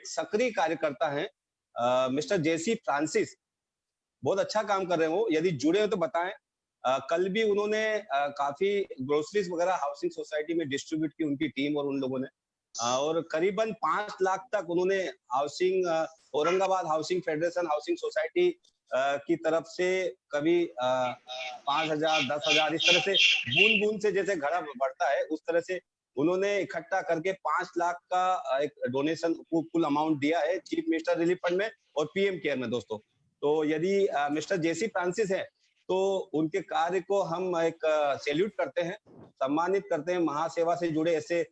सक्रिय कार्यकर्ता हैं मिस्टर जेसी फ्रांसिस। बहुत अच्छा काम कर रहे हो, यदि जुड़े हो तो बताएं। कल भी उन्होंने काफी ग्रोसरीज वगैरह हाउसिंग सोसाइटी में डिस्ट्रीब्यूट की, उनकी टीम और उन लोगों ने। और करीबन 5 लाख तक उन्होंने housing Aurangabad housing federation housing society की तरफ से कभी 5,000 10,000 इस तरह से बूंद बूंद से जैसे घड़ा बढ़ता है उस तरह से उन्होंने इकट्ठा करके 5 लाख का एक डोनेशन कुल अमाउंट दिया है चीफ मिनिस्टर रिलीफ फंड में और पीएम केयर में दोस्तों। तो यदि मिस्टर जेसी फ्रांसिस है तो उनके कार्य को हम एक सैल्यूट करते हैं, सम्मानित करते हैं। महासेवा से जुड़े ऐसे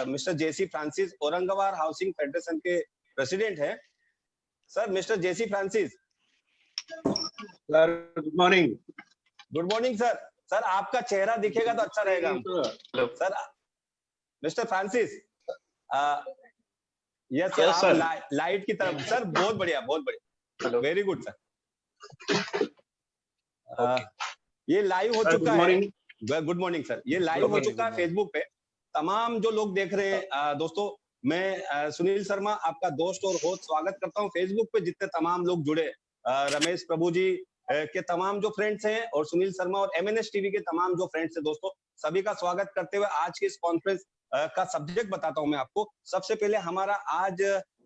mister J C Francis Aurangabad housing federation के प्रेसिडेंट है। Sir mister J C Francis. Sir good morning. Good morning sir. Sir आपका चेहरा दिखेगा तो अच्छा रहेगा। Sir mister Francis, yes sir, आप लाइट की तरफ। सर बहुत बढ़िया, बहुत बढ़िया, वेरी गुड सर। ये लाइव हो चुका है। Good morning sir. ये लाइव हो चुका है फेसबुक पे। तमाम जो लोग देख रहे हैं दोस्तों, मैं सुनील शर्मा आपका दोस्त और होस्ट स्वागत करता हूं फेसबुक पे। जितने तमाम लोग जुड़े, रमेश प्रभु जी के तमाम जो फ्रेंड्स हैं और सुनील शर्मा और एमएनएस टीवी के तमाम जो फ्रेंड्स हैं दोस्तों, सभी का स्वागत करते हुए आज की इस कॉन्फ्रेंस का सब्जेक्ट बताता हूं मैं आपको। सबसे पहले हमारा आज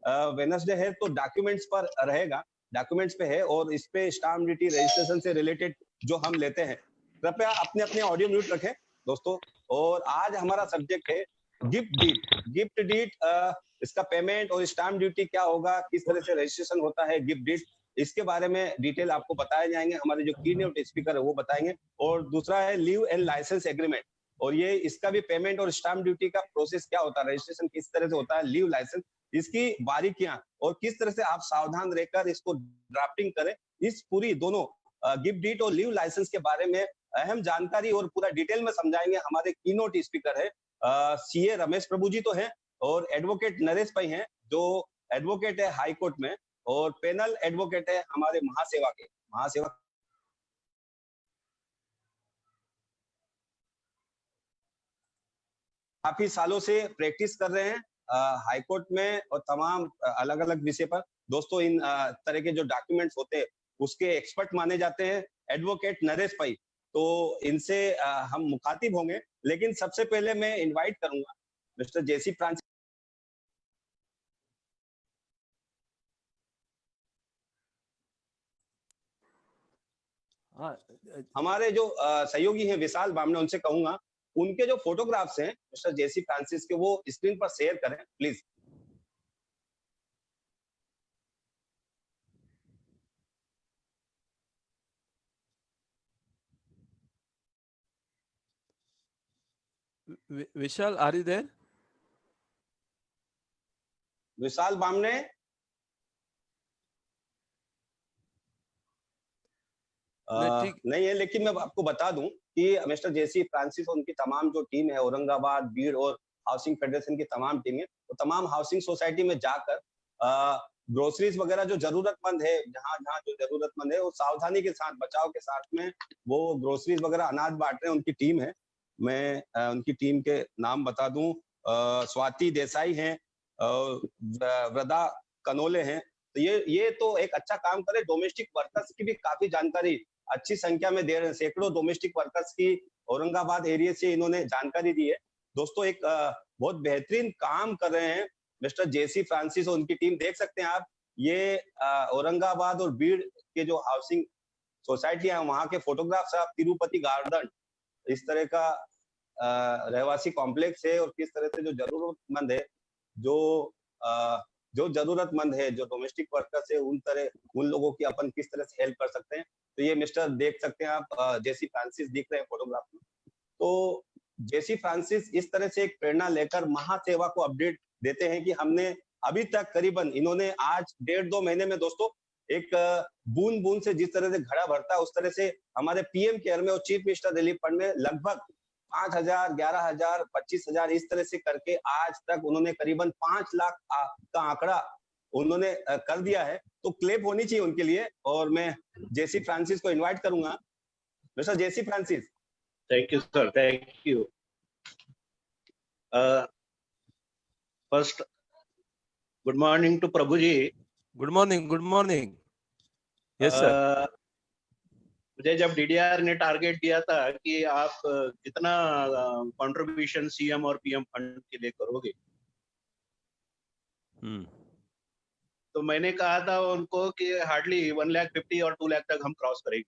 वेडनेसडे है तो डॉक्यूमेंट्स पर रहेगा, डॉक्यूमेंट्स पे है और इस पे स्टाम्प ड्यूटी रजिस्ट्रेशन से रिलेटेड जो हम लेते हैं। कृपया अपने अपने ऑडियो म्यूट रखें दोस्तों। और आज हमारा सब्जेक्ट है गिफ्ट डीड। गिफ्ट डीड, इसका पेमेंट और स्टाम्प ड्यूटी क्या होगा, किस तरह से रजिस्ट्रेशन होता है गिफ्ट डीड, इसके बारे में डिटेल आपको बताए जाएंगे। हमारे जो की नोट स्पीकर है वो बताएंगे। और दूसरा है लीव एंड लाइसेंस एग्रीमेंट, और ये इसका भी पेमेंट और स्टाम्प ड्यूटी का प्रोसेस क्या होता है, रजिस्ट्रेशन किस तरह से होता है, लीव लाइसेंस, इसकी बारीकियां और किस तरह से आप सावधान रहकर इसको ड्राफ्टिंग करें, इस पूरी दोनों गिफ्ट डीड और लीव लाइसेंस के बारे में अहम जानकारी और पूरा डिटेल में समझाएंगे। हमारे कीनोट स्पीकर है सीए रमेश प्रभु जी तो हैं, और एडवोकेट नरेश भाई हैं जो एडवोकेट है हाई कोर्ट में, और पैनल एडवोकेट है हमारे महासेवा के। महासेवा काफी सालों से प्रैक्टिस कर रहे हैं हाई कोर्ट में और तमाम अलग अलग विषय पर दोस्तों। इन तरह के जो डॉक्यूमेंट्स होते हैं उसके एक्सपर्ट माने जाते हैं एडवोकेट नरेश भाई। तो इनसे हम मुखातिब होंगे, लेकिन सबसे पहले मैं इनवाइट करूंगा मिस्टर जेसी फ्रांसिस। हमारे जो सहयोगी हैं विशाल बामने, उनसे कहूंगा उनके जो फोटोग्राफ्स हैं मिस्टर जेसी फ्रांसिस के वो स्क्रीन पर शेयर करें please. Vishal, are you there? विशाल बामने, नहीं है, लेकिन मैं आपको बता दूं कि मिस्टर जेसी फ्रांसिस और उनकी तमाम जो टीम है औरंगाबाद, बीड़ और हाउसिंग फेडरेशन की तमाम टीमें, तो तमाम हाउसिंग सोसाइटी में जाकर ग्रोसरीज वगैरह जो जरूरतमंद है, जहां जहां जो जरूरतमंद है, वो सावधानी के साथ, बचाव के साथ में वो ग्रोसरीज वगैरह अनाज बांट रहे हैं। उनकी टीम है, मैं उनकी टीम के नाम बता दूं, स्वाति देसाई हैं, वृदा कनोले हैं। तो ये तो एक अच्छा काम करे। डोमेस्टिक वर्कर्स की भी काफी जानकारी अच्छी संख्या में दे रहे हैं, सैकड़ों डोमेस्टिक वर्कर्स की औरंगाबाद एरिया से इन्होंने जानकारी दी है दोस्तों। एक बहुत बेहतरीन काम कर रहे हैं मिस्टर जेसी फ्रांसिस और उनकी टीम। देख सकते हैं आप, ये औरंगाबाद और बीड़ के जो हाउसिंग सोसाइटी है वहां के फोटोग्राफ्स आप, तिरुपति गार्डन इस तरह का रहवासी कॉम्प्लेक्स है, और किस तरह से जो जरूरतमंद है, जो जरूरतमंद है, जो डोमेस्टिक वर्कर्स है, उन लोगों की अपन किस तरह से हेल्प कर सकते हैं। तो ये मिस्टर देख सकते हैं आप, जेसी फ्रांसिस दिख रहे हैं फोटोग्राफ में। तो जेसी फ्रांसिस इस तरह से एक प्रेरणा लेकर महासेवा को अपडेट देते हैं कि हमने अभी तक करीबन, इन्होंने आज 1.5-2 महीने में दोस्तों एक बूंद बूंद से जिस तरह से घड़ा भरता है उस तरह से हमारे पीएम केयर में और चीफ मिनिस्टर रिलीफ फंड में लगभग 5,000, 11,000, 25,000 इस तरह से करके आज तक उन्होंने करीबन 5 लाख का आंकड़ा उन्होंने कर दिया है। तो क्लेप होनी चाहिए उनके लिए। और मैं जेसी फ्रांसिस को इनवाइट करूंगा। Mister J C Francis. Thank you sir, thank you. First Good morning to Prabhu ji. Good morning. Good morning. Yes, sir. मुझे जब DDR ने टारगेट दिया था कि आप कितना कंट्रीब्यूशन CM और PM फंड के लिए करोगे, तो मैंने कहा था उनको कि हार्डली 1,50,000 और 2 लाख तक हम क्रॉस करेंगे।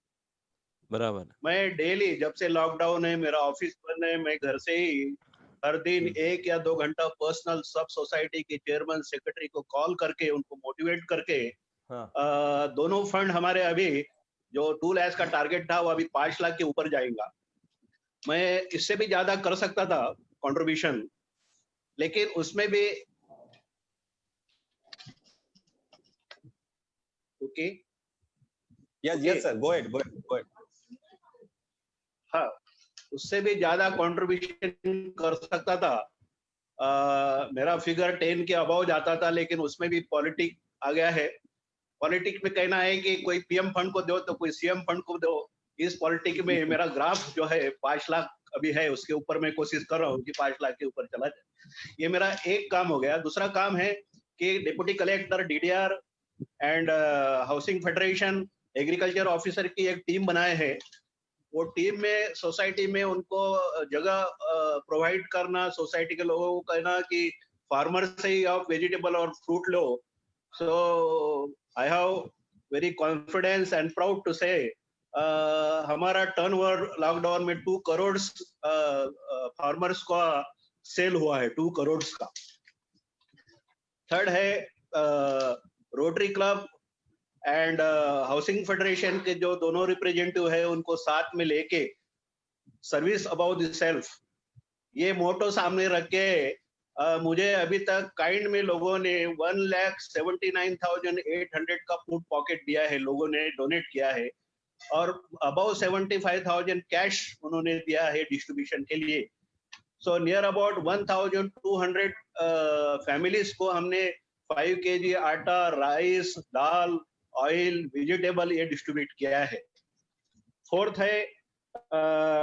बराबर। मैं डेली जब से लॉकडाउन है, मेरा ऑफिस बंद है, मैं घर से ही हर दिन 1 या 2 घंटा पर्सनल सब सोसाइटी के चेयरमैन सेक्रेटरी को कॉल करके उनको मोटिवेट करके दोनों फंड हमारे अभी जो 2 लाख का टारगेट था वो अभी 5 लाख के ऊपर जाएगा। मैं इससे भी ज्यादा कर सकता था कंट्रीब्यूशन, लेकिन उसमें भी okay yes sir, go ahead. हाँ, उससे भी ज्यादा कंट्रीब्यूशन कर सकता था। मेरा फिगर 10 के अबाव जाता था, लेकिन उसमें भी पॉलिटिक आ गया है। पॉलिटिक में कहना है कि कोई PM फंड को दो तो कोई CM फंड को दो। इस पॉलिटिक में मेरा ग्राफ जो है 5 लाख अभी है, उसके ऊपर मैं कोशिश कर रहा हूँ कि 5 लाख के ऊपर चला जाए। ये मेरा एक काम हो गया। दूसरा काम है कि deputy collector, DDR and housing federation, agriculture officer की एक टीम बनाए है। वो टीम में सोसाइटी में उनको जगह प्रोवाइड करना, सोसाइटी के लोगों को कहना कि फार्मर से ही आप वेजिटेबल और fruit low. So I have very confidence and proud to say हमारा टर्नओवर लॉकडाउन में 2 करोड़ फार्मर्स का सेल हुआ है, 2 करोड़ का। थर्ड है rotary club and housing federation के जो दोनों रिप्रेजेंटेटिव है उनको साथ में लेके सर्विस अबाउट द सेल्फ, ये मोटो सामने रख के मुझे अभी तक काइंड में लोगों ने 1,79,800 का फूड पॉकेट दिया है, लोगों ने डोनेट किया है, और अबाउ 75,000 कैश उन्होंने दिया है डिस्ट्रीब्यूशन के लिए। सो नियर अबाउट 1,200 फैमिलीज को हमने 5 kg आटा, राइस, दाल, ऑयल, वेजिटेबल ये डिस्ट्रीब्यूट किया है। फोर्थ है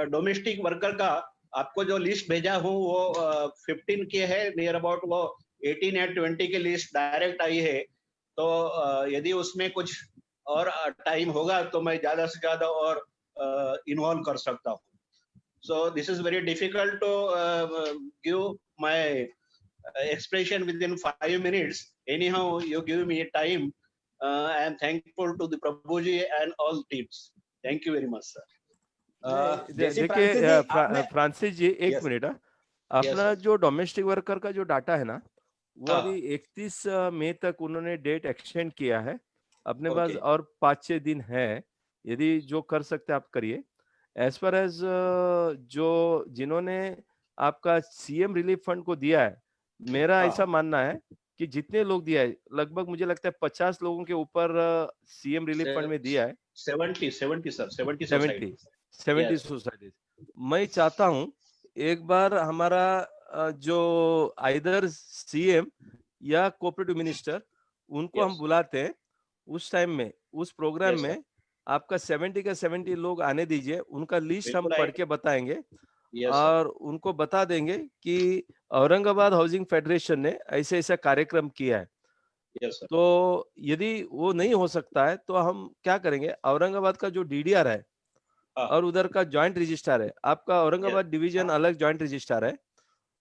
डोमेस्टिक वर्कर का, आपको जो लिस्ट भेजा हूँ वो 15 के है, नियर अबाउट वो 18 या 20 की लिस्ट डायरेक्ट आई है। तो यदि उसमें कुछ और टाइम होगा तो मैं ज्यादा से ज्यादा और इन्वॉल्व कर सकता हूँ। So this is very difficult to give my expression within 5 minutes. Anyhow, you give me a time. I am thankful to the Prabhuji and all teams. Thank you very much, sir. देखिए Francis जी, एक minute, अपना जो domestic worker का जो data है ना, वो अभी 31 मई तक उन्होंने डेट एक्सटेंड किया है अपने पास, और 5-6 दिन है। यदि जो कर सकते आप करिए। एज पर एज जो जिन्होंने आपका CM रिलीफ फंड को दिया है, मेरा ऐसा मानना है कि जितने लोग दिया है, लगभग मुझे लगता है 50 लोगों के ऊपर CM रिलीफ फंड में दिया है। 70 सर, 70 सोसाइटीज। मैं चाहता हूं एक बार हमारा जो आइदर CM या कोऑपरेटिव मिनिस्टर, उनको हम बुलाते हैं उस टाइम में, उस प्रोग्राम में आपका 70 के 70 लोग आने दीजिए, उनका लिस्ट हम पढ़ के बताएंगे और उनको बता देंगे कि औरंगाबाद हाउसिंग फेडरेशन ने ऐसे ऐसा कार्यक्रम किया है। तो यदि वो नहीं हो सकता है तो हम क्या करेंगे, औरंगाबाद का जो DDR है और उधर का जॉइंट रजिस्ट्रार है, आपका औरंगाबाद डिवीजन अलग जॉइंट रजिस्ट्रार है।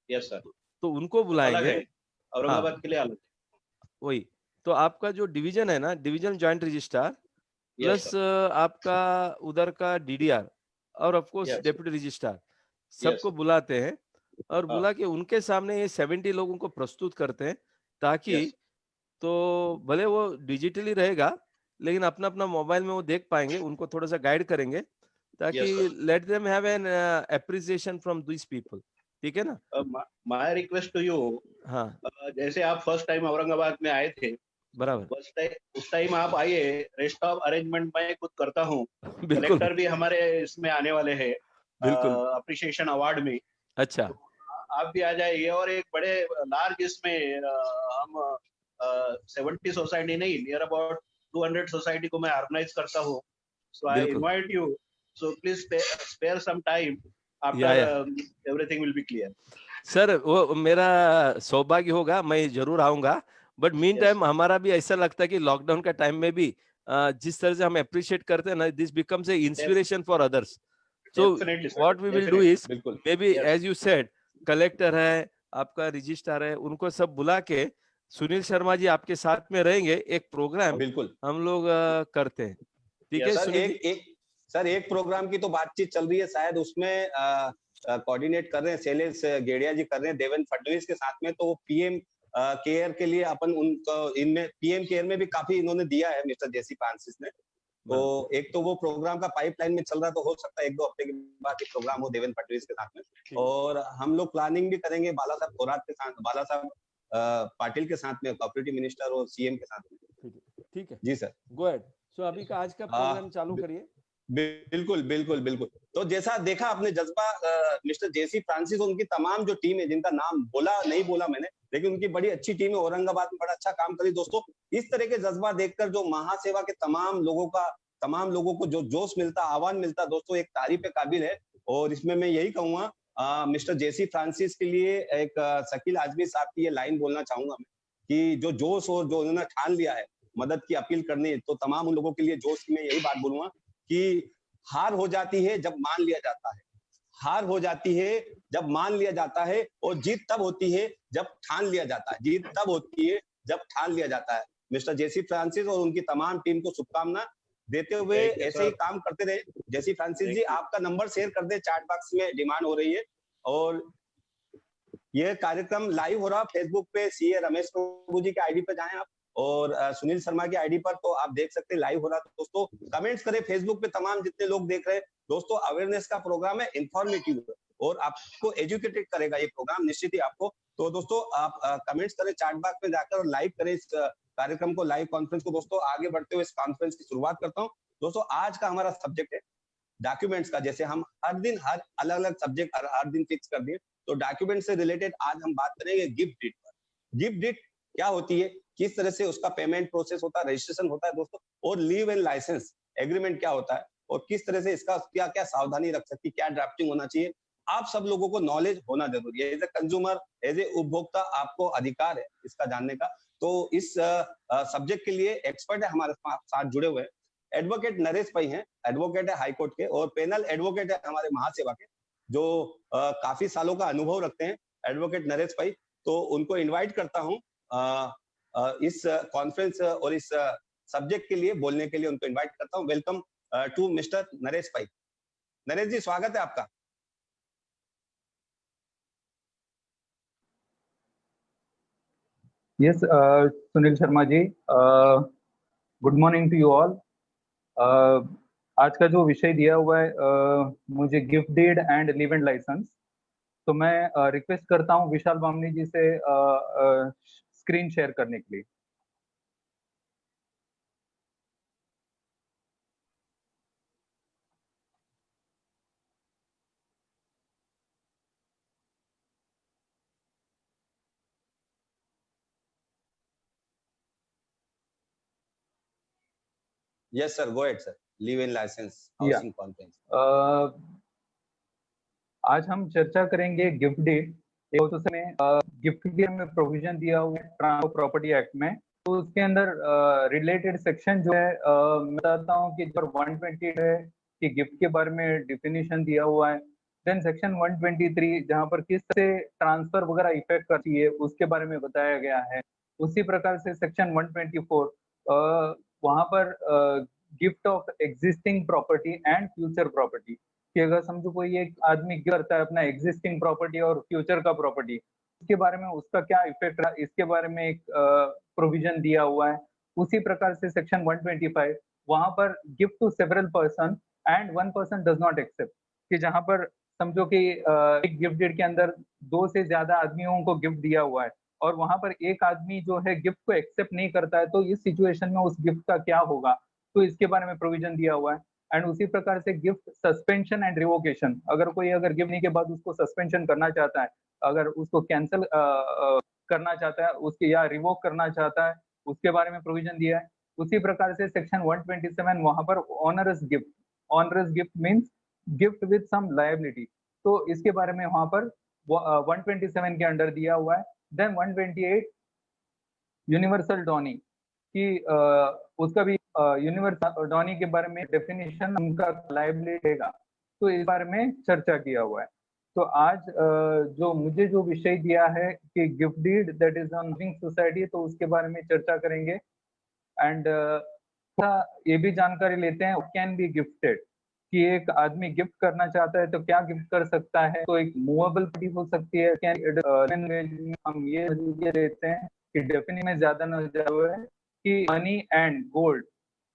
Yes sir. तो उनको बुलाएंगे, औरंगाबाद के लिए अलग। वही तो आपका जो डिवीजन है ना, डिवीजन जॉइंट रजिस्ट्रार प्लस आपका उधर का DDR और ऑफ कोर्स डेप्यूटी रजिस्ट्रार, सबको बुलाते हैं और बुला के उनके सामने ये 70 लोगों को प्रस्तुत करते हैं, ताकि तो भले वो डिजिटली रहेगा लेकिन अपना अपना मोबाइल में वो देख पाएंगे, उनको थोड़ा सा गाइड करेंगे ताकि let them have an appreciation from this people. ठीक है ना? माय रिक्वेस्ट टू यू, हाँ, जैसे आप फर्स्ट टाइम औरंगाबाद में आए थे, बराबर, उस टाइम आप आइए, रेस्ट ऑफ अरेंजमेंट मैं खुद करता हूँ। कलेक्टर भी हमारे इसमें आने वाले हैं अप्रिशिएशन अवार्ड में। अच्छा, तो आप भी आ जाइए, और एक बड़े लार्ज इसमें हम 70 सोसाइटी नहीं, नियर अबाउट 200 सोसाइटी को मैं ऑर्गेनाइज करता हूँ। So I invite you, so please spare some time, after everything will be clear. Sir वो मेरा सौभाग्य होगा, मैं जरूर आऊंगा बट मीन टाइम हमारा भी ऐसा लगता है कि लॉकडाउन का टाइम में भी जिस तरह से हम अप्रिशिएट करते हैं ना, this becomes a inspiration for others. So Definitely, sir. What we will do Definitely. Is, बिल्कुल maybe Yes. As you said, collector है, आपका रजिस्ट्रार है, उनको सब बुला के सुनील शर्मा जी आपके साथ में रहेंगे, एक प्रोग्राम बिल्कुल हम लोग करते हैं. ठीक है Yes. सर. सुनील जी? एक प्रोग्राम की तो बातचीत चल रही है, शायद उसमें कोऑर्डिनेट कर रहे हैं शैलेश गेड़िया जी, कर रहे हैं देवेंद्र फडणवीस के साथ में. तो पीएम केयर के लिए अपन उनको, इनमें पीएम केयर में भी काफी इन्होंने दिया है मिस्टर जेसी फ्रांसिस ने. तो एक तो वो प्रोग्राम का पाइपलाइन में चल रहा, तो हो सकता है 1-2 हफ्ते के बाद ये प्रोग्राम हो देवेंद्र फडणवीस के साथ में. और हम लोग प्लानिंग भी करेंगे बाला साहब थोराट के साथ, बाला साहब पाटिल के साथ में, कोऑपरेटिव मिनिस्टर और सीएम के साथ में. ठीक है, जी सर. Go ahead. सो अभी का आज का प्रोग्राम चालू करिए. बिल्कुल बिल्कुल बिल्कुल. तो जैसा देखा आपने जज्बा मिस्टर जेसी फ्रांसिस, उनकी तमाम जो टीम है, जिनका नाम नहीं बोला मैंने, लेकिन उनकी बड़ी अच्छी टीम है, औरंगाबाद में बड़ा अच्छा काम करी. दोस्तों, इस तरह के जज्बा देखकर जो महासेवा के तमाम लोगों को जो जोश मिलता, आह्वान मिलता, दोस्तों एक तारीफ के काबिल है. और इसमें मैं यही कहूंगा, मिस्टर जेसी फ्रांसिस के लिए एक शकील आजमी साहब की ये लाइन बोलना चाहूंगा मैं, कि जो जोश और जो उन्होंने ठान लिया है मदद की अपील करनी, तो तमाम उन लोगों के लिए जोश की मैं यही बात बोलूंगा कि हार हो जाती है जब मान लिया जाता है, हार हो जाती है जब मान लिया जाता है, और जीत तब होती है जब ठान लिया जाता है, जीत तब होती है जब ठान लिया जाता है. मिस्टर जेसी फ्रांसिस और उनकी तमाम टीम को शुभकामना देते हुए ऐसे ही काम करते रहे. जेसी फ्रांसिस जी, आपका नंबर शेयर कर दे, चैट बॉक्स में डिमांड हो रही है. और यह कार्यक्रम लाइव हो रहा फेसबुक पे, सीए रमेश प्रभु जी के आईडी पे जाएं आप, और सुनील शर्मा की आईडी पर, तो आप देख सकते हैं लाइव हो रहा. तो दोस्तों कमेंट्स करें फेसबुक पे, तमाम जितने लोग देख रहे हैं. दोस्तों, अवेयरनेस का प्रोग्राम है, इंफॉर्मेटिव है, और आपको एजुकेटेड करेगा ये प्रोग्राम निश्चित ही आपको. तो दोस्तों आप कमेंट्स करें चैट बॉक्स में जाकर, और लाइव करें इस कार्यक्रम को, लाइव कॉन्फ्रेंस को. दोस्तों आगे बढ़ते हुए इस कॉन्फ्रेंस की शुरुआत करता हूँ. दोस्तों, आज का हमारा सब्जेक्ट है डॉक्यूमेंट्स का. जैसे हम हर दिन हर अलग अलग सब्जेक्ट हर दिन फिक्स कर दिए, तो डॉक्यूमेंट से रिलेटेड आज हम बात करेंगे गिफ्ट डीड पर. गिफ्ट डीड क्या होती है, किस तरह से उसका पेमेंट प्रोसेस होता है, रजिस्ट्रेशन होता है दोस्तों, और लीव एंड लाइसेंस एग्रीमेंट क्या होता है, और किस तरह से इसका क्या क्या सावधानी रख सकती है, क्या ड्राफ्टिंग होना चाहिए. आप सब लोगों को नॉलेज होना जरूरी है. As a consumer, as a उपभोक्ता, आपको अधिकार है इसका जानने का. तो इस सब्जेक्ट के लिए एक्सपर्ट है हमारे साथ जुड़े हुए, एडवोकेट नरेश पै हैं, एडवोकेट है हाईकोर्ट के, और पैनल एडवोकेट है हमारे महासेवा के, जो काफी सालों का अनुभव रखते हैं, एडवोकेट नरेश पै. तो उनको इनवाइट करता हूं इस कॉन्फ्रेंस और इस सब्जेक्ट के लिए बोलने के लिए उनको इनवाइट करता हूं. वेलकम टू मिस्टर नरेश पै. नरेश जी, स्वागत है आपका. Yes, Sunil Sharma ji, good morning to you all. आज का जो विषय दिया हुआ है मुझे gift deed and leave and license, तो मैं रिक्वेस्ट करता हूं विशाल बामनी जी से स्क्रीन शेयर करने के लिए. Yes sir, go ahead sir. Leave and license housing conference. आज हम चर्चा करेंगे गिफ्ट डीड. तो उसमें गिफ्ट डीड में प्रोविजन दिया हुआ है ट्रांसफर प्रॉपर्टी एक्ट में. तो उसके अंदर रिलेटेड सेक्शन जो है मैं बताता हूँ कि 120 है कि गिफ्ट के बारे में डिफिनीशन दिया हुआ है. देन सेक्शन 123 जहाँ पर किस तरह से ट्रांसफर वगैरह इफेक्ट करती है उसके बारे में बताया गया है. उसी प्रकार से सेक्शन 124 वहाँ पर gift of existing property and future property, कि अगर समझो कोई एक आदमी करता है अपना एग्जिस्टिंग प्रॉपर्टी और फ्यूचर का प्रॉपर्टी, इसके बारे में उसका क्या इफेक्ट रहा, इसके बारे में एक प्रोविजन दिया हुआ है. उसी प्रकार से सेक्शन 125 वहां पर gift to several person and one person does not accept, कि जहां पर समझो कि एक गिफ्ट डीड के अंदर 2 से ज्यादा आदमियों को गिफ्ट दिया हुआ है और वहां पर एक आदमी जो है गिफ्ट को एक्सेप्ट नहीं करता है, तो इस सिचुएशन में उस गिफ्ट का क्या होगा, तो इसके बारे में प्रोविजन दिया हुआ है. एंड उसी प्रकार से गिफ्ट सस्पेंशन एंड रिवोकेशन, अगर कोई गिफ्ट के बाद उसको सस्पेंशन करना चाहता है, अगर उसको कैंसिल करना चाहता है उसके या रिवोक करना चाहता है, उसके बारे में प्रोविजन दिया है. उसी प्रकार से सेक्शन 127 वहां पर onerous gift means gift with some liability, तो इसके बारे में वहां पर 127 के अंडर दिया हुआ है. देन 128 यूनिवर्सल डॉनी कि उसका भी यूनिवर्सल डॉनी के बारे में डेफिनेशन उनका लाइबिलिटी रहेगा, तो इस बारे में चर्चा किया हुआ है। तो आज जो मुझे जो विषय दिया है कि gift deed that is on living society, तो उसके बारे में चर्चा करेंगे। एंड ये भी जानकारी लेते हैं कैन बी गिफ्टेड, कि एक आदमी गिफ्ट करना चाहता है तो क्या गिफ्ट कर सकता है। तो एक मूवेबल प्रॉपर्टी हो सकती है। हम ये देते हैं कि डेफिनेशन में ज्यादा न जाए कि मनी एंड गोल्ड,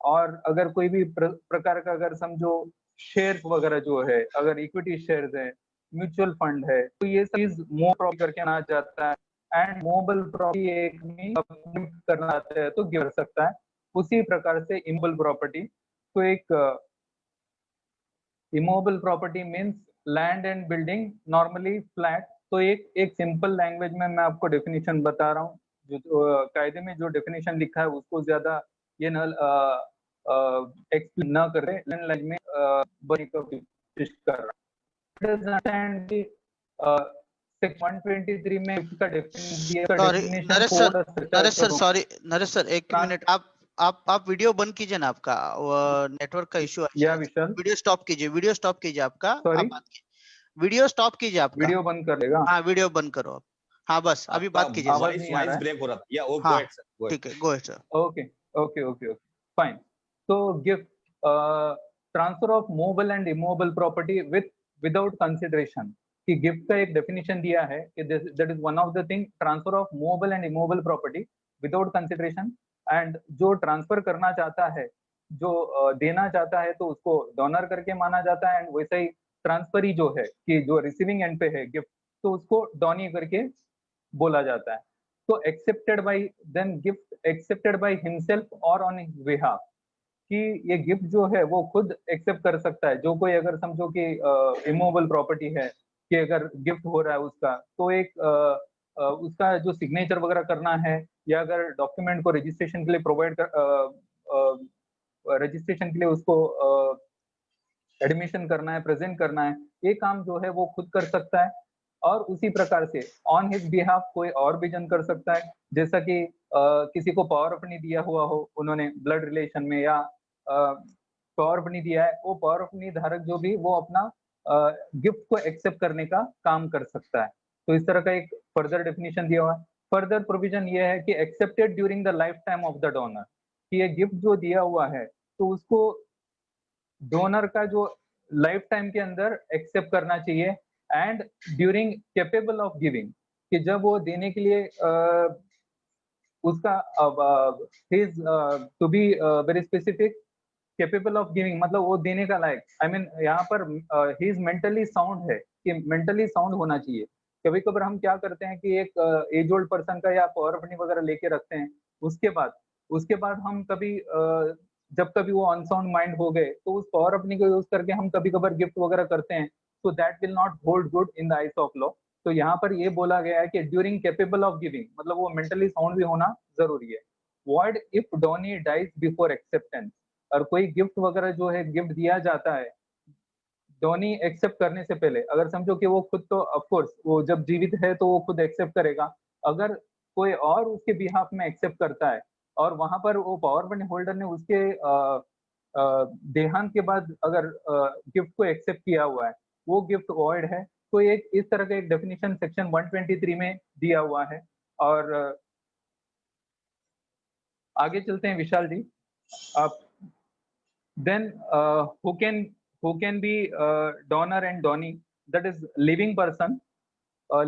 और अगर कोई भी प्रकार का अगर समझो शेयर वगैरह जो है, अगर इक्विटी शेयर्स है, म्यूचुअल फंड है, तो ये चीज मूव प्रॉपर्टी करके आना चाहता है। एंड मूवेबल प्रॉपर्टी एक गिफ्ट करना चाहता है तो गिफ्ट कर सकता है। उसी प्रकार से इमूवेबल प्रॉपर्टी, तो एक immovable property means land and building normally flat. तो एक सिंपल लैंग्वेज में मैं आपको डेफिनेशन बता रहा हूँ, जो कायदे में जो डेफिनेशन लिखा है उसको ज्यादा ये न एक्सप्लेन न करे, लैंग्वेज में बनने की कोशिश कर रहा हूँ। 123 में इसका नरेश सर एक मिनट, आप वीडियो बंद कीजिए ना, आपका नेटवर्क का इशू है। वीडियो स्टॉप कीजिए आपका। वीडियो स्टॉप कीजिए आपका। वीडियो बंद कर देगा? हाँ वीडियो बंद करो आप। हाँ बस अभी बात कीजिए। वॉइस ब्रेक हो रहा था। या गो अहेड सर। ठीक है, go ahead sir. Okay fine. तो gift transfer of movable and immovable property without consideration, कि गिफ्ट का एक डेफिनेशन दिया है कि that is one of the thing, transfer of movable and immovable property without consideration. And जो transfer करना चाहता है, जो देना चाहता है, तो उसको डोनर करके माना जाता है। एंड वैसे ही ट्रांसफर ही जो है कि जो रिसीविंग एंड पे है गिफ्ट, तो उसको डॉनी करके बोला जाता है। तो accepted by, then gift accepted by himself और ऑन हिज बिहाफ, कि ये गिफ्ट जो है वो खुद एक्सेप्ट कर सकता है। जो कोई अगर समझो कि इमूवेबल प्रॉपर्टी है, कि अगर गिफ्ट हो रहा है उसका, तो एक उसका जो सिग्नेचर वगैरह करना है, या अगर डॉक्यूमेंट को रजिस्ट्रेशन के लिए प्रोवाइड रजिस्ट्रेशन के लिए उसको एडमिशन करना है, प्रेजेंट करना है, ये काम जो है वो खुद कर सकता है। और उसी प्रकार से ऑन हिज बिहाफ कोई और भी जन कर सकता है। जैसा कि किसी को पावर ऑफ नहीं दिया हुआ हो, उन्होंने ब्लड रिलेशन में, या पावर ऑफ नहीं दिया है, वो पावर ऑफ नहीं धारक जो भी, वो अपना गिफ्ट को एक्सेप्ट करने का काम कर सकता है। तो इस तरह का एक फर्दर डेफिनेशन दिया हुआ है। फर्दर प्रोविजन ये है कि accepted during the life time of the donor, कि ये गिफ्ट जो दिया हुआ है तो उसको डोनर का जो लाइफ टाइम के अंदर एक्सेप्ट करना चाहिए। And during capable of giving, कि जब वो देने के लिए उसका to be very specific, capable of giving मतलब वो देने का लायक। आई मीन यहाँ पर ही इज मेंटली साउंड है, कि मेंटली साउंड होना चाहिए। कभी कभार हम क्या करते हैं कि एक एज ओल्ड पर्सन का या पावर ऑफ अटर्नी वगैरह लेके रखते हैं, उसके बाद हम कभी जब कभी वो अनसाउंड माइंड हो गए, तो उस पावर ऑफ अटर्नी को यूज करके हम कभी कभार गिफ्ट वगैरह करते हैं, तो that will not hold good in the eyes of law. तो यहाँ पर ये बोला गया है कि ड्यूरिंग कैपेबल ऑफ गिविंग, मतलब वो मेंटली साउंड भी होना जरूरी है। Void if donee dies before acceptance, और कोई गिफ्ट वगैरह जो है गिफ्ट दिया जाता है डोनी एक्सेप्ट करने से पहले, अगर समझो कि वो खुद तो ऑफकोर्स वो जब जीवित है तो वो खुद एक्सेप्ट करेगा, अगर कोई और उसके बिहाफ में एक्सेप्ट करता है और वहां पर वो पावर पॉइंट होल्डर ने उसके देहांत के बाद अगर गिफ्ट को एक्सेप्ट किया हुआ है, वो गिफ्ट वॉइड है। तो एक इस तरह का एक डेफिनेशन सेक्शन 123 में दिया हुआ है। और आगे चलते हैं विशाल जी आप। Then who can be donor and donee, that is living person.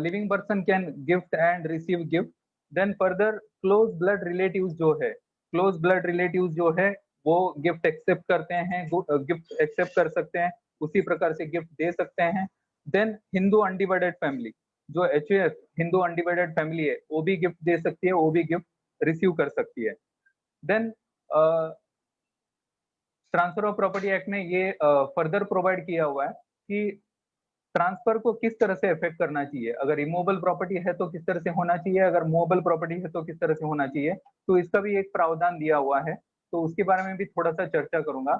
Living person can gift and receive gift. Then further close blood relatives जो है, close blood relatives जो है वो गिफ्ट एक्सेप्ट करते हैं, गिफ्ट एक्सेप्ट कर सकते हैं, उसी प्रकार से गिफ्ट दे सकते हैं। देन हिंदू अनडिवाइडेड फैमिली, जो HUF हिंदू अनडिवाइडेड फैमिली है, वो भी गिफ्ट दे सकती है, वो भी गिफ्ट रिसीव कर सकती है। Then transfer of property act में ये फर्दर प्रोवाइड किया हुआ है कि ट्रांसफर को किस तरह से इफेक्ट करना चाहिए। अगर इमूवेबल प्रॉपर्टी है तो किस तरह से होना चाहिए, अगर मूवेबल प्रॉपर्टी है तो किस तरह से होना चाहिए। तो इसका भी एक प्रावधान दिया हुआ है, तो उसके बारे में भी थोड़ा सा चर्चा करूंगा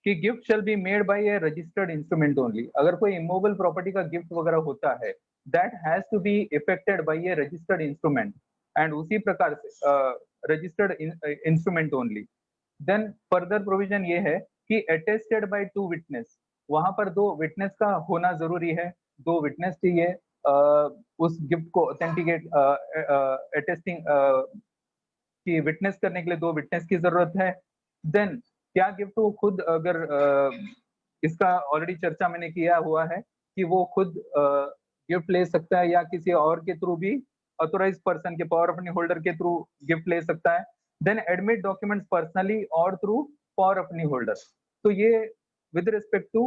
कि gift shall be made by a registered instrument only. अगर कोई इमूवेबल प्रॉपर्टी का गिफ्ट वगैरह होता है, that has to be effected by a registered instrument. And उसी प्रकार से registered instrument only. Then further provision ये है कि अटेस्टेड बाय 2 विटनेस, वहां पर 2 विटनेस का होना जरूरी है, 2 विटनेस चाहिए उस गिफ्ट को ऑथेंटिकेट अटेस्टिंग की विटनेस करने के लिए 2 विटनेस की जरूरत है। देन क्या गिफ्ट वो खुद अगर इसका ऑलरेडी चर्चा मैंने किया हुआ है कि वो खुद गिफ्ट ले सकता है या किसी और के थ्रू भी ऑथोराइज पर्सन के पावर ऑफ अटर्नी होल्डर के थ्रू गिफ्ट ले सकता है। देन एडमिट डॉक्यूमेंट्स पर्सनली और through power of attorney holder. तो ये विद रिस्पेक्ट टू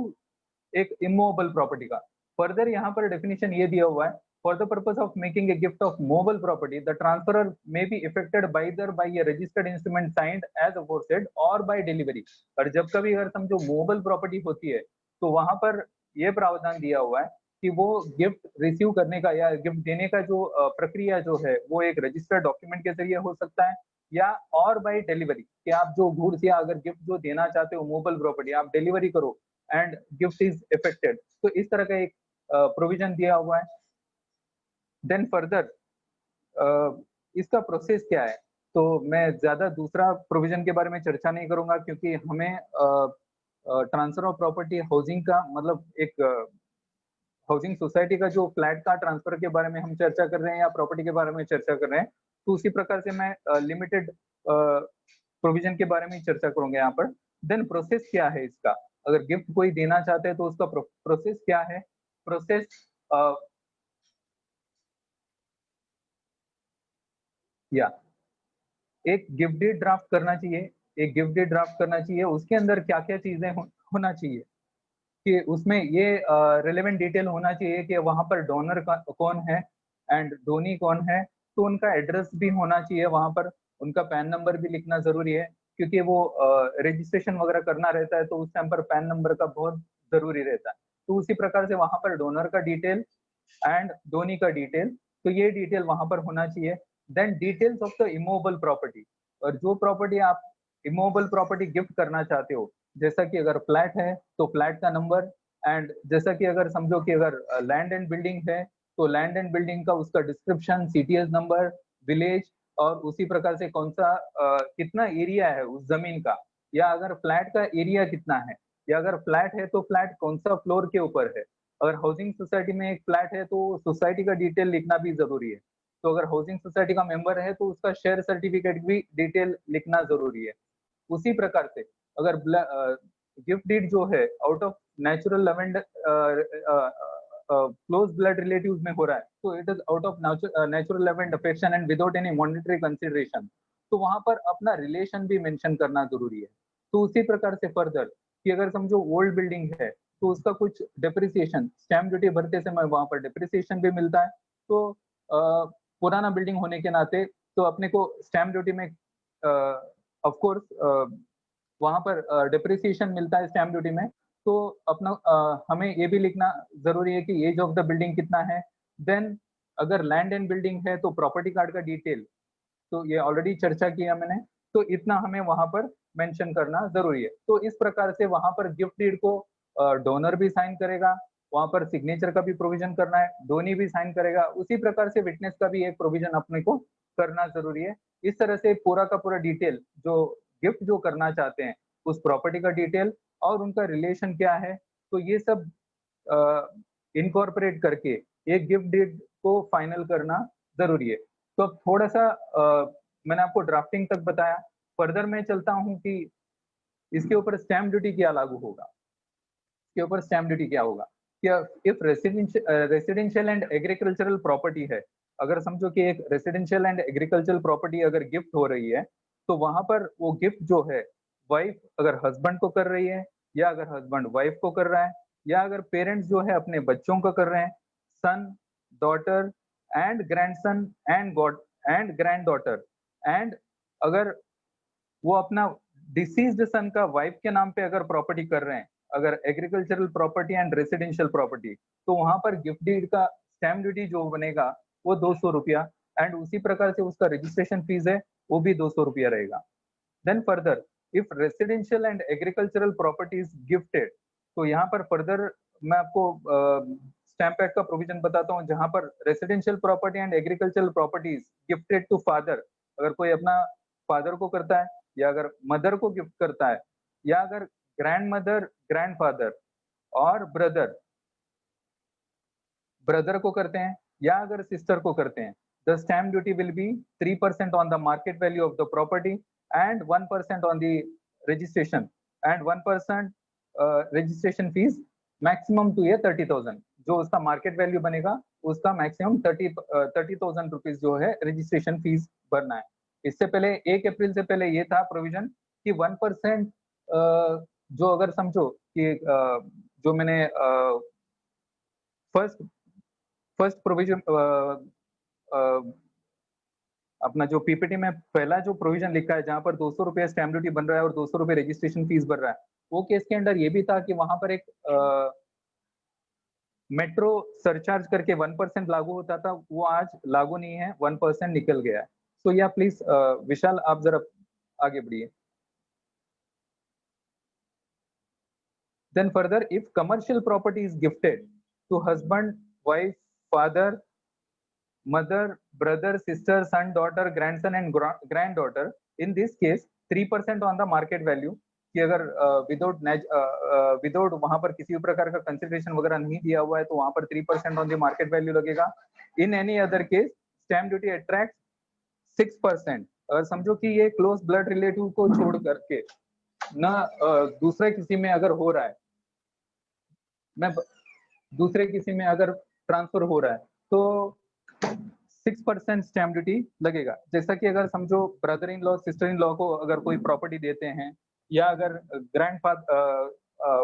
एक इमूवेबल प्रॉपर्टी का। फर्दर यहाँ पर डेफिनेशन ये दिया हुआ है, for the purpose of making a gift of movable property, the transferor may be effected either by a registered instrument signed as aforesaid or by delivery। और जब कभी अगर समझो मूवेबल प्रॉपर्टी होती है तो वहां पर ये प्रावधान दिया हुआ है कि वो गिफ्ट रिसीव करने का या गिफ्ट देने का जो प्रक्रिया जो है वो एक रजिस्टर्ड डॉक्यूमेंट के जरिए हो सकता है या और बाय डिलीवरी, कि आप जो गुड्स या अगर गिफ्ट जो देना चाहते हो मूवेबल प्रॉपर्टी आप डिलीवरी करो एंड गिफ्ट इज इफेक्टेड। तो इस तरह का एक प्रोविजन दिया हुआ है। देन फर्दर इसका प्रोसेस क्या है, तो मैं ज्यादा दूसरा प्रोविजन के बारे में चर्चा नहीं करूंगा क्योंकि हमें ट्रांसफर ऑफ प्रॉपर्टी हाउसिंग का मतलब एक हाउसिंग सोसाइटी का जो फ्लैट का ट्रांसफर के बारे में हम चर्चा कर रहे हैं या प्रॉपर्टी के बारे में चर्चा कर रहे हैं, तो उसी प्रकार से मैं लिमिटेड प्रोविजन के बारे में चर्चा करूंगा यहाँ पर। देन प्रोसेस क्या है इसका, अगर गिफ्ट कोई देना चाहते हैं तो उसका प्रोसेस क्या है। प्रोसेस या एक गिफ्ट डीड ड्राफ्ट करना चाहिए, एक गिफ्ट डीड ड्राफ्ट करना चाहिए, उसके अंदर क्या क्या चीजें होना चाहिए कि उसमें ये रिलेवेंट डिटेल होना चाहिए कि वहां पर डोनर कौन है एंड डोनी कौन है, तो उनका एड्रेस भी होना चाहिए वहां पर, उनका पैन नंबर भी लिखना जरूरी है क्योंकि वो रजिस्ट्रेशन वगैरह करना रहता है तो उस टाइम पर पैन नंबर का बहुत जरूरी रहता है। तो उसी प्रकार से वहां पर डोनर का डिटेल एंड डोनी का डिटेल, तो ये डिटेल वहां पर होना चाहिए। Then details of the immovable property, और जो प्रॉपर्टी आप इमूवेबल प्रॉपर्टी गिफ्ट करना चाहते हो, जैसा कि अगर फ्लैट है तो फ्लैट का नंबर, एंड जैसा कि अगर समझो कि अगर लैंड एंड बिल्डिंग है तो लैंड एंड बिल्डिंग का उसका डिस्क्रिप्शन, सीटीएस नंबर, विलेज, और उसी प्रकार से कौन सा कितना एरिया है उस जमीन का, या अगर फ्लैट का एरिया कितना है, या अगर फ्लैट है तो फ्लैट कौन सा फ्लोर के ऊपर है। अगर हाउसिंग सोसाइटी में एक फ्लैट है तो सोसाइटी का डिटेल लिखना भी जरूरी है। तो अगर हाउसिंग सोसाइटी का मेंबर है तो उसका शेयर सर्टिफिकेट भी डिटेल लिखना जरूरी है। उसी प्रकार से अगर गिफ्ट डीड जो है out of natural love and close blood relatives में हो रहा है तो it is out of natural love and affection and without any monetary consideration, तो वहां पर अपना रिलेशन भी मेंशन करना जरूरी है। तो उसी प्रकार से फर्दर कि अगर समझो ओल्ड बिल्डिंग है तो उसका कुछ डिप्रिसिएशन, स्टैम्प ड्यूटी भरते समय वहां पर डिप्रिसिएशन भी मिलता है, तो पुराना बिल्डिंग होने के नाते तो अपने को स्टैम्प ड्यूटी में ऑफ कोर्स वहां पर डिप्रिसिएशन मिलता है स्टैम्प ड्यूटी में, तो अपना हमें ये भी लिखना जरूरी है कि एज ऑफ द बिल्डिंग कितना है। देन अगर लैंड एंड बिल्डिंग है तो प्रॉपर्टी कार्ड का डिटेल, तो ये ऑलरेडी चर्चा किया मैंने, तो इतना हमें वहां पर मेंशन करना जरूरी है। तो इस प्रकार से वहां पर गिफ्ट डीड को डोनर भी साइन करेगा, वहां पर सिग्नेचर का भी प्रोविजन करना है, डोनी भी साइन करेगा, उसी प्रकार से विटनेस का भी एक प्रोविजन अपने को करना जरूरी है। इस तरह से पूरा का पूरा डिटेल जो गिफ्ट जो करना चाहते हैं उस प्रॉपर्टी का डिटेल और उनका रिलेशन क्या है, तो ये सब इनकॉर्पोरेट करके एक गिफ्ट डीड को फाइनल करना जरूरी है। तो अब थोड़ा सा मैंने आपको ड्राफ्टिंग तक बताया, फर्दर मैं चलता हूं कि इसके ऊपर स्टैम्प ड्यूटी क्या लागू होगा, इसके ऊपर स्टैम्प ड्यूटी क्या होगा। क्या if residential and agricultural property है, अगर समझो कि एक रेसिडेंशियल एंड एग्रीकल्चरल प्रॉपर्टी अगर गिफ्ट हो रही है तो वहां पर वो गिफ्ट जो है वाइफ अगर हस्बैंड को कर रही है या अगर हस्बैंड वाइफ को कर रहा है या अगर पेरेंट्स जो है अपने बच्चों को कर रहे हैं, son, daughter and grandson and grand daughter, and अगर वो अपना डिसीज्ड सन का वाइफ के नाम पे अगर प्रॉपर्टी कर रहे हैं, अगर agricultural property and residential property, तो वहां पर गिफ्ट डीड का स्टैम्प ड्यूटी जो बनेगा वो 200 रुपया, एंड उसी प्रकार से उसका रजिस्ट्रेशन फीस है वो भी 200 रुपया रहेगा। Then further if residential and agricultural property is gifted, तो यहाँ पर फर्दर मैं आपको स्टैम्प एक्ट का प्रोविजन बताता हूँ, जहां पर residential property and agricultural properties gifted to father, अगर कोई अपना फादर को करता है या अगर मदर को गिफ्ट करता है या अगर ग्रैंड मदर ग्रैंडफादर और ब्रदर को करते हैं या अगर सिस्टर को करते हैं, the stamp duty will be 3% on the market value of the property and 1% on the registration and 1% registration fees maximum to ये 30,000, जो उसका मार्केट वैल्यू बनेगा उसका मैक्सिमम 30,000 रुपीज जो है रजिस्ट्रेशन फीस भरना है। इससे पहले 1 अप्रैल से पहले ये था प्रोविजन कि 1% जो अगर समझो कि जो मैंने फर्स्ट प्रोविजन अपना जो पीपीटी में पहला जो प्रोविजन लिखा है जहां पर 200 रुपये स्टैम्प ड्यूटी बन रहा है और 200 रुपये रजिस्ट्रेशन फीस भर रहा है, वो केस के अंदर ये भी था कि वहां पर एक मेट्रो सरचार्ज करके 1% लागू होता था, वो आज लागू नहीं है, 1% निकल गया है। तो या प्लीज विशाल आप जरा आगे बढ़िए। Then further, if commercial property is gifted to husband, wife, father, mother, brother, sister, son, daughter, grandson and granddaughter, in this case 3% on the market value, कि अगर विदाउट वहां पर किसी भी प्रकार का कंसिडरेशन वगैरह नहीं दिया हुआ है तो वहां पर 3% ऑन द मार्केट वैल्यू लगेगा। In any other case stamp duty attract 6%। अगर समझो कि ये क्लोज ब्लड रिलेटिव को छोड़ करके ना दूसरे किसी में अगर हो रहा है, मैं दूसरे किसी में अगर ट्रांसफर हो रहा है तो 6% स्टैम्प ड्यूटी लगेगा। जैसा कि अगर समझो brother in law sister in law को अगर कोई प्रॉपर्टी देते हैं या अगर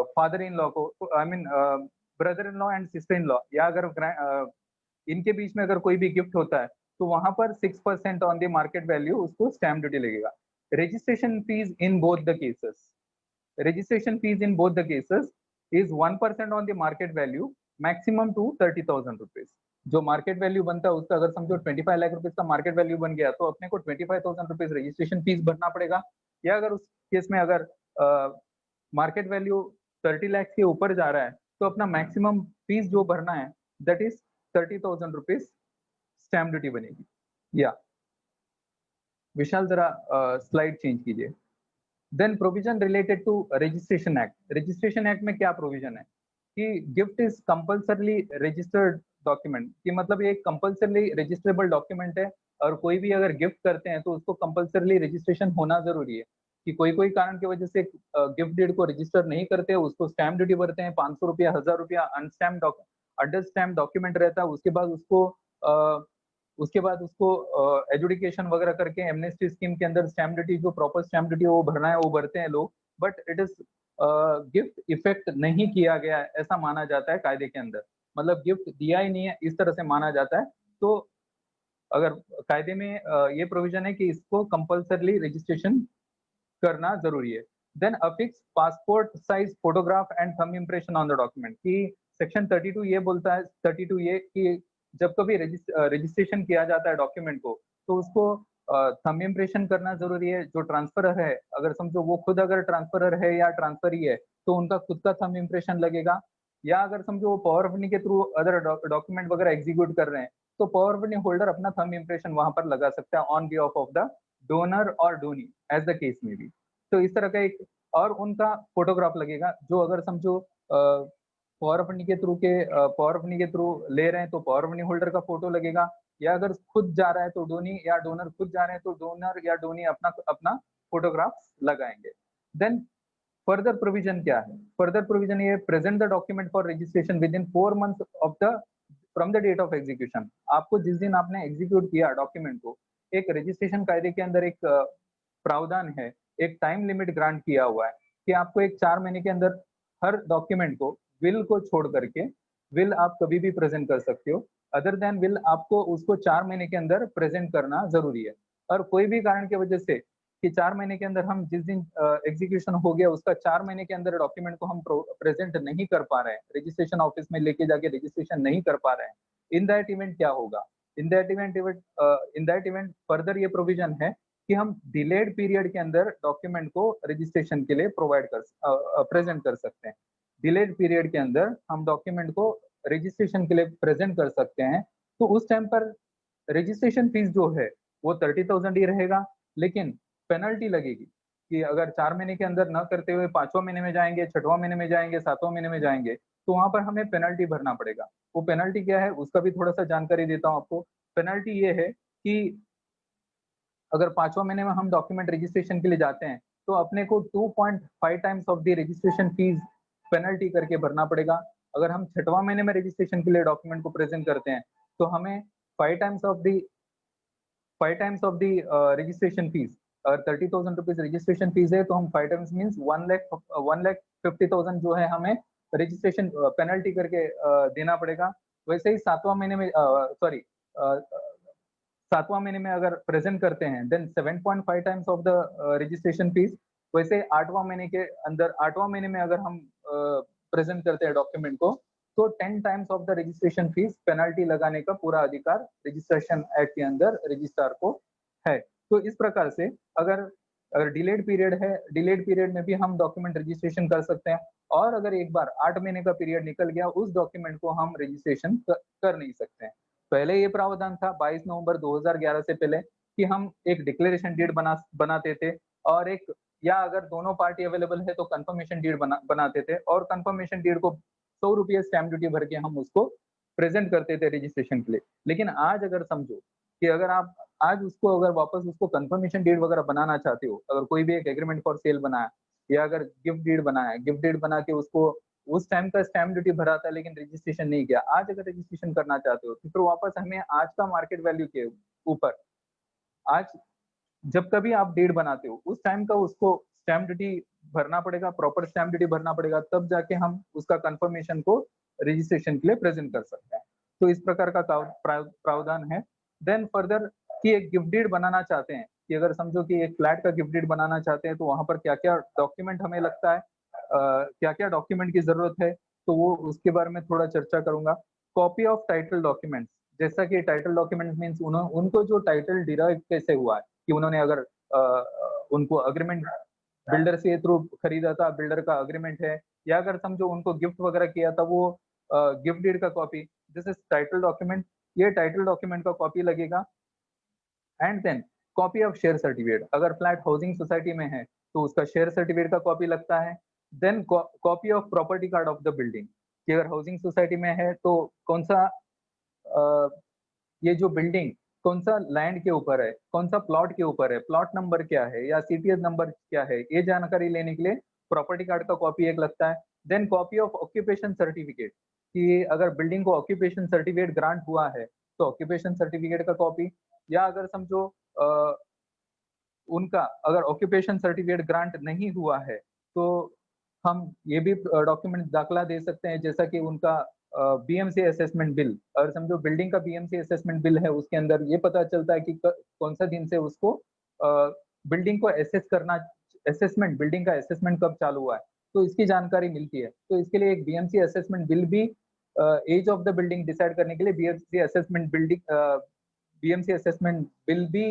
फादर इन लॉ को, I mean brother in law and sister in law, या अगर इनके बीच में अगर कोई भी गिफ्ट होता है तो वहां पर 6% ऑन द मार्केट वैल्यू उसको स्टैम्प ड्यूटी लगेगा। Registration fees in both the cases, registration fees in both the cases is 1% on the market value maximum to 30,000 rupees। जो मार्केट वैल्यू बनता है उसका अगर समझो 25 लाख रुपीज का मार्केट वैल्यू बन गया तो अपने को 25,000 रुपीज रजिस्ट्रेशन फीस भरना पड़ेगा, या अगर उस केस में अगर मार्केट वैल्यू 30 लाख के ऊपर जा रहा है तो अपना मैक्सिमम फीस जो भरना है that is 30,000 rupees stamp duty बनेगी। या विशाल जरा स्लाइड चेंज कीजिए। Then provision related to registration act. Registration act में क्या प्रोविजन है कि gift is compulsorily registered document, कि मतलब ये कंपल्सरली रजिस्ट्रेबल डॉक्यूमेंट है और कोई भी अगर गिफ्ट करते हैं तो उसको कंपल्सरली रजिस्ट्रेशन होना जरूरी है। कि कोई कारण की वजह से गिफ्ट डीड को रजिस्टर नहीं करते, उसको स्टैम्प ड्यूटी भरते हैं 500 रुपया 1000 रुपया, अंडर स्टैम्प डॉक्यूमेंट रहता है, उसके बाद उसको एजुकेशन वगैरह करके एमनेस्टी स्कीम के अंदर स्टैम्प ड्यूटी जो प्रॉपर स्टैम्प ड्यूटी वो भरना है वो भरते हैं लोग, but it is gift effect नहीं किया गया है ऐसा माना जाता है कायदे के अंदर, मतलब गिफ्ट दिया ही नहीं है इस तरह से माना जाता है। तो अगर कायदे में ये प्रोविजन है कि इसको कंपल्सरली रजिस्ट्रेशन करना जरूरी है। Then affix passport size photograph and thumb impression on the document, कि सेक्शन 32 ये बोलता है 32 ये कि जब कभी रजिस्ट्रेशन किया जाता है डॉक्यूमेंट को तो उसको थंब इंप्रेशन करना जरूरी है। जो ट्रांसफरर है अगर समझो वो खुद अगर ट्रांसफरर है या ट्रांसफरी है तो उनका खुद का थंब इंप्रेशन लगेगा, या अगर समझो वो पावर ऑफ अटर्नी के थ्रू अदर डॉक्यूमेंट वगैरह एग्जीक्यूट कर रहे हैं तो पावर ऑफ अटर्नी होल्डर अपना थंब इंप्रेशन वहां पर लगा सकता है on behalf of the donor और डोनी एज द केस में भी। तो इस तरह का एक और उनका फोटोग्राफ लगेगा, जो अगर समझो पावर ऑफ अटर्नी के थ्रू ले रहे हैं तो पावर ऑफ अटर्नी होल्डर का फोटो लगेगा, या अगर खुद जा रहा है तो डोनी या डोनर खुद जा रहे हैं तो डोनर या डोनी अपना फोटोग्राफ लगाएंगे। देन फर्दर प्रोविजन क्या है? फर्दर प्रोविजन ये present the document for registration within 4 months of the from the date of execution. आपको जिस दिन आपने एग्जीक्यूट किया डॉक्यूमेंट को, एक रजिस्ट्रेशन कायदे के अंदर एक प्रावधान है, एक टाइम लिमिट ग्रांट किया हुआ है कि आपको एक 4 महीने के अंदर हर डॉक्यूमेंट को, विल को छोड़ करके, विल आप कभी भी प्रेजेंट कर सकते हो, अदर देन विल आपको उसको 4 महीने के अंदर प्रेजेंट करना जरूरी है। और कोई भी कारण की वजह से कि 4 महीने के अंदर हम जिस दिन एग्जीक्यूशन हो गया उसका 4 महीने के अंदर डॉक्यूमेंट को हम प्रेजेंट नहीं कर पा रहे हैं, रजिस्ट्रेशन ऑफिस में लेके जाके रजिस्ट्रेशन नहीं कर पा रहे हैं, इन दैट इवेंट क्या होगा? इन दैट इवेंट फर्दर ये प्रोविजन है कि हम डिलेड पीरियड के अंदर डॉक्यूमेंट को रजिस्ट्रेशन के लिए प्रेजेंट कर सकते हैं। डिलेड पीरियड के अंदर हम डॉक्यूमेंट को रजिस्ट्रेशन के लिए प्रेजेंट कर सकते हैं, तो उस टाइम पर रजिस्ट्रेशन फीस जो है वो 30,000 ही रहेगा, लेकिन पेनल्टी लगेगी कि अगर 4 महीने के अंदर न करते हुए 5वां महीने में जाएंगे, 6वां महीने में जाएंगे, 7वां महीने में जाएंगे, तो वहां पर हमें पेनल्टी भरना पड़ेगा। वो पेनल्टी क्या है उसका भी थोड़ा सा जानकारी देता हूँ आपको। पेनल्टी ये है कि अगर 5वां महीने में हम डॉक्यूमेंट रजिस्ट्रेशन के लिए जाते हैं, तो अपने को 2.5 times of the registration fees penalty करके भरना पड़ेगा। अगर हम 6वां महीने में रजिस्ट्रेशन के लिए डॉक्यूमेंट को प्रेजेंट करते हैं, तो हमें 5 times of the registration fees, अगर 30,000 रुपीज रजिस्ट्रेशन फीस है, तो हम 5 टाइम्स मीन्स 1,50,000 जो है हमें रजिस्ट्रेशन पेनल्टी करके देना पड़ेगा। वैसे ही 7वां महीने में सॉरी 7वां महीने में अगर प्रेजेंट करते हैं, then 7.5 times of the registration fees. वैसे 8वां महीने के अंदर 8वां महीने में अगर हम प्रेजेंट करते हैं डॉक्यूमेंट को, तो 10 times of the registration fees penalty लगाने का पूरा अधिकार रजिस्ट्रेशन एक्ट के अंदर रजिस्ट्रार को है। तो इस प्रकार से अगर डिलेड पीरियड है, डिलेड पीरियड में भी हम डॉक्यूमेंट रजिस्ट्रेशन कर सकते हैं, और अगर एक बार 8 महीने का पीरियड निकल गया, उस डॉक्यूमेंट को हम रजिस्ट्रेशन कर नहीं सकते हैं। पहले ये प्रावधान था 22 नवंबर 2011 से पहले कि हम एक डिक्लेरेशन डीड बनाते थे, और एक या अगर दोनों पार्टी अवेलेबल है तो कंफर्मेशन डीड बनाते थे, और कंफर्मेशन डीड को 100 रुपये स्टैम्प ड्यूटी भर के हम उसको प्रेजेंट करते थे रजिस्ट्रेशन के लिए। लेकिन आज अगर समझो कि अगर आप आज उसको अगर वापस उसको कंफर्मेशन डीड वगैरह बनाना चाहते हो, अगर कोई भी एक एग्रीमेंट फॉर सेल बनाया या अगर गिफ्ट डीड बनाया, गिफ्ट डीड बना के उसको उस टाइम का स्टैम्प ड्यूटी भरा था लेकिन रजिस्ट्रेशन नहीं किया, आज अगर रजिस्ट्रेशन करना चाहते हो तो फिर वापस हमें आज का मार्केट वैल्यू के ऊपर आज जब कभी आप डीड बनाते हो उस टाइम का उसको स्टैम्प ड्यूटी भरना पड़ेगा, प्रॉपर स्टैम्प ड्यूटी भरना पड़ेगा, तब जाके हम उसका कंफर्मेशन को रजिस्ट्रेशन के लिए प्रेजेंट कर सकते हैं। तो इस प्रकार का प्रावधान है। देन फर्दर कि एक गिफ्ट डीड बनाना चाहते हैं, कि अगर समझो कि एक फ्लैट का गिफ्ट डीड बनाना चाहते हैं, तो वहां पर क्या क्या डॉक्यूमेंट हमें लगता है, क्या क्या डॉक्यूमेंट की जरूरत है, तो वो उसके बारे में थोड़ा चर्चा करूंगा। कॉपी ऑफ टाइटल डॉक्यूमेंट्स, जैसा कि टाइटल डॉक्यूमेंट मीन्स उनको जो टाइटल डिराइव कैसे हुआ है, कि उन्होंने अगर उनको अग्रीमेंट बिल्डर से थ्रू खरीदा था, बिल्डर का अग्रीमेंट है, या अगर समझो उनको गिफ्ट वगैरह किया था, वो गिफ्ट डीड का copy, this is title document, ये टाइटल डॉक्यूमेंट का कॉपी लगेगा। And then copy of share certificate, अगर फ्लैट हाउसिंग सोसाइटी में है तो उसका शेयर सर्टिफिकेट का कॉपी लगता है। Then copy of property card of the building, कि अगर हाउसिंग सोसाइटी में है तो कौन सा ये जो बिल्डिंग कौन सा लैंड के ऊपर है, कौन सा प्लॉट के ऊपर है, प्लॉट नंबर क्या है या सीटीएस नंबर क्या है, ये जानकारी लेने के लिए प्रॉपर्टी कार्ड का कॉपी एक लगता है। Then copy of occupation certificate, कि अगर बिल्डिंग को ऑक्यूपेशन सर्टिफिकेट ग्रांट हुआ है तो ऑक्यूपेशन सर्टिफिकेट का कॉपी, या अगर समझो उनका अगर ऑक्यूपेशन सर्टिफिकेट ग्रांट नहीं हुआ है तो हम ये भी डॉक्यूमेंट दाखला दे सकते हैं, जैसा कि उनका बीएमसी असेसमेंट बिल, और समझो बिल्डिंग का बीएमसी असेसमेंट बिल है, उसके अंदर ये पता चलता है कि कौन सा दिन से उसको बिल्डिंग को एसेस करना, असेसमेंट बिल्डिंग का असेसमेंट कब चालू हुआ है, तो इसकी जानकारी मिलती है। तो इसके लिए एक बीएमसी असेसमेंट बिल भी age of the building decide करने के लिए बीएमसी असेसमेंट बिल भी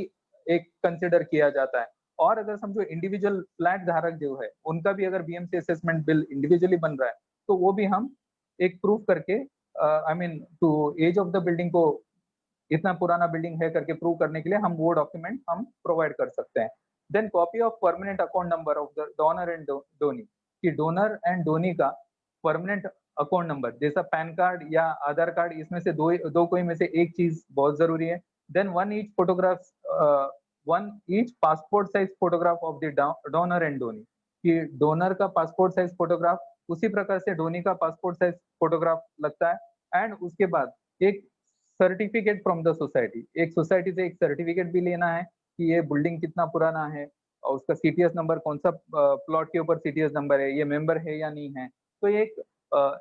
एक कंसिडर किया जाता है। और अगर समझो इंडिविजुअल फ्लैट धारक जो है उनका भी अगर बीएमसी असेसमेंट बिल इंडिविजुअली बन रहा है, तो वो भी हम एक प्रूफ करके I mean to age of the building को इतना पुराना बिल्डिंग है करके प्रूव करने के लिए हम वो डॉक्यूमेंट हम प्रोवाइड कर सकते हैं। Then copy of permanent account number of the donor and donee, कि डोनर एंड डोनी का परमानेंट अकाउंट नंबर, जैसा पैन कार्ड या आधार कार्ड, इसमें से दो कोई में से एक चीज बहुत जरूरी है। Then one each passport size photograph of the donor and donee, कि डोनर का पासपोर्ट साइज फोटोग्राफ उसी प्रकार से डोनी का पासपोर्ट साइज फोटोग्राफ लगता है। एंड उसके बाद एक सर्टिफिकेट फ्रॉम द सोसाइटी, एक सोसाइटी से एक सर्टिफिकेट भी लेना है कि ये बिल्डिंग कितना पुराना है और उसका सीटीएस नंबर, कौन सा प्लॉट के ऊपर सीटीएस नंबर है, ये मेंबर है या नहीं है। तो ये एक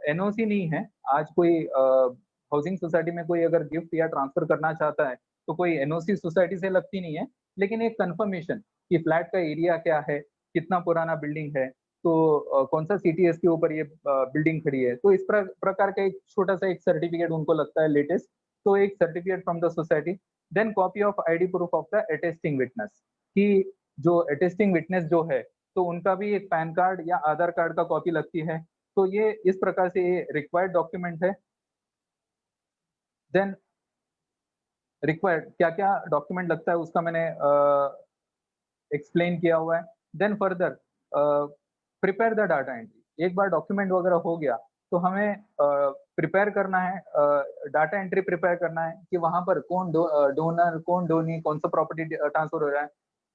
एनओसी नहीं है। आज कोई हाउसिंग सोसाइटी में कोई अगर गिफ्ट या ट्रांसफर करना चाहता है तो कोई एनओसी सोसाइटी से लगती नहीं है, लेकिन एक कंफर्मेशन कि फ्लैट का एरिया क्या है, कितना पुराना बिल्डिंग है, तो कौन सा सीटीएस के ऊपर ये बिल्डिंग खड़ी है, तो इस प्रकार का एक छोटा सा एक सर्टिफिकेट उनको लगता है लेटेस्ट, तो एक certificate from the society. Then copy of ID proof of the attesting witness, कि जो अटेस्टिंग विटनेस जो है तो उनका भी एक पैन कार्ड या आधार कार्ड का कॉपी लगती है। तो ये इस प्रकार से ये रिक्वायर्ड डॉक्यूमेंट है। देन रिक्वायर्ड क्या क्या डॉक्यूमेंट लगता है उसका मैंने एक्सप्लेन किया हुआ है। Then further prepare the data entry. एक बार डॉक्यूमेंट वगैरह हो गया तो हमें प्रिपेयर करना है, डाटा एंट्री प्रिपेयर करना है कि वहां पर कौन डोनर, कौन डोनी, कौन सा प्रॉपर्टी ट्रांसफर हो रहा है,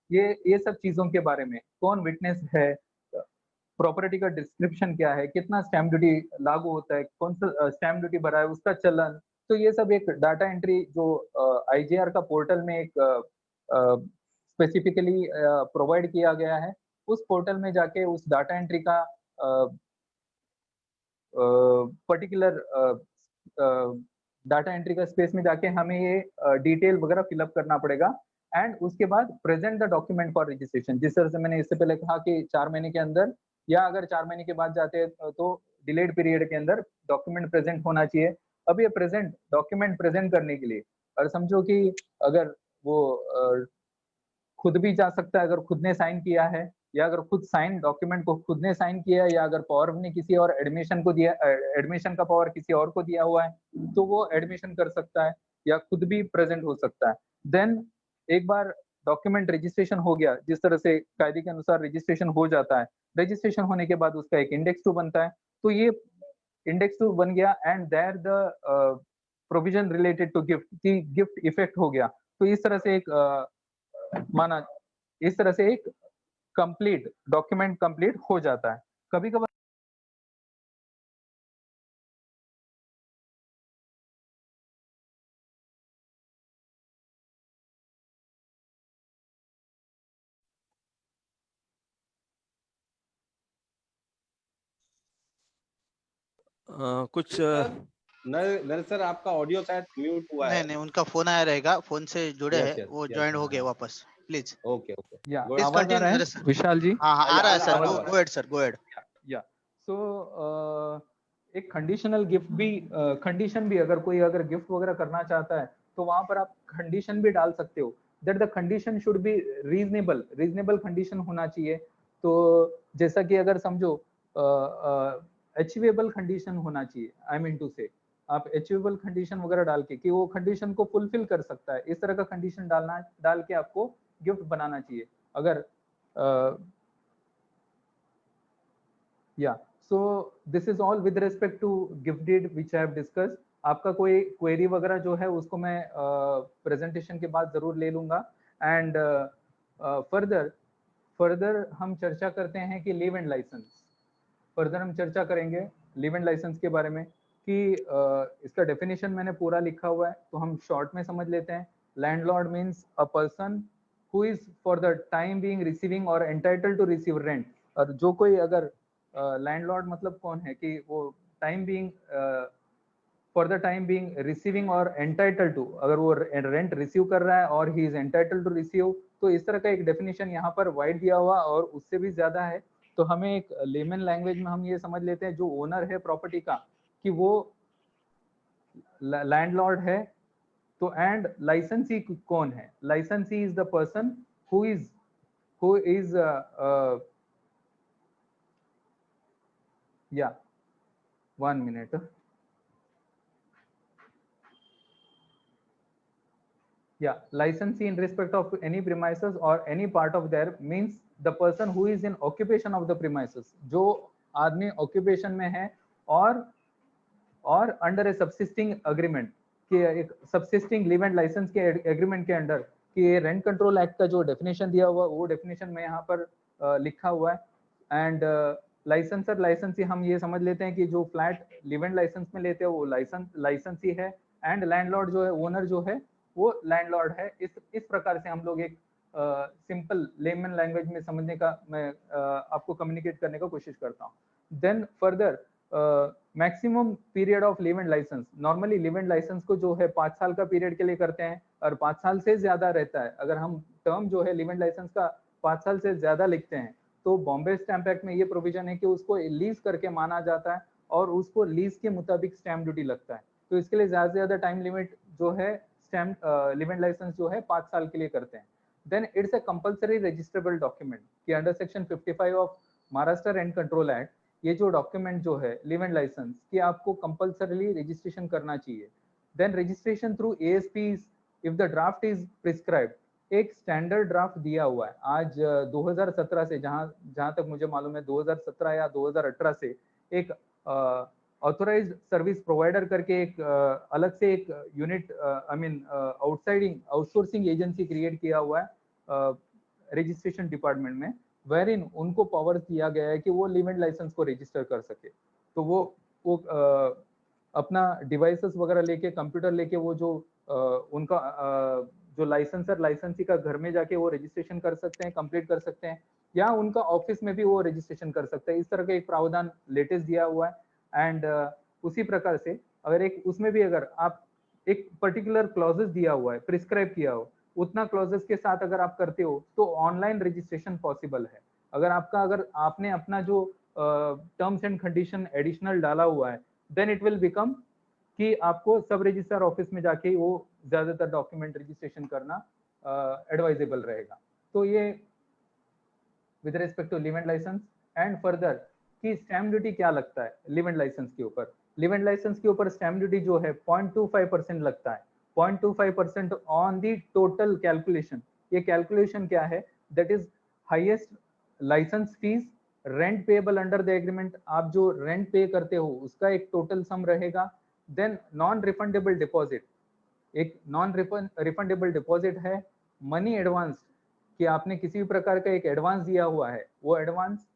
ये सब चीजों के बारे में, कौन विटनेस है, प्रॉपर्टी का डिस्क्रिप्शन क्या है, कितना स्टैम्प ड्यूटी लागू होता है, कौन सा स्टैम्प ड्यूटी भरा है, उसका चलन। तो ये सब एक डाटा एंट्री जो आईजीआर का पोर्टल में एक स्पेसिफिकली प्रोवाइड किया गया है, उस पोर्टल में जाके उस डाटा एंट्री का पर्टिकुलर डाटा एंट्री का स्पेस में जाके हमें ये डिटेल वगैरह फिलअप करना पड़ेगा। एंड उसके बाद present the document for registration. जिस तरह से मैंने इससे पहले कहा कि 4 महीने के अंदर या अगर 4 महीने के बाद जाते हैं तो डिलेड पीरियड के अंदर डॉक्यूमेंट प्रेजेंट होना चाहिए। अब ये प्रेजेंट डॉक्यूमेंट प्रेजेंट करने के लिए, और समझो कि अगर वो खुद भी जा सकता है, अगर खुद ने साइन किया है, या अगर खुद साइन डॉक्यूमेंट को खुद ने साइन किया है, या अगर पावर ने किसी और एडमिशन को दिया, एडमिशन का पावर किसी और को दिया हुआ है, तो वो एडमिशन कर सकता है या खुद भी प्रेजेंट हो सकता है। देन एक बार डॉक्यूमेंट रजिस्ट्रेशन हो गया, जिस तरह से कायदे के अनुसार रजिस्ट्रेशन हो जाता है, रजिस्ट्रेशन होने के बाद उसका एक इंडेक्स 2 बनता है। तो ये इंडेक्स 2 बन गया and there the provision related to gift की गिफ्ट इफेक्ट हो गया। तो इस तरह से एक माना, इस तरह से एक कंप्लीट डॉक्यूमेंट कंप्लीट हो जाता है। कभी कभार कुछ नर सर आपका ऑडियो शायद म्यूट हुआ है। नहीं, उनका फोन आया रहेगा, फोन से जुड़े हैं, वो ज्वाइन हो गए वापस। प्लीज ओके या प्लीज आवाज आ रहा है कंटिन्यू विशाल जी? हाँ आ रहा है सर, आवाज गो अहेड सर, गो अहेड। या सो एक कंडीशनल गिफ्ट भी, कंडीशन भी, अगर कोई अगर गिफ्ट वगैरह करना चाहता है तो वहां पर आप कंडीशन भी डाल सकते हो that the condition should be reasonable condition होना चाहिए। तो जैसा कि अगर समझो अचीवेबल कंडीशन होना चाहिए, आई मीन टू से आप अचीवेबल कंडीशन वगैरह डाल के कि वो कंडीशन को फुलफिल कर सकता है, इस तरह का कंडीशन डाल के आपको गिफ्ट बनाना चाहिए। अगर या so this is all with respect to gift deed which I have discuss. आपका कोई क्वेरी वगैरह जो है उसको मैं प्रेजेंटेशन के बाद जरूर ले लूंगा। एंड फर्दर हम चर्चा करते हैं कि लीव एंड लाइसेंस, फर्दर हम चर्चा करेंगे लीव एंड लाइसेंस के बारे में कि इसका डेफिनेशन मैंने पूरा लिखा हुआ है, तो हम शॉर्ट में समझ लेते हैं। Landlord means a person who is for the time being receiving और एंटाइटल्ड टू रिसीव रेंट। और जो कोई अगर लैंडलॉर्ड मतलब कौन है कि वो time being for the time being receiving और एंटाइटल्ड टू, अगर वो रेंट रिसीव कर रहा है और he is entitled to receive, तो इस तरह का एक डेफिनेशन यहाँ पर वाइड दिया हुआ और उससे भी ज्यादा है। तो हमें एक लेमन लैंग्वेज में हम ये समझ लेते हैं जो ओनर है प्रॉपर्टी का कि वो लैंडलॉर्ड है। तो एंड लाइसेंसी कौन है? लाइसेंसी is the person who is या 1 minute. Yeah, licensee in respect of any premises or any part of there means the person who is in occupation of the premises, जो आदमी occupation में है और under a subsisting agreement, कि एक subsisting live and license के agreement के under कि रेंट कंट्रोल एक्ट का जो डेफिनेशन दिया हुआ वो डेफिनेशन में यहाँ पर लिखा हुआ है। एंड लाइसेंसर लाइसेंसी हम ये समझ लेते हैं कि जो फ्लैट लिव एंड लाइसेंस में लेते हैं वो लाइसेंसी है, एंड लैंडलॉर्ड जो है, ओनर जो है वो लैंडलॉर्ड है। इस प्रकार से हम लोग एक सिंपल लेमन लैंग्वेज में समझने का मैं आपको कम्युनिकेट करने का कोशिश करता हूँ। Then further maximum period of leave and license, normally leave and license को जो है 5 साल का पीरियड के लिए करते हैं और 5 साल से ज्यादा रहता है। अगर हम टर्म जो है लिव एंड लाइसेंस का 5 साल से ज्यादा लिखते हैं तो बॉम्बे स्टैंप एक्ट में ये प्रोविजन है कि उसको लीज करके माना जाता है और उसको लीज के मुताबिक स्टैंप ड्यूटी लगता है। तो इसके लिए ज्यादा से ज्यादा टाइम लिमिट जो है स्टैम्प लिव एंड लाइसेंस जो है 5 साल के लिए करते हैं। Then it's a compulsory registrable document कि under section 55 of Maharashtra rent control act ये जो डॉक्यूमेंट जो है लिव एंड लाइसेंस कि आपको कंपलसरीली रजिस्ट्रेशन करना चाहिए। Then registration through ASPs if the draft is prescribed. एक स्टैंडर्ड ड्राफ्ट दिया हुआ है आज 2017 से, जहां तक मुझे मालूम है 2017 या 2018 से एक ऑथोराइज्ड सर्विस प्रोवाइडर करके एक अलग से एक unit I mean outsourcing agency create किया हुआ है रजिस्ट्रेशन डिपार्टमेंट में, वेरिन उनको पावर दिया गया है कि वो लिव एंड लाइसेंस को रजिस्टर कर सके। तो वो अपना डिवाइसेस वगैरह लेके, कंप्यूटर लेके, वो जो उनका जो लाइसेंसर लाइसेंसी का घर में जाके वो रजिस्ट्रेशन कर सकते हैं, कंप्लीट कर सकते हैं, या उनका ऑफिस में भी वो रजिस्ट्रेशन कर सकते हैं। इस तरह का एक प्रावधान लेटेस्ट दिया हुआ है। एंड उसी प्रकार से अगर एक उसमें भी अगर आप एक पर्टिकुलर क्लॉजेस दिया हुआ है, प्रिस्क्राइब किया हो, उतना क्लॉजेस के साथ अगर आप करते हो तो ऑनलाइन रजिस्ट्रेशन पॉसिबल है। अगर आपने अपना जो टर्म्स एंड कंडीशन एडिशनल डाला हुआ है, देन इट विल बिकम कि आपको सब रजिस्ट्रार ऑफिस में जाके वो ज्यादातर डॉक्यूमेंट रजिस्ट्रेशन करना एडवाइजेबल रहेगा। तो ये with respect to leave and license. And further कि स्टैम्प ड्यूटी क्या लगता है लिव एंड लाइसेंस के ऊपर। लिव एंड लाइसेंस के ऊपर स्टैम्प ड्यूटी जो है 0.25% लगता है, 0.25% ऑन दी टोटल कैलकुलेशन। ये कैलकुलेशन क्या है? That is highest license fees, rent payable under the agreement, आप जो रेंट पे करते हो उसका एक टोटल सम रहेगा। देन नॉन रिफंडेबल डिपॉजिट, एक नॉन रिफंडेबल डिपॉजिट है मनी एडवांस, कि आपने किसी भी प्रकार का एक एडवांस दिया हुआ है, वो एडवांस,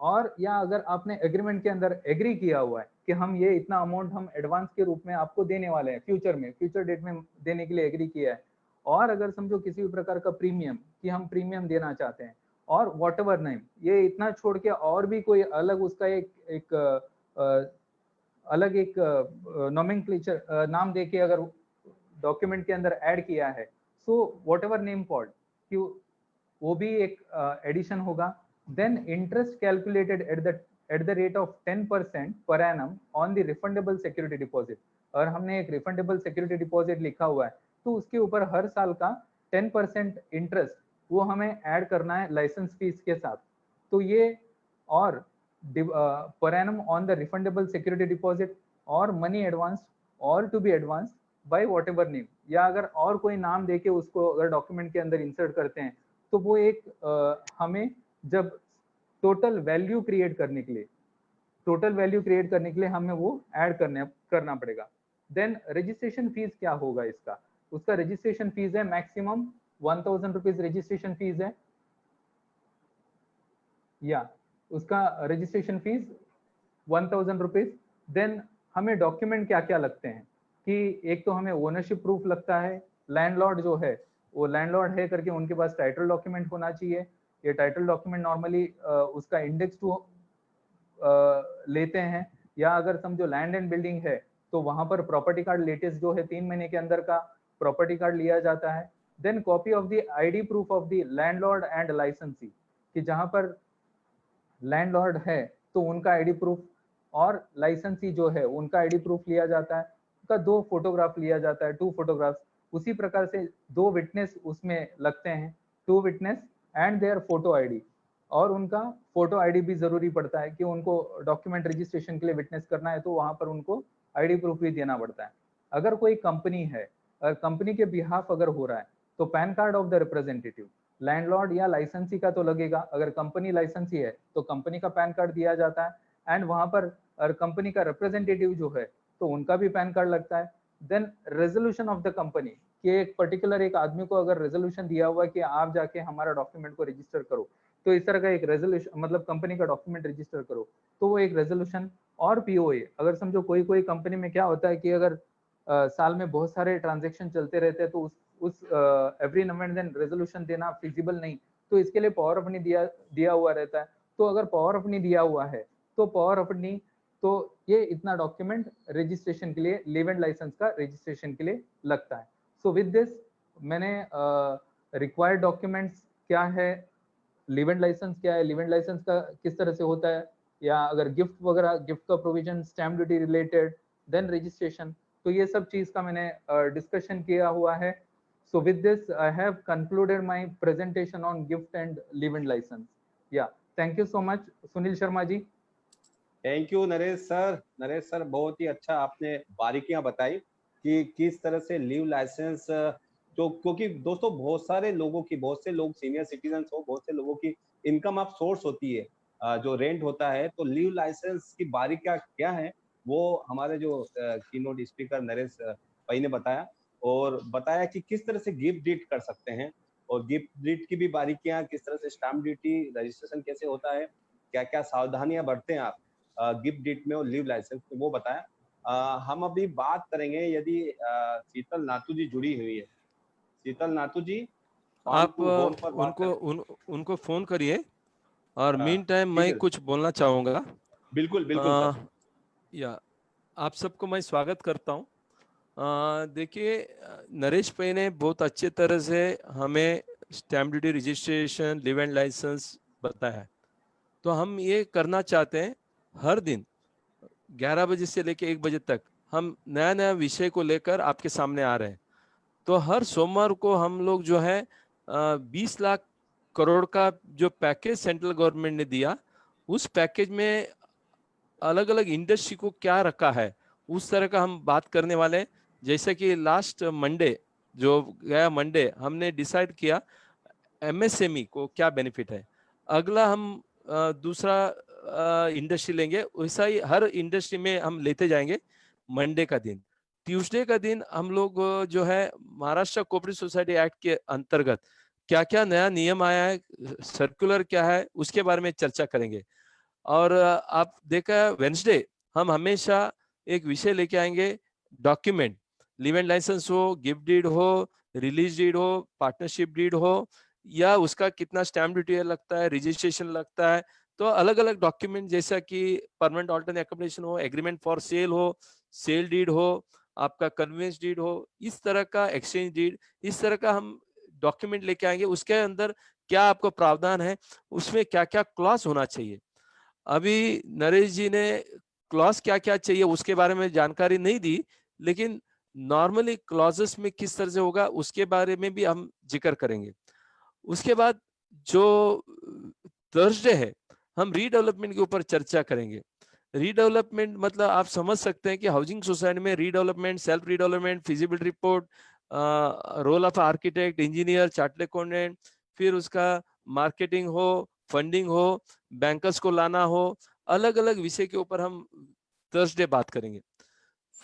और या अगर आपने एग्रीमेंट के अंदर एग्री किया हुआ है कि हम ये इतना अमाउंट हम एडवांस के रूप में आपको देने वाले हैं, फ्यूचर डेट में देने के लिए एग्री किया है, और अगर समझो किसी भी प्रकार का प्रीमियम कि हम प्रीमियम देना चाहते हैं, और वॉट एवर नेम, ये इतना छोड़ के और भी कोई अलग उसका अलग एक नोमेनक्लेचर नाम देके अगर डॉक्यूमेंट के अंदर ऐड किया है, so whatever name called, कि वो भी एक एडिशन होगा। Then interest calculated at the rate of 10% per annum on the refundable security deposit. और हमने एक रिफंडेबल सिक्योरिटी डिपॉजिट लिखा हुआ है, तो उसके ऊपर हर साल का 10% इंटरेस्ट वो हमें ऐड करना है लाइसेंस फीस के साथ। तो ये और per annum on the refundable security deposit और money advance all to be advanced by whatever name, या अगर और कोई नाम देके उसको अगर डॉक्यूमेंट के अंदर इंसर्ट करते हैं तो वो एक हमें जब टोटल वैल्यू क्रिएट करने के लिए हमें वो ऐड करना पड़ेगा। देन रजिस्ट्रेशन फीस क्या होगा इसका? उसका रजिस्ट्रेशन फीस है मैक्सिमम 1000 रुपीज रजिस्ट्रेशन फीस है, या उसका रजिस्ट्रेशन फीस 1000 रुपीज। देन हमें डॉक्यूमेंट क्या क्या लगते हैं कि एक तो हमें ओनरशिप प्रूफ लगता है, लैंडलॉर्ड जो है वो लैंडलॉर्ड है करके उनके पास टाइटल डॉक्यूमेंट होना चाहिए। ये टाइटल डॉक्यूमेंट नॉर्मली उसका इंडेक्स टू लेते हैं, या अगर समझो लैंड एंड बिल्डिंग है तो वहां पर प्रॉपर्टी कार्ड लेटेस्ट जो है 3 महीने के अंदर का प्रॉपर्टी कार्ड लिया जाता है। Then copy of the ID proof of the landlord and licensee, कि जहां पर लैंडलॉर्ड है तो उनका आईडी प्रूफ और लाइसेंसी जो है उनका आईडी प्रूफ लिया जाता है, उनका 2 फोटोग्राफ लिया जाता है, 2 फोटोग्राफ्स। उसी प्रकार से 2 विटनेस उसमें लगते हैं, 2 witness and their photo ID, और उनका फोटो आईडी भी जरूरी पड़ता है कि उनको डॉक्यूमेंट रजिस्ट्रेशन के लिए विटनेस करना है तो वहां पर उनको आईडी प्रूफ भी देना पड़ता है। अगर कोई कंपनी है, कंपनी के बिहाफ अगर हो रहा है तो pan card of the representative, landlord या लाइसेंसी का तो लगेगा, अगर कंपनी लाइसेंसी है तो कंपनी का पैन कार्ड दिया जाता है, एंड वहां पर कंपनी का रिप्रेजेंटेटिव जो है तो उनका भी पैन कार्ड लगता है। Then resolution of the company, कि एक पर्टिकुलर एक आदमी को अगर रेजोल्यूशन दिया हुआ है कि आप जाके हमारा डॉक्यूमेंट को रजिस्टर करो, तो इस तरह का एक रेजोल्यूशन मतलब कंपनी का डॉक्यूमेंट रजिस्टर करो, तो वो एक रेजोल्यूशन। और पीओए, अगर समझो कोई कंपनी में क्या होता है कि अगर साल में बहुत सारे ट्रांजेक्शन चलते रहते हैं तो उस every now and then resolution देना फिजिबल नहीं, तो इसके लिए पावर ऑफ अटॉर्नी दिया हुआ रहता है। तो अगर पावर ऑफ अटॉर्नी दिया हुआ है तो पावर ऑफ अटॉर्नी, तो ये इतना डॉक्यूमेंट रजिस्ट्रेशन के लिए, लिव एंड लाइसेंस का रजिस्ट्रेशन के लिए लगता है। सो विद दिस मैंने रिक्वायर्ड डॉक्यूमेंट्स क्या है, लिव एंड लाइसेंस क्या है, लिव एंड लाइसेंस का किस तरह से होता है, या अगर गिफ्ट वगैरह, गिफ्ट का provision, stamp duty related, then registration, तो ये सब चीज का मैंने डिस्कशन किया हुआ है। So with this, I have concluded my presentation on gift and live and license. Yeah, thank you so much, Sunil Sharma ji. Thank you Naresh sir. Naresh sir बहुत ही अच्छा आपने बारीकियां बताई। कि किस तरह से लीव लाइसेंस, तो क्योंकि दोस्तों बहुत सारे लोगों की, बहुत से लोग सीनियर सिटीजन हो, बहुत से लोगों की इनकम ऑफ सोर्स होती है, जो रेंट होता है, तो लीव लाइसेंस की बारीकियां क्या है वो हमारे जो कीनोट स्पीकर नरेश भाई ने बताया, और बताया कि किस तरह से गिफ्ट डीड कर सकते हैं, और गिफ्ट डीड की भी बारीकियां, किस तरह से स्टाम्प ड्यूटी रजिस्ट्रेशन कैसे होता है, क्या क्या सावधानियां बरतें आप गिफ्ट डीड में और लीव लाइसेंस में, वो बताया। हम अभी बात करेंगे, यदि शीतल नातू जी जुड़ी हुई है, शीतल नातू जी आप फोन पर बात उनको फोन करिए, और मीन टाइम ठीक मैं है, कुछ बोलना चाहूंगा। बिल्कुल बिल्कुल सर। या आप सबको मैं स्वागत करता हूँ। देखिए, नरेश भाई ने बहुत अच्छे तरह से हमें stamp duty registration, leave and license बताया है। तो हम ये करना चाहते हैं, हर दिन 11 बजे से लेकर 1 बजे तक हम नया नया विषय को लेकर आपके सामने आ रहे हैं। तो हर सोमवार को हम लोग जो है 20 लाख करोड़ का जो पैकेज सेंट्रल गवर्नमेंट ने दिया, उस पैकेज में अलग अलग इंडस्ट्री को क्या रखा है, उस तरह का हम बात करने वाले हैं। जैसे कि लास्ट मंडे, जो गया मंडे, हमने डिसाइड किया एमएसएमई को क्या बेनिफिट है। अगला हम दूसरा इंडस्ट्री लेंगे, वैसा ही हर इंडस्ट्री में हम लेते जाएंगे। मंडे का दिन, ट्यूसडे का दिन हम लोग जो है महाराष्ट्र कोऑपरेटिव सोसाइटी एक्ट के अंतर्गत क्या क्या नया नियम आया है, सर्कुलर क्या है, उसके बारे में चर्चा करेंगे। और आप देखा, वेंसडे हम हमेशा एक विषय लेके आएंगे, डॉक्यूमेंट, लिव एंड लाइसेंस हो, गिफ्ट डीड हो, रिलीज डीड हो, पार्टनरशिप डीड हो, या उसका कितना स्टैम्प ड्यूटी लगता है, रजिस्ट्रेशन लगता है। तो अलग अलग डॉक्यूमेंट, जैसा कि परमानेंट ऑल्टरनेट एकोमोडेशन हो, एग्रीमेंट फॉर सेल हो, सेल डीड हो, आपका कन्वेंस डीड हो, इस तरह का एक्सचेंज डीड, इस तरह का हम डॉक्यूमेंट लेके आएंगे। उसके अंदर क्या आपको प्रावधान है, उसमें क्या क्या क्लॉज होना चाहिए। अभी नरेश जी ने क्लॉज क्या क्या चाहिए उसके बारे में जानकारी नहीं दी, लेकिन नॉर्मली क्लॉजेस में किस तरह से होगा उसके बारे में भी हम जिक्र करेंगे। उसके बाद जो थर्सडे है, हम रीडेवलपमेंट के ऊपर चर्चा करेंगे। रीडेवलपमेंट मतलब आप समझ सकते हैं कि हाउसिंग सोसाइटी में redevelopment, self redevelopment, feasibility report, role of architect, engineer, chartered accountant, फिर उसका मार्केटिंग हो, फंडिंग हो, बैंकर्स को लाना हो, अलग अलग विषय के ऊपर हम थर्सडे बात करेंगे।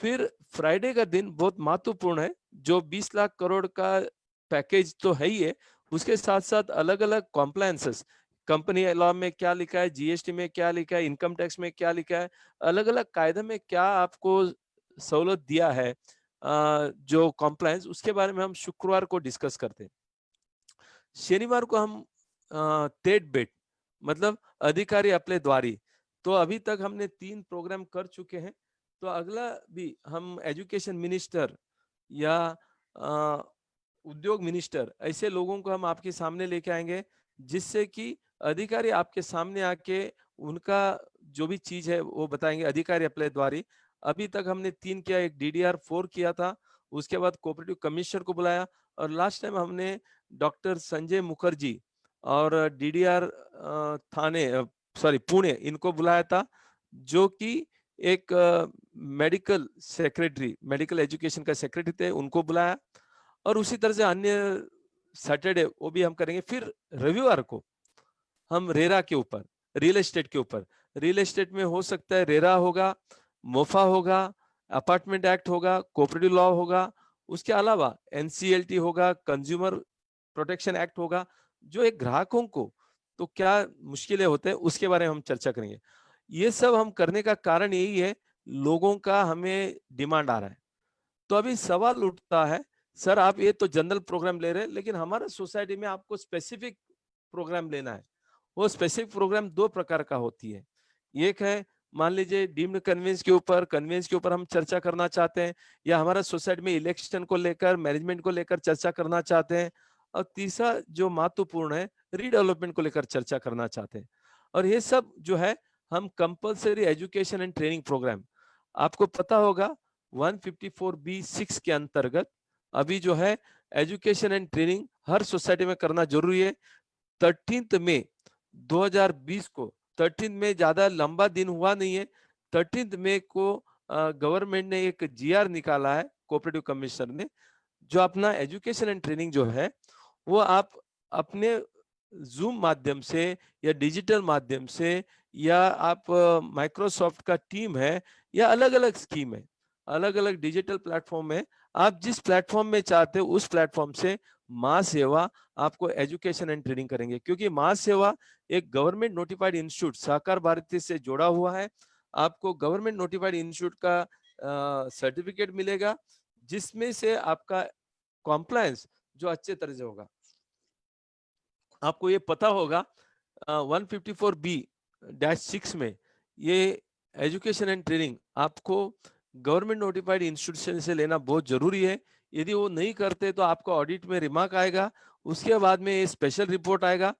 फिर फ्राइडे का दिन बहुत महत्वपूर्ण है, जो 20 लाख करोड़ का पैकेज तो है ही है, उसके साथ साथ अलग अलग कॉम्प्लायंसेस, कंपनी लॉ में क्या लिखा है, जीएसटी में क्या लिखा है, इनकम टैक्स में क्या लिखा है, अलग अलग कायदे में क्या आपको सहूलत दिया है, जो कॉम्प्लायंस, उसके बारे में हम शुक्रवार को डिस्कस करते हैं। शनिवार को हम टेट बेट मतलब अधिकारी अपने द्वारी, तो अभी तक हमने 3 प्रोग्राम कर चुके हैं। तो अगला भी हम एजुकेशन मिनिस्टर या उद्योग मिनिस्टर, ऐसे लोगों को हम आपके सामने लेके आएंगे, जिससे कि अधिकारी आपके सामने आके उनका जो भी चीज है वो बताएंगे, अधिकारी अपने द्वारी। अभी तक हमने 3 किया, एक DDR4 किया था, उसके बाद कोऑपरेटिव कमिश्नर को बुलाया, और लास्ट टाइम हमने डॉक्टर संजय मुखर्जी और DDR थाने, सॉरी पुणे, इनको बुलाया था, जो कि एक मेडिकल सेक्रेटरी, मेडिकल एजुकेशन का सेक्रेटरी थे, उनको बुलाया। और उसी तरह से अन्य सैटरडे वो भी हम करेंगे। फिर रविवार को हम रेरा के ऊपर, रियल एस्टेट के ऊपर, रियल एस्टेट में हो सकता है रेरा होगा, मोफा होगा, अपार्टमेंट एक्ट होगा, कोऑपरेटिव लॉ होगा, उसके अलावा NCLT होगा, कंज्यूमर प्रोटेक्शन एक्ट होगा, जो एक ग्राहकों को तो क्या मुश्किलें होते हैं उसके बारे में हम चर्चा करेंगे। ये सब हम करने का कारण यही है, लोगों का हमें डिमांड आ रहा है। तो अभी सवाल उठता है, सर आप ये तो जनरल प्रोग्राम ले रहे हैं, लेकिन हमारे सोसाइटी में आपको स्पेसिफिक प्रोग्राम लेना है। वो स्पेसिफिक प्रोग्राम 2 प्रकार का होती है। एक है, मान लीजिए डीम्ड कन्वेंस के ऊपर हम चर्चा करना चाहते हैं, या हमारा सोसाइटी में इलेक्शन को लेकर, मैनेजमेंट को लेकर चर्चा करना चाहते हैं। और तीसरा जो महत्वपूर्ण है, रीडेवलपमेंट को लेकर चर्चा करना चाहते हैं। और ये सब जो है हम compulsory education and training program, आपको पता होगा 154B6 के अंतर्गत अभी जो है एजुकेशन एंड ट्रेनिंग हर सोसाइटी में करना जरूरी है। 13 मई 2020 को, 13 मई ज्यादा लंबा दिन हुआ नहीं है, 13 मई को गवर्नमेंट ने एक GR निकाला है, कोऑपरेटिव कमिश्नर ने, जो अपना एजुकेशन एंड ट्रेनिंग जो है वो आप अपने जूम माध्यम से या डिजिटल माध्यम से, या आप माइक्रोसॉफ्ट का टीम है, या अलग अलग स्कीम है, अलग अलग डिजिटल प्लेटफॉर्म है, आप जिस प्लेटफॉर्म में चाहते हो उस प्लेटफॉर्म से मां सेवा आपको एजुकेशन एंड ट्रेनिंग करेंगे। क्योंकि मां सेवा एक गवर्नमेंट नोटिफाइड इंस्टीट्यूट सहकार भारती से जुड़ा हुआ है। आपको गवर्नमेंट नोटिफाइड इंस्टीट्यूट का सर्टिफिकेट मिलेगा, जिसमें से आपका कॉम्प्लायंस जो अच्छे तरह से होगा। आपको ये पता होगा 154B-6 में ये एजुकेशन एंड ट्रेनिंग आपको गवर्नमेंट नोटिफाइड इंस्टीट्यूशन से लेना बहुत जरूरी है। यदि वो नहीं करते तो आपको ऑडिट में रिमार्क आएगा, उसके बाद में ये स्पेशल रिपोर्ट आएगा,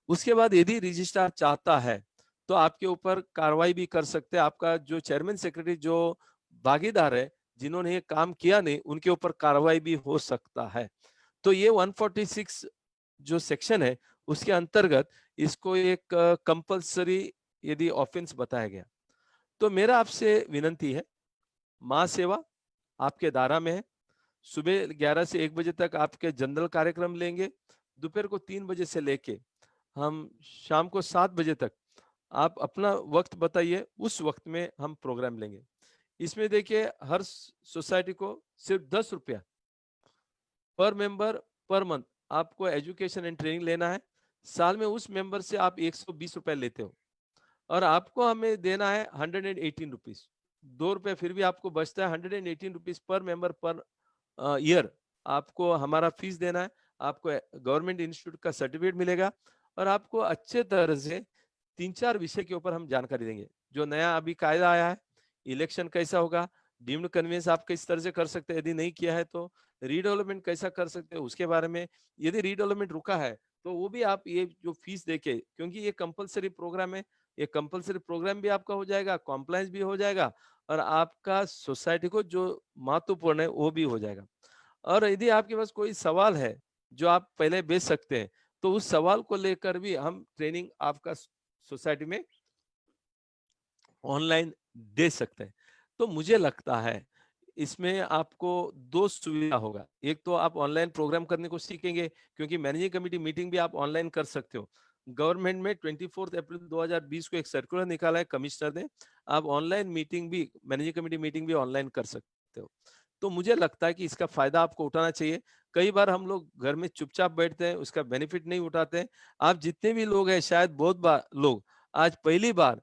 उसके बाद यदि रजिस्ट्रार चाहता है तो आपके ऊपर कार्रवाई भी कर सकते हैं। आपका जो चेयरमैन सेक्रेटरी जो भागीदार है जिन्होंने ये काम किया नहीं, उनके ऊपर कार्रवाई भी हो सकता है। तो ये 146 जो सेक्शन है उसके अंतर्गत इसको एक कंपलसरी यदि ऑफेंस बताया गया, तो मेरा आपसे विनंती है, मां सेवा आपके दायरा में है। सुबह 11 से 1 बजे तक आपके जनरल कार्यक्रम लेंगे, दोपहर को 3 बजे से लेके हम शाम को 7 बजे तक आप अपना वक्त बताइए, उस वक्त में हम प्रोग्राम लेंगे। इसमें देखिए हर सोसाइटी को सिर्फ 10 रुपया पर मेंबर पर मंथ आपको एजुकेशन एंड ट्रेनिंग लेना है। साल में उस मेंबर से आप 120 रुपए लेते हो और आपको हमें देना है 118 रुपीज। 2 रुपए फिर भी आपको बचता है। 118 rupees per member per year आपको हमारा फीस देना है। आपको गवर्नमेंट इंस्टीट्यूट का सर्टिफिकेट मिलेगा और आपको अच्छे तरह से 3-4 विषय के ऊपर हम जानकारी देंगे। जो नया अभी कायदा आया है, इलेक्शन कैसा होगा, डीम्ड कन्वेंस आप किस तरह से कर सकते हैं, यदि नहीं किया है तो रीडेवलपमेंट कैसा कर सकते हैं उसके बारे में, यदि रीडेवलपमेंट रुका है तो वो भी आप ये जो फीस देके, क्योंकि ये कंपलसरी प्रोग्राम है, ये कंपलसरी प्रोग्राम भी आपका हो जाएगा, कॉम्प्लायंस भी हो जाएगा और आपका सोसाइटी को जो महत्वपूर्ण है वो भी हो जाएगा। और यदि आपके पास कोई सवाल है जो आप पहले भेज सकते हैं, तो उस सवाल को लेकर भी हम ट्रेनिंग आपका सोसाइटी में ऑनलाइन दे सकते हैं। तो मुझे लगता है इसमें आपको 2 सुविधा होगा। एक तो आप ऑनलाइन प्रोग्राम करने को सीखेंगे, क्योंकि मैनेजिंग कमेटी मीटिंग भी आप ऑनलाइन कर सकते हो। गवर्नमेंट में 24 अप्रैल 2020 को एक सर्कुलर निकाला है कमिश्नर ने, आप ऑनलाइन मीटिंग भी, मैनेजिंग कमेटी मीटिंग भी ऑनलाइन कर सकते हो। तो मुझे लगता है कि इसका फायदा आपको उठाना चाहिए। कई बार हम लोग घर में चुपचाप बैठते हैं, उसका बेनिफिट नहीं उठाते हैं। आप जितने भी लोग हैं, शायद बहुत बार लोग आज पहली बार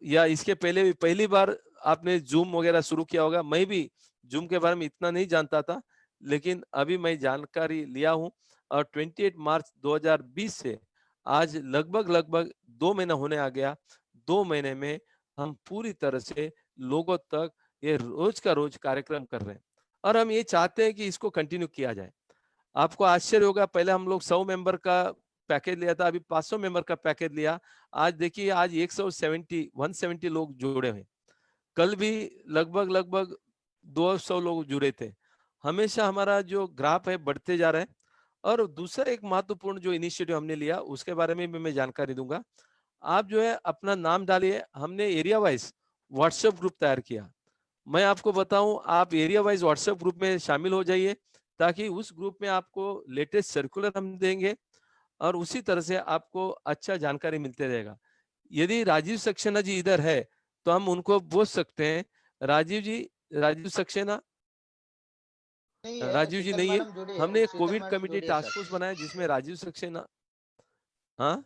या इसके पहले भी पहली बार आपने जूम वगैरह शुरू किया होगा। मैं भी जूम के बारे में इतना नहीं जानता था, लेकिन अभी मैं जानकारी लिया हूं और 28 मार्च 2020 से आज लगभग 2 महीना होने आ गया। 2 महीने में हम पूरी तरह से लोगों तक ये रोज का रोज कार्यक्रम कर रहे हैं और हम ये चाहते हैं कि इसको कंटिन्यू किया जाए। आपको आश्चर्य होगा, पहले हम लोग 100 मेंबर का पैकेज लिया था, अभी 500 मेंबर का पैकेज लिया। आज देखिए आज 170 लोग जुड़े हुए। कल भी लगभग 200 लोग जुड़े थे। हमेशा हमारा जो ग्राफ है बढ़ते जा रहा है। और दूसरा एक महत्वपूर्ण जो इनिशिएटिव हमने लिया उसके बारे में भी मैं जानकारी दूंगा। आप जो है अपना नाम डालिए। हमने एरिया वाइज व्हाट्सएप ग्रुप तैयार किया। मैं आपको बताऊं, आप एरिया वाइज व्हाट्सएप ग्रुप में शामिल हो जाइए, ताकि उस ग्रुप में आपको लेटेस्ट सर्कुलर हम देंगे और उसी तरह से आपको अच्छा जानकारी मिलते रहेगा। यदि राजीव सक्सेना जी इधर है तो हम उनको बोल सकते हैं। राजीव सक्सेना, राजीव जी नहीं है। हमने एक कोविड कमेटी टास्क फोर्स बनाया जिसमें राजीव सक्सेना, हाँ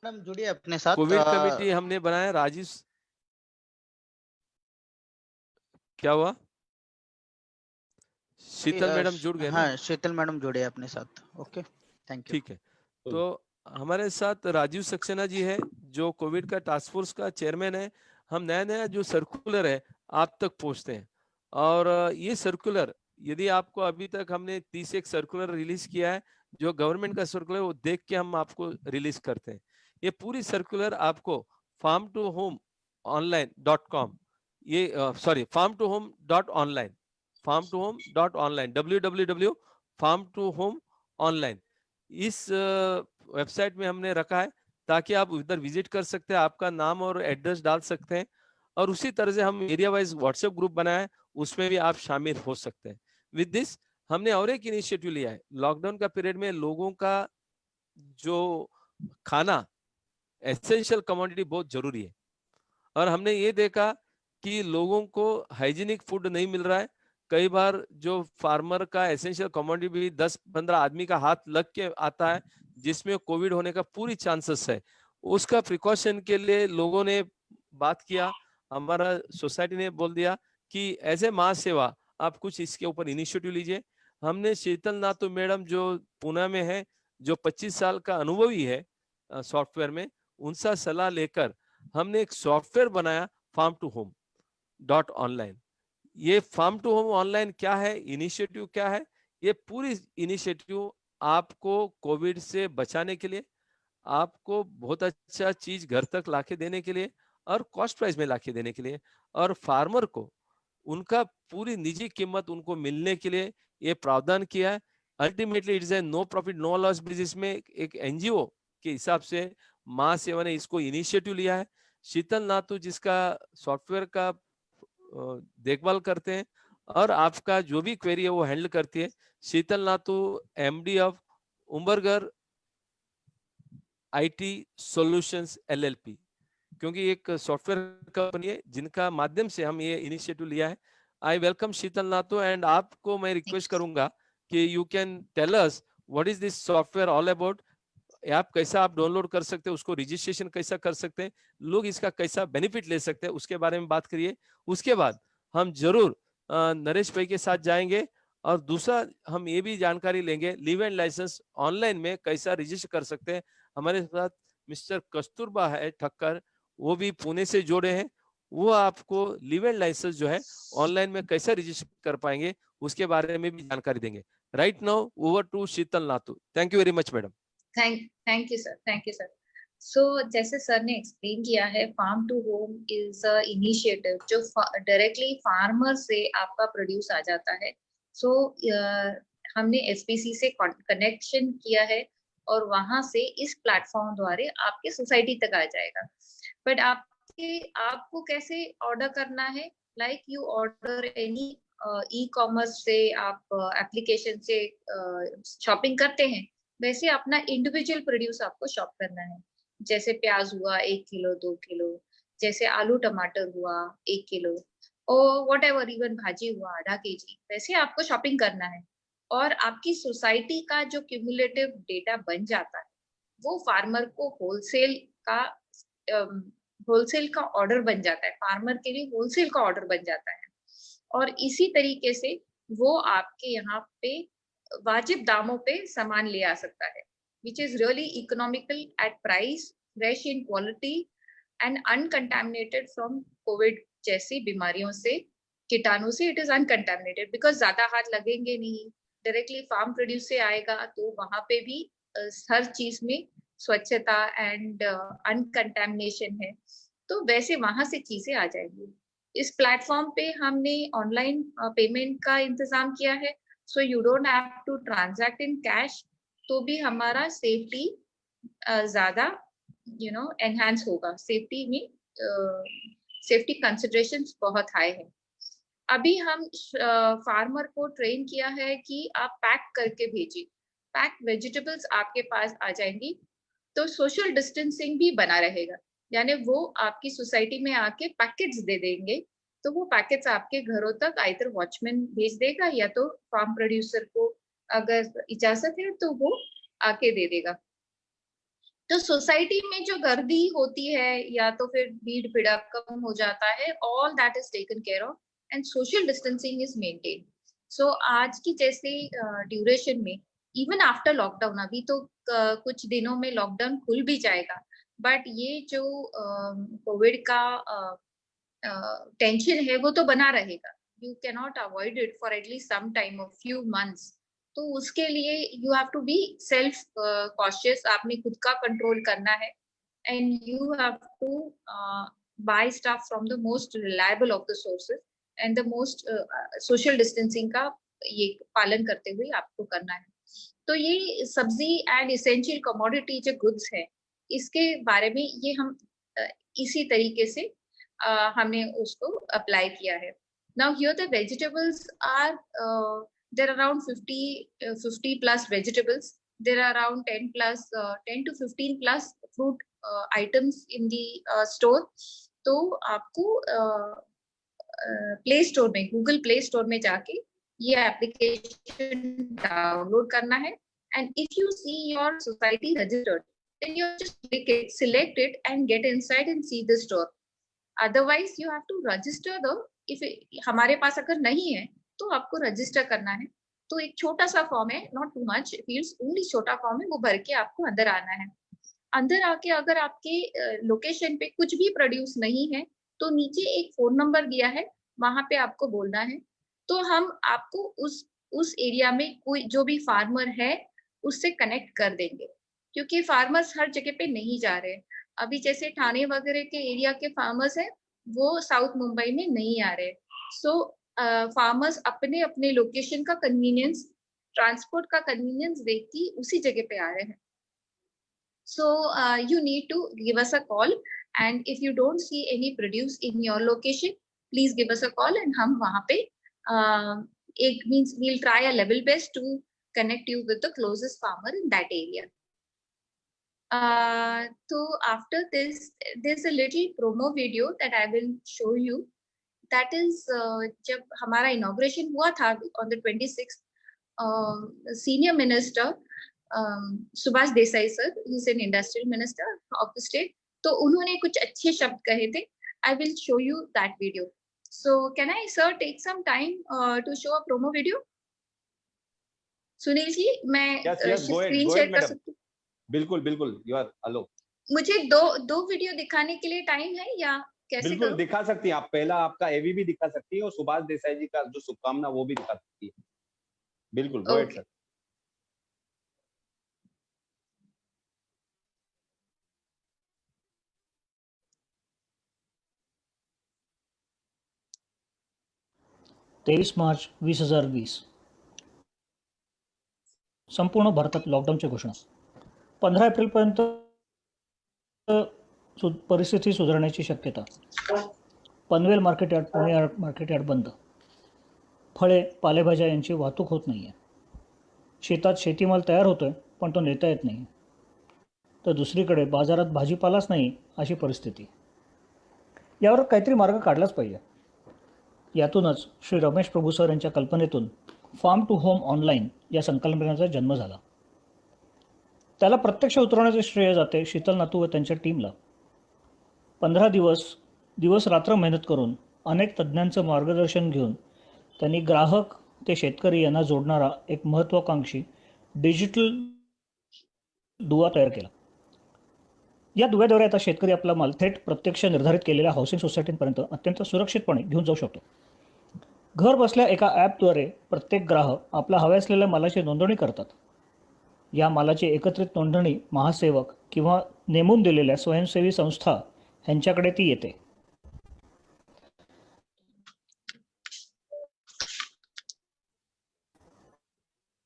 मैडम जुड़िए अपने साथ। कोविड कमेटी हमने बनाया। राजीव, क्या हुआ? शीतल मैडम जुड़ गए ना? हाँ, शीतल मैडम जुड़े अपने साथ। Okay, thank you. ठीक है। तो हमारे साथ राजीव सक्सेना जी है जो कोविड का टास्क फोर्स का चेयरमैन है। हम नया जो सर्कुलर है आप तक पहुंचते हैं और ये सर्कुलर, यदि आपको अभी तक हमने 31 सर्कुलर रिलीज किया है, जो गवर्नमेंट का सर्कुलर वो देख के हम आपको रिलीज करते हैं। ये पूरी सर्कुलर आपको farm2home.online.com, ये farm2home.online, farm2home.online, www.farm2home.online, इस वेबसाइट में हमने रखा है ताकि आप उधर विजिट कर सकते हैं, आपका नाम और एड्रेस डाल सकते हैं और उसी तरह से हम एरिया वाइज व्हाट्सएप ग्रुप बनाया है, उसमें भी आप शामिल हो सकते हैं। विद दिस हमने और एक इनिशिएटिव लिया है। लॉकडाउन का पीरियड में लोगों का जो खाना एसेंशियल कमोडिटी बहुत जरूरी है, और हमने ये देखा कि लोगों को हाइजीनिक फूड नहीं मिल रहा है। कई बार जो फार्मर का एसेंशियल कमोडिटी भी 10-15 आदमी का हाथ लग के आता है, जिसमें कोविड होने का पूरी चांसेस है। उसका प्रिकॉशन के लिए लोगों ने बात किया, हमारा सोसाइटी ने बोल दिया कि एज ए मास सेवा आप कुछ इसके ऊपर इनिशिएटिव लीजिए। हमने शीतल नातू मैडम जो पुणे में है, जो 25 साल का अनुभवी है सॉफ्टवेयर में, उनसे सलाह लेकर हमने एक सॉफ्टवेयर बनाया, फार्म टू होम .ऑनलाइन। ये फार्म टू होम ऑनलाइन क्या है, इनिशिएटिव क्या है? ये पूरी इनिशिएटिव आपको कोविड से बचाने के लिए, आपको बहुत अच्छा चीज घर तक लाके देने के लिए और कॉस्ट प्राइस में लाके देने के लिए, और फार्मर को उनका पूरी निजी कीमत उनको मिलने के लिए ये प्रावधान किया है। Ultimately it is a no profit no loss business में एक एनजीओ के हिसाब से मां सेवा ने इसको इनिशिएटिव लिया है। शीतल नातू जिसका सॉफ्टवेयर का देखभाल करते हैं और आपका जो भी क्वेरी है वो हैंडल करती है। Sheetal Natu MD of Umbargar IT solutions LLP, क्योंकि एक सॉफ्टवेयर कंपनी है जिनका माध्यम से हम ये इनिशिएटिव लिया है। आई वेलकम शीतल नातू, एंड आपको मैं रिक्वेस्ट करूंगा कि you can tell us what is this software all about. App कैसा आप डाउनलोड कर सकते हैं, उसको रजिस्ट्रेशन कैसा कर सकते हैं, लोग इसका कैसा बेनिफिट ले सकते हैं, उसके बारे में बात करिए। उसके बाद हम जरूर नरेश भाई के साथ जाएंगे, और दूसरा हम ये भी जानकारी लेंगे लिव एंड लाइसेंस ऑनलाइन में कैसा रजिस्टर कर सकते हैं। हमारे साथ मिस्टर कस्तूरबा है ठक्कर, वो भी पुणे से जोड़े हैं, वो आपको लिव एंड लाइसेंस जो है ऑनलाइन में कैसे रजिस्टर कर पाएंगे उसके बारे में भी जानकारी देंगे। Right now over to Sheetal Natu. Thank you very much madam. Thank you sir. So जैसे सर ने एक्सप्लेन किया है, farm to home is a initiative जो डायरेक्टली फार्मर से आपका प्रोड्यूस आ जाता है। सो हमने एसपीसी से कनेक्शन किया है और वहां से इस प्लेटफॉर्म द्वारा आपके सोसाइटी तक आ जाएगा। बट आपको कैसे ऑर्डर करना है, like you order any e commerce से, आप एप्लीकेशन से शॉपिंग करते हैं, वैसे अपना इंडिविजुअल प्रोड्यूस आपको शॉप करना है। जैसे प्याज हुआ 1 किलो 2 किलो, जैसे आलू टमाटर हुआ 1 किलो, और व्हाटएवर, इवन भाजी हुआ आधा केजी, वैसे आपको शॉपिंग करना है। और आपकी सोसाइटी का जो क्यूमुलेटिव डेटा बन जाता है वो फार्मर को होलसेल का ऑर्डर बन जाता है, फार्मर के लिए होलसेल का ऑर्डर बन जाता है। और इसी तरीके से वो आपके यहाँ पे वाजिब दामों पे सामान ले आ सकता है, which is really economical at price, fresh in quality and uncontaminated from COVID जैसी बीमारियों से, कीटाणु से। इट इज अनकंटामिनेटेड बिकॉज ज्यादा हाथ लगेंगे नहीं, डायरेक्टली फार्म प्रोड्यूस से आएगा, तो वहां पे भी हर चीज में स्वच्छता एंड अनकंटामिनेशन है, तो वैसे वहां से चीजें आ जाएंगी। इस प्लेटफॉर्म पे हमने ऑनलाइन पेमेंट का इंतजाम किया है, so you don't have to transact in cash, तो भी हमारा सेफ्टी ज्यादा एनहांस होगा। सेफ्टी में सेफ्टी कंसिडरेशंस बहुत हाई है। अभी हम फार्मर को ट्रेन किया है कि आप पैक करके भेजिए, पैक वेजिटेबल्स आपके पास आ जाएंगी, तो सोशल डिस्टेंसिंग भी बना रहेगा, यानी वो आपकी सोसाइटी में आके पैकेट्स दे देंगे, तो वो पैकेट्स आपके घरों तक आइदर वॉचमैन भेज देगा या तो फार्म प्रोड्यूसर को अगर इजाजत है तो वो आके दे देगा। तो सोसाइटी में जो गर्दी होती है या तो फिर भीड़ भिड़क कम हो जाता है, all that is taken care of and social distancing is maintain. So आज की जैसे ड्यूरेशन में, इवन आफ्टर लॉकडाउन, अभी तो कुछ दिनों में लॉकडाउन खुल भी जाएगा, बट ये जो कोविड का टेंशन है वो तो बना रहेगा। You can not avoid it for at least some time of few months. तो उसके लिए you have to be self cautious, आपने खुद का कंट्रोल करना है, and you have to buy stuff from the most reliable of the sources and the most social distancing का ये पालन करते हुए आपको करना है। तो ये सब्जी एंड इसेंशियल कमोडिटी जो गुड्स है, इसके बारे में ये हम इसी तरीके से हमने उसको अप्लाई किया है. Now here the vegetables are there are around 50 plus vegetables. There are around 10 to 15 plus fruit items in the store. तो आपको प्ले स्टोर में, गूगल प्ले स्टोर में जाके ये एप्लीकेशन डाउनलोड करना है. And if you see your society registered, then you just click it, select it, and get inside and see the store. Otherwise, you have to register if हमारे पास अगर नहीं है तो आपको रजिस्टर करना है. तो एक छोटा सा फॉर्म है, not too much, feels only छोटा फॉर्म है, वो भर के आपको अंदर आना है. अंदर आके अगर आपके लोकेशन पे कुछ भी प्रोड्यूस नहीं है तो नीचे एक फोन नंबर दिया है, वहां पे आपको बोलना है. तो हम आपको उस एरिया में कोई जो भी फार्मर है उससे कनेक्ट कर देंगे, क्योंकि फार्मर्स हर जगह पे नहीं जा रहे. अभी जैसे ठाणे वगैरह के एरिया के फार्मर्स हैं वो साउथ मुंबई में नहीं आ रहे. सो फार्मर्स अपने अपने लोकेशन का कन्वीनियंस, ट्रांसपोर्ट का कन्वीनियंस देख के उसी जगह पे आ रहे हैं. So you need to give us a call, and if you don't see any produce in your location, please give us a call, and हम वहाँ पे we'll try a level best to connect you with the closest farmer in that area. So after this, there's a little promo video that I will show you. That is जब हमारा inauguration हुआ था on the 26th, senior minister Subhash Desai sir, he is an industrial minister of the state, तो उन्होंने कुछ अच्छे शब्द कहे थे. I will show you that video. So can I, sir, take some time to show a promo video? Sunil ji, मैं screen share कर सकती हूँ? बिल्कुल बिल्कुल, you are hello. मुझे दो वीडियो दिखाने के लिए टाइम है या कैसे? बिल्कुल करूं? दिखा सकती हैं आप. पहला आपका एवी भी दिखा सकती है और सुभाष देसाई जी का जो शुभकामना वो भी दिखा सकती है. बिल्कुल, गो अहेड सर. तेवीस मार्च 2020 संपूर्ण भारतात लॉकडाऊनची घोषणा. 15 एप्रिलपर्यंत परिस्थिती सुधारण्याची शक्यता. Panvel market yard, Pune market yard बंद. फळे, पालेभाज्या यांची वाहतूक होत नाही आहे. शेतात शेतीमाल तयार होतोय पण तो नेता येत नाही. तर दुसरीकडे बाजारात भाजीपालाच नाही अशी परिस्थिती. यावर काहीतरी मार्ग काढलाच पाहिजे. यातूनच श्री रमेश प्रभू सर यांच्या कल्पनेतून फार्म टू होम ऑनलाईन या संकल्पनेचा जन्म झाला. त्याला प्रत्यक्ष उतरवण्याचे श्रेय जाते शीतल नातू व त्यांच्या टीमला. 15 दिवस रात्र मेहनत करून अनेक तज्ज्ञांचं मार्गदर्शन घेऊन त्यांनी ग्राहक ते शेतकरी यांना जोडणारा एक महत्त्वाकांक्षी डिजिटल दुवा तयार केला. या दुव्याद्वारे आता शेतकरी आपला माल थेट प्रत्यक्ष निर्धारित केलेल्या हाऊसिंग सोसायटींपर्यंत अत्यंत सुरक्षितपणे घेऊन जाऊ शकतो. घर बसल्या एका ॲपद्वारे प्रत्येक ग्राहक आपला हव्या असलेल्या मालाची नोंदणी करतात. या मालाची एकत्रित नोंदणी महासेवक किंवा नेमून दिलेल्या स्वयंसेवी संस्था ह्यांच्याकडे ती येते.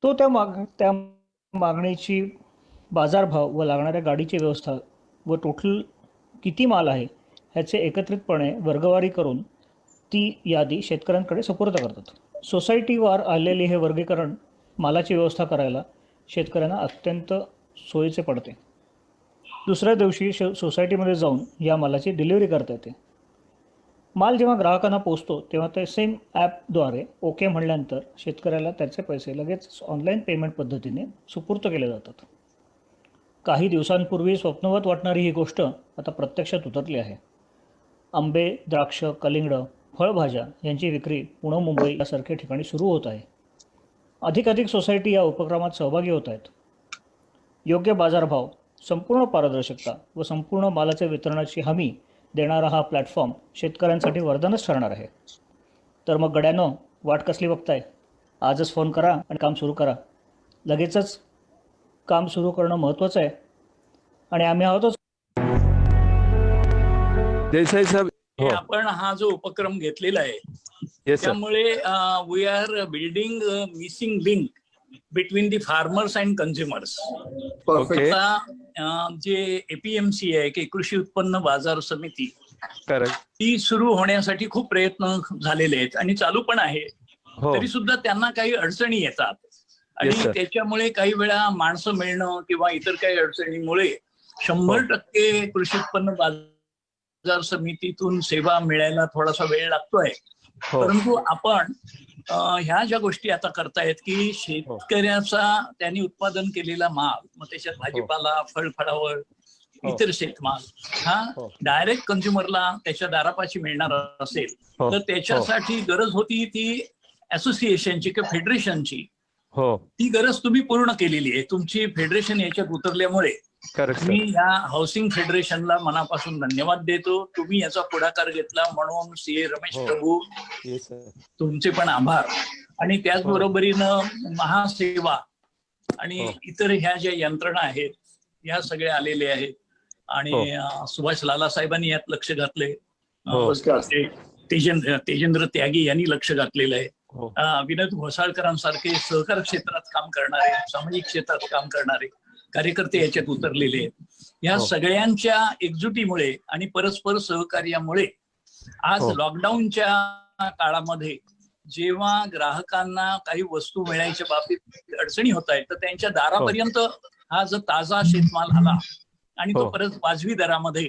तो त्या मागणीची बाजारभाव व लागणाऱ्या गाडीची व्यवस्था व टोटल किती माल आहे ह्याचे एकत्रितपणे वर्गवारी करून ती यादी शेतकऱ्यांकडे सुपूर्द करतात. सोसायटीवर आलेले हे वर्गीकरण मालाची व्यवस्था करायला शेतकऱ्यांना अत्यंत सोयीचे पडते. दुसऱ्या दिवशी सोसायटीमध्ये जाऊन या मालाची डिलिव्हरी करता येते. माल जेव्हा ग्राहकांना पोहोचतो तेव्हा ते सेम ॲपद्वारे ओके म्हणल्यानंतर शेतकऱ्याला त्याचे पैसे लगेच ऑनलाईन पेमेंट पद्धतीने सुपूर्द केले जातात. काही दिवसांपूर्वी स्वप्नवत वाटणारी ही गोष्ट आता प्रत्यक्षात उतरली आहे. आंबे, द्राक्ष, कलिंगड, फळभाज्या यांची विक्री पुणे, मुंबई यासारख्या ठिकाणी सुरू होत आहे. अधिकाधिक सोसायटी या उपक्रमात सहभागी होत आहेत. योग्य बाजारभाव, संपूर्ण पारदर्शकता व संपूर्ण मालाच्या वितरणाची हमी देणारा हा प्लॅटफॉर्म शेतकऱ्यांसाठी वरदानच ठरणार आहे. तर मग गड्यानो, वाट कसली बघताय? आजच फोन करा आणि काम सुरू करा. लगेचच काम सुरू करणं महत्त्वाचं आहे आणि आम्ही आहोतच. देसाई साहेब, आपण हा जो उपक्रम घेतलेला आहे त्यामुळे we are building missing link between the farmers and consumers. जे एपीएमसी आहे की कृषी उत्पन्न बाजार समिती, ती सुरू होण्यासाठी खूप प्रयत्न झालेले आहेत आणि चालू पण आहे. तरी सुद्धा त्यांना काही अडचणी येतात आणि त्याच्यामुळे काही वेळा माणसं मिळणं किंवा इतर काही अडचणीमुळे 100% कृषी उत्पन्न बाजार समितीतून सेवा मिळायला थोडासा वेळ लागतोय. परंतु आपण ह्या ज्या गोष्टी आता करतायत की शेतकऱ्याचा त्यांनी उत्पादन केलेला माल, मग त्याच्यात भाजीपाला, फळफळावळ, इतर शेतमाल हा डायरेक्ट कंझ्युमरला त्याच्या दारापाशी मिळणार असेल तर त्याच्यासाठी गरज होती ती असोसिएशनची किंवा फेडरेशनची. ती गरज तुम्ही पूर्ण केलेली आहे. तुमची फेडरेशन याच्यात उतरल्यामुळे मी या हाऊसिंग फेडरेशनला मनापासून धन्यवाद देतो. तुम्ही याचा पुढाकार घेतला म्हणून सीए रमेश प्रभू तुमचे पण आभार. आणि त्याचबरोबरीनं महासेवा आणि इतर ह्या ज्या यंत्रणा आहेत ह्या सगळ्या आलेले आहेत आणि सुभाष लाला साहेबांनी यात लक्ष घातले. तेजेंद्र त्यागी यांनी लक्ष घातलेलं आहे. विनोद घोसाळकरांसारखे सहकार क्षेत्रात काम करणारे, सामाजिक क्षेत्रात काम करणारे कार्यकर्ते याच्यात उतरलेले आहेत. या सगळ्यांच्या एकजुटीमुळे आणि परस्पर सहकार्यामुळे आज लॉकडाऊनच्या काळामध्ये जेव्हा ग्राहकांना काही वस्तू मिळायच्या बाबतीत अडचणी होत आहेत तर त्यांच्या दारापर्यंत हा जर ताजा शेतमाल आला आणि तो परत वाजवी दरामध्ये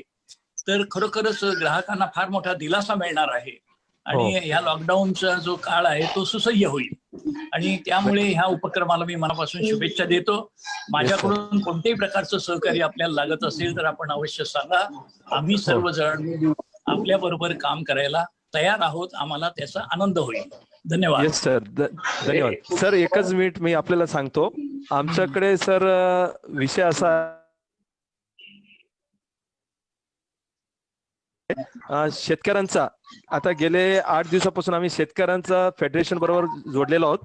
तर खरोखरच ग्राहकांना फार मोठा दिलासा मिळणार आहे आणि ह्या लॉकडाऊनचा जो काळ आहे तो सुसह्य होईल आणि त्यामुळे ह्या उपक्रमाला मी मनापासून शुभेच्छा देतो. माझ्याकडून कोणत्याही प्रकारचं सहकार्य आपल्याला लागत असेल तर आपण अवश्य सांगा. आम्ही सर्वजण आपल्या बरोबर काम करायला तयार आहोत. आम्हाला त्याचा आनंद होईल. धन्यवाद. सर धन्यवाद. सर एकच मिनिट मी आपल्याला सांगतो. आमच्याकडे सर विषय असा शेतकऱ्यांचा आता गेले 8 दिवसापासून आम्ही शेतकऱ्यांचा फेडरेशन बरोबर जोडलेलो आहोत.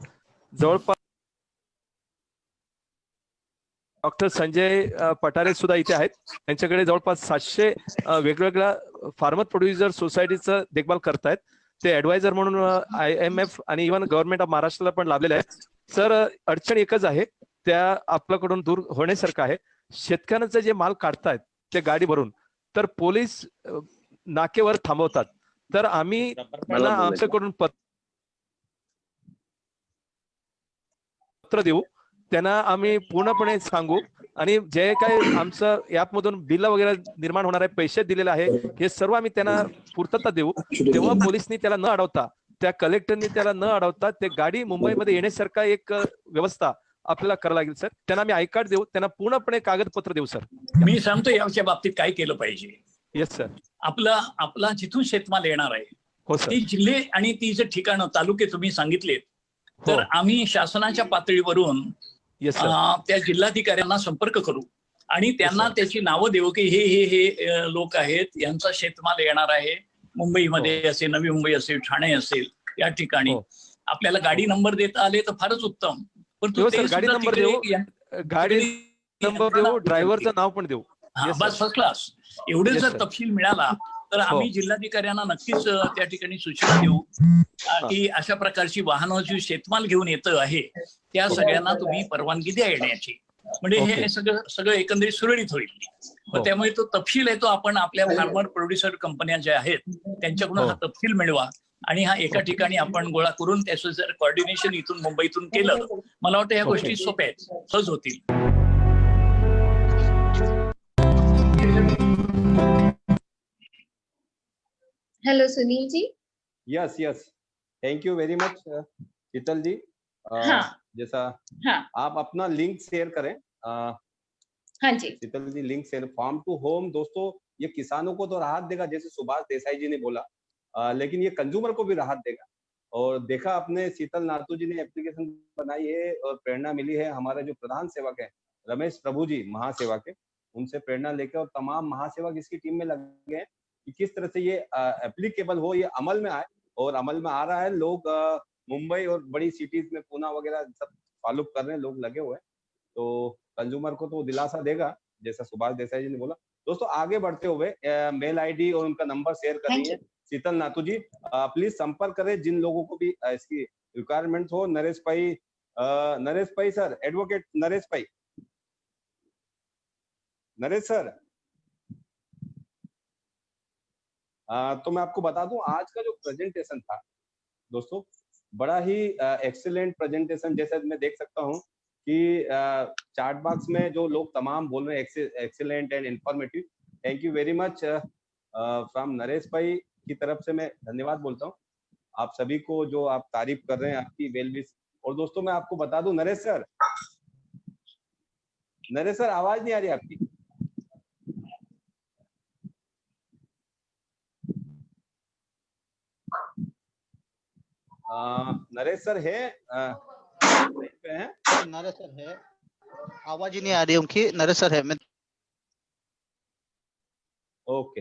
जवळपास डॉक्टर संजय पठारे सुद्धा इथे आहेत. त्यांच्याकडे जवळपास 700 वेगवेगळ्या फार्मर प्रोड्युसर सोसायटीचं देखभाल करतायत. ते ऍडवायझर म्हणून IMF आणि इव्हन गव्हर्नमेंट ऑफ महाराष्ट्राला पण लाभलेले आहेत. सर अडचण एकच आहे, त्या आपल्याकडून दूर होण्यासारखं आहे. शेतकऱ्यांचं जे माल काढतायत ते गाडी भरून तर पोलीस नाकेवर थांबवतात. तर आम्ही त्यांना आमच्याकडून पत्र देऊ, त्यांना आम्ही पूर्णपणे सांगू आणि जे काही आमचं ऍपमधून बिल वगैरे निर्माण होणार आहे, पैसे दिलेले आहे, हे सर्व आम्ही त्यांना पूर्तता देऊ. तेव्हा पोलिसनी त्याला न अडवता, त्या कलेक्टरनी त्याला न अडवता ते गाडी मुंबईमध्ये येण्यासारखा एक व्यवस्था आपल्याला करावं लागेल. सर त्यांना आम्ही आय कार्ड देऊ, त्यांना पूर्णपणे कागदपत्र देऊ. सर मी सांगतो याच्या बाबतीत काय केलं पाहिजे. Yes sir. आपला जिथून शेतमाल येणार आहे ती जिल्हे आणि ती जे ठिकाणं तालुके तुम्ही सांगितलेत तर आम्ही शासनाच्या पातळीवरून त्या जिल्हाधिकाऱ्यांना संपर्क करू आणि त्यांना त्याची नावं देऊ की हे लोक आहेत, यांचा शेतमाल येणार आहे. मुंबईमध्ये असेल, नवी मुंबई असेल, ठाणे असेल, या ठिकाणी आपल्याला गाडी नंबर देता आले तर फारच उत्तम. पण गाडी नंबर देऊ, ड्रायव्हरचं नाव पण देऊ. बस फर्स्ट क्लास. एवढे जर तपशील मिळाला तर आम्ही जिल्हाधिकाऱ्यांना नक्कीच त्या ठिकाणी सूचना देऊ की अशा प्रकारची वाहनं जी शेतमाल घेऊन येतं आहे त्या सगळ्यांना तुम्ही परवानगी द्या येण्याची. म्हणजे हे सगळं एकंदरीत सुरळीत होईल. त्यामुळे तो तपशील आहे तो आपण आपल्या फार्मर प्रोड्युसर कंपन्या ज्या आहेत त्यांच्याकडून हा तपशील मिळवा आणि हा एका ठिकाणी आपण गोळा करून त्याचं जर कोऑर्डिनेशन इथून मुंबईतून केलं, मला वाटतं या गोष्टी सोप्या आहेत, सहज होतील. Hello Sunil ji. Yes thank you very much Sheetal ji. जैसा आप अपना लिंक शेयर करें. हाँ जी Sheetal ji link share. Farm to home दोस्तों ये किसानों को तो राहत देगा जैसे सुभाष देसाई जी ने बोला, लेकिन ये कंज्यूमर को भी राहत देगा. और देखा आपने शीतल नातू जी ने एप्लीकेशन बनाई है और प्रेरणा मिली है हमारे जो प्रधान सेवक है रमेश प्रभु जी महासेवा के, उनसे प्रेरणा लेकर और तमाम महासेवक इसकी टीम में लगे हैं कि किस तरह से ये एप्लीकेबल हो, ये अमल में आए. और अमल में आ रहा है. लोग मुंबई और बड़ी सिटीज में पूना वगैरह सब फॉलो कर रहे हैं, लोग लगे हुए हैं. तो कंज्यूमर को तो दिलासा देगा जैसा सुभाष देसाई जी ने बोला. दोस्तों आगे बढ़ते हुए मेल आईडी और उनका नंबर शेयर कर रही है शीतल नातू जी. प्लीज संपर्क करें जिन लोगों को भी इसकी रिक्वायरमेंट हो. नरेश भाई सर, एडवोकेट नरेश सर. तो मैं आपको बता दूं आज का जो प्रेजेंटेशन था दोस्तों, बड़ा ही एक्सीलेंट प्रेजेंटेशन जैसे मैं देख सकता हूं कि चैट बॉक्स में जो लोग तमाम बोल रहे हैं excellent and informative. Thank you very much from Naresh भाई की तरफ से मैं धन्यवाद बोलता हूं आप सभी को जो आप तारीफ कर रहे हैं आपकी वेल विश। और दोस्तों मैं आपको बता दूं नरेश सर आवाज नहीं आ रही आपकी। नरेश सर है नरेश सर है, आवाज ही नहीं आ रही उनकी। नरेश सर है मैं ओके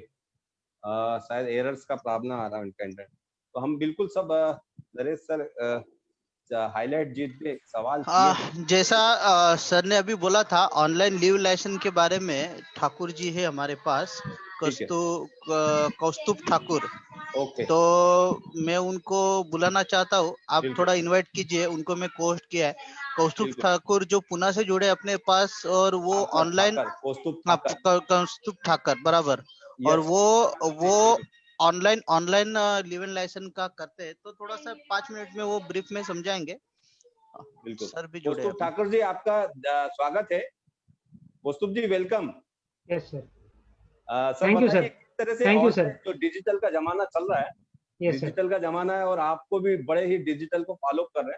शायद एरर्स का प्रॉब्लम आ रहा है उनका इंटरनेट। तो हम बिल्कुल सब नरेश सर हाईलाइट जीत पे सवाल जैसा सर ने अभी बोला था ऑनलाइन लीव लाइसेंस के बारे में, ठाकुर जी है हमारे पास, कौस्तुभ ठाकुर। तो मैं उनको बुलाना चाहता हूँ, आप थोड़ा इनवाइट कीजिए उनको। मैं पोस्ट किया है कौस्तुभ ठाकुर जो पुणे से जुड़े अपने पास, और वो ऑनलाइन कौस्तुभ ठाकर बराबर, और वो ऑनलाइन लिव इन लाइसेंस का करते हैं। तो थोड़ा सा 5 मिनट में वो ब्रीफ में समझाएंगे। बिल्कुल सर भी जुड़े। कौस्तुभ ठाकुर जी आपका स्वागत है। Kaustubh ji welcome. Yes sir. Thank you sir. किस तरह से थैंक यू सर। जो डिजिटल का जमाना चल रहा है, डिजिटल का जमाना है और आपको भी बड़े ही डिजिटल को फॉलो कर रहे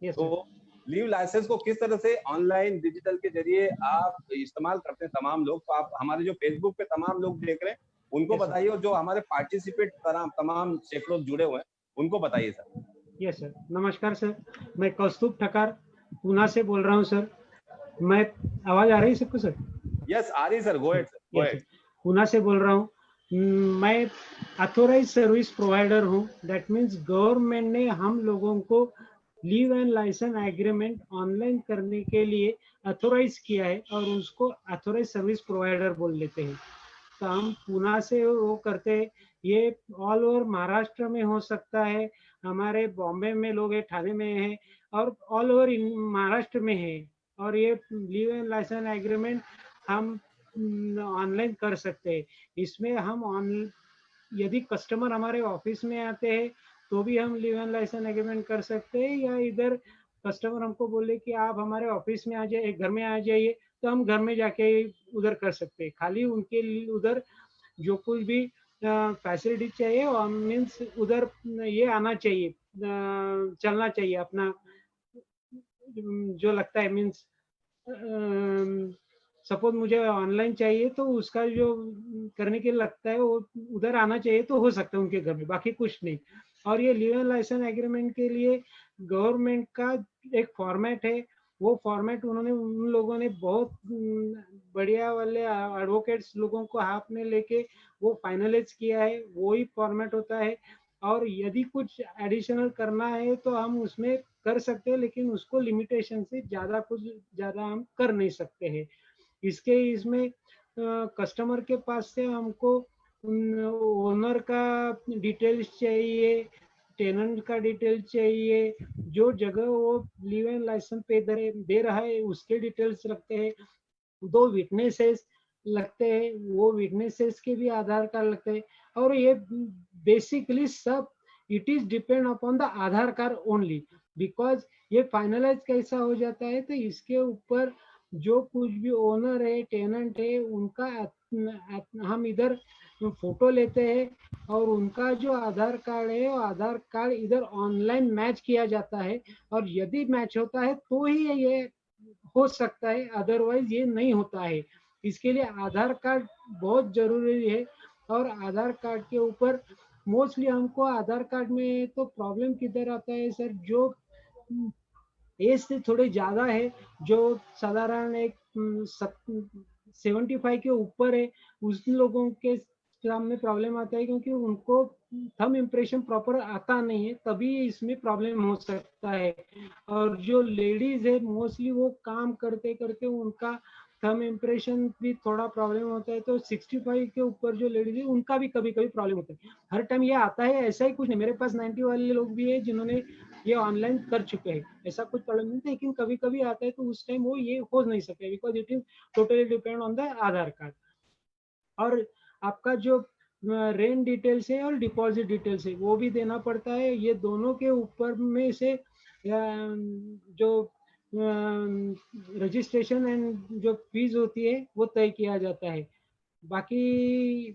हैं, तो लीव लाइसेंस को किस तरह से ऑनलाइन डिजिटल के जरिए आप इस्तेमाल करते हैं तमाम लोग। तो आप हमारे जो फेसबुक पे तमाम लोग देख रहे हैं उनको बताइए, और जो हमारे पार्टिसिपेट तमाम सैकड़ों जुड़े हुए हैं उनको बताइए सर। यस सर, नमस्कार सर, मैं कौस्तुभ ठाकर पुणे से बोल रहा हूँ सर। मैं आवाज आ रही है सबको सर? यस आ रही sir, go ahead sir, go ahead. Pune से बोल रहा हूँ। मैं ऑथोराइज सर्विस प्रोवाइडर हूँ। दैट मीन्स गवर्नमेंट ने हम लोगों को leave and license agreement online करने के लिए ऑथोराइज किया है और उसको ऑथोराइज सर्विस प्रोवाइडर बोल लेते हैं। तो हम पुणे से वो करते हैं। ये ऑल ओवर महाराष्ट्र में हो सकता है, हमारे बॉम्बे में लोग हैं, ठाणे में है, और ऑल ओवर महाराष्ट्र में है। और ये लीव एंड लाइसेंस एग्रीमेंट हम ऑनलाइन कर सकते हैं। इसमें हम यदि कस्टमर हमारे ऑफिस में आते हैं तो भी हम लीव एंड लाइसेंस एग्रीमेंट कर सकते हैं, या इधर कस्टमर हमको बोले कि आप हमारे ऑफिस में आ जाइए, घर में आ जाइए, तो हम घर में जाके उधर कर सकते हैं। खाली उनके लिए उधर जो कुछ भी फैसिलिटी चाहिए मीन्स उधर ये आना चाहिए, चलना चाहिए अपना जो लगता है। मीन्स सपोज मुझे ऑनलाइन चाहिए तो उसका जो करने के लिए लगता है वो उधर आना चाहिए, तो हो सकता है उनके घर में, बाकी कुछ नहीं। और ये लीव एंड लाइसेंस एग्रीमेंट के लिए गवर्नमेंट का एक फॉर्मेट है, वो फॉर्मेट उन लोगों ने बहुत बढ़िया वाले एडवोकेट्स लोगों को हाथ में लेके वो फाइनलाइज किया है, वो ही फॉर्मेट होता है। और यदि कुछ एडिशनल करना है तो हम उसमें कर सकते हैं, लेकिन उसको लिमिटेशन से ज्यादा हम कर नहीं सकते हैं। इसमें कस्टमर के पास से हमको ओनर का डिटेल्स चाहिए, टेनेंट का डिटेल्स चाहिए, जो जगह वो लीव एंड लाइसेंस पे दे रहा है उसके डिटेल्स लगते हैं, 2 विटनेसेस लगते हैं, वो विटनेसेस के भी आधार कार्ड लगते हैं। और ये बेसिकली सब it is depend upon the Aadhaar card only, because ये फाइनलाइज कैसा हो जाता है तो इसके ऊपर जो कुछ भी ओनर है, टेनेंट है, उनका हम इधर फोटो लेते हैं और उनका जो आधार कार्ड है वो आधार कार्ड इधर ऑनलाइन मैच किया जाता है, और यदि मैच होता है तो ही ये हो सकता है, अदरवाइज ये नहीं होता है। इसके लिए आधार कार्ड बहुत जरूरी है। और आधार कार्ड के ऊपर मोस्टली हमको आधार कार्ड में तो प्रॉब्लम किधर आता है सर, जो एज से थोड़े ज्यादा है, जो साधारण एक 75 के ऊपर है, उस लोगों के सामने प्रॉब्लम आता है, क्योंकि उनको थंब इम्प्रेशन प्रॉपर आता नहीं है, तभी इसमें प्रॉब्लम हो सकता है। और जो लेडीज है मोस्टली वो काम करते करते उनका थंब इम्प्रेशन भी थोड़ा प्रॉब्लम होता है, तो 65 के ऊपर जो लेडीज है उनका भी कभी कभी प्रॉब्लम होता है। हर टाइम ये आता है ऐसा ही कुछ नहीं, मेरे पास 90 वाले लोग भी है जिन्होंने ये ऑनलाइन कर चुके हैं, ऐसा कुछ प्रॉब्लम नहीं, लेकिन कभी कभी आता है तो उस टाइम वो ये हो नहीं सकते, because it is totally depend on the Aadhaar card. और आपका जो रेंट डिटेल्स है और डिपॉजिट डिटेल्स है, वो भी देना पड़ता है। ये दोनों के ऊपर में से जो रजिस्ट्रेशन एंड जो फीस होती है वो तय किया जाता है। बाकी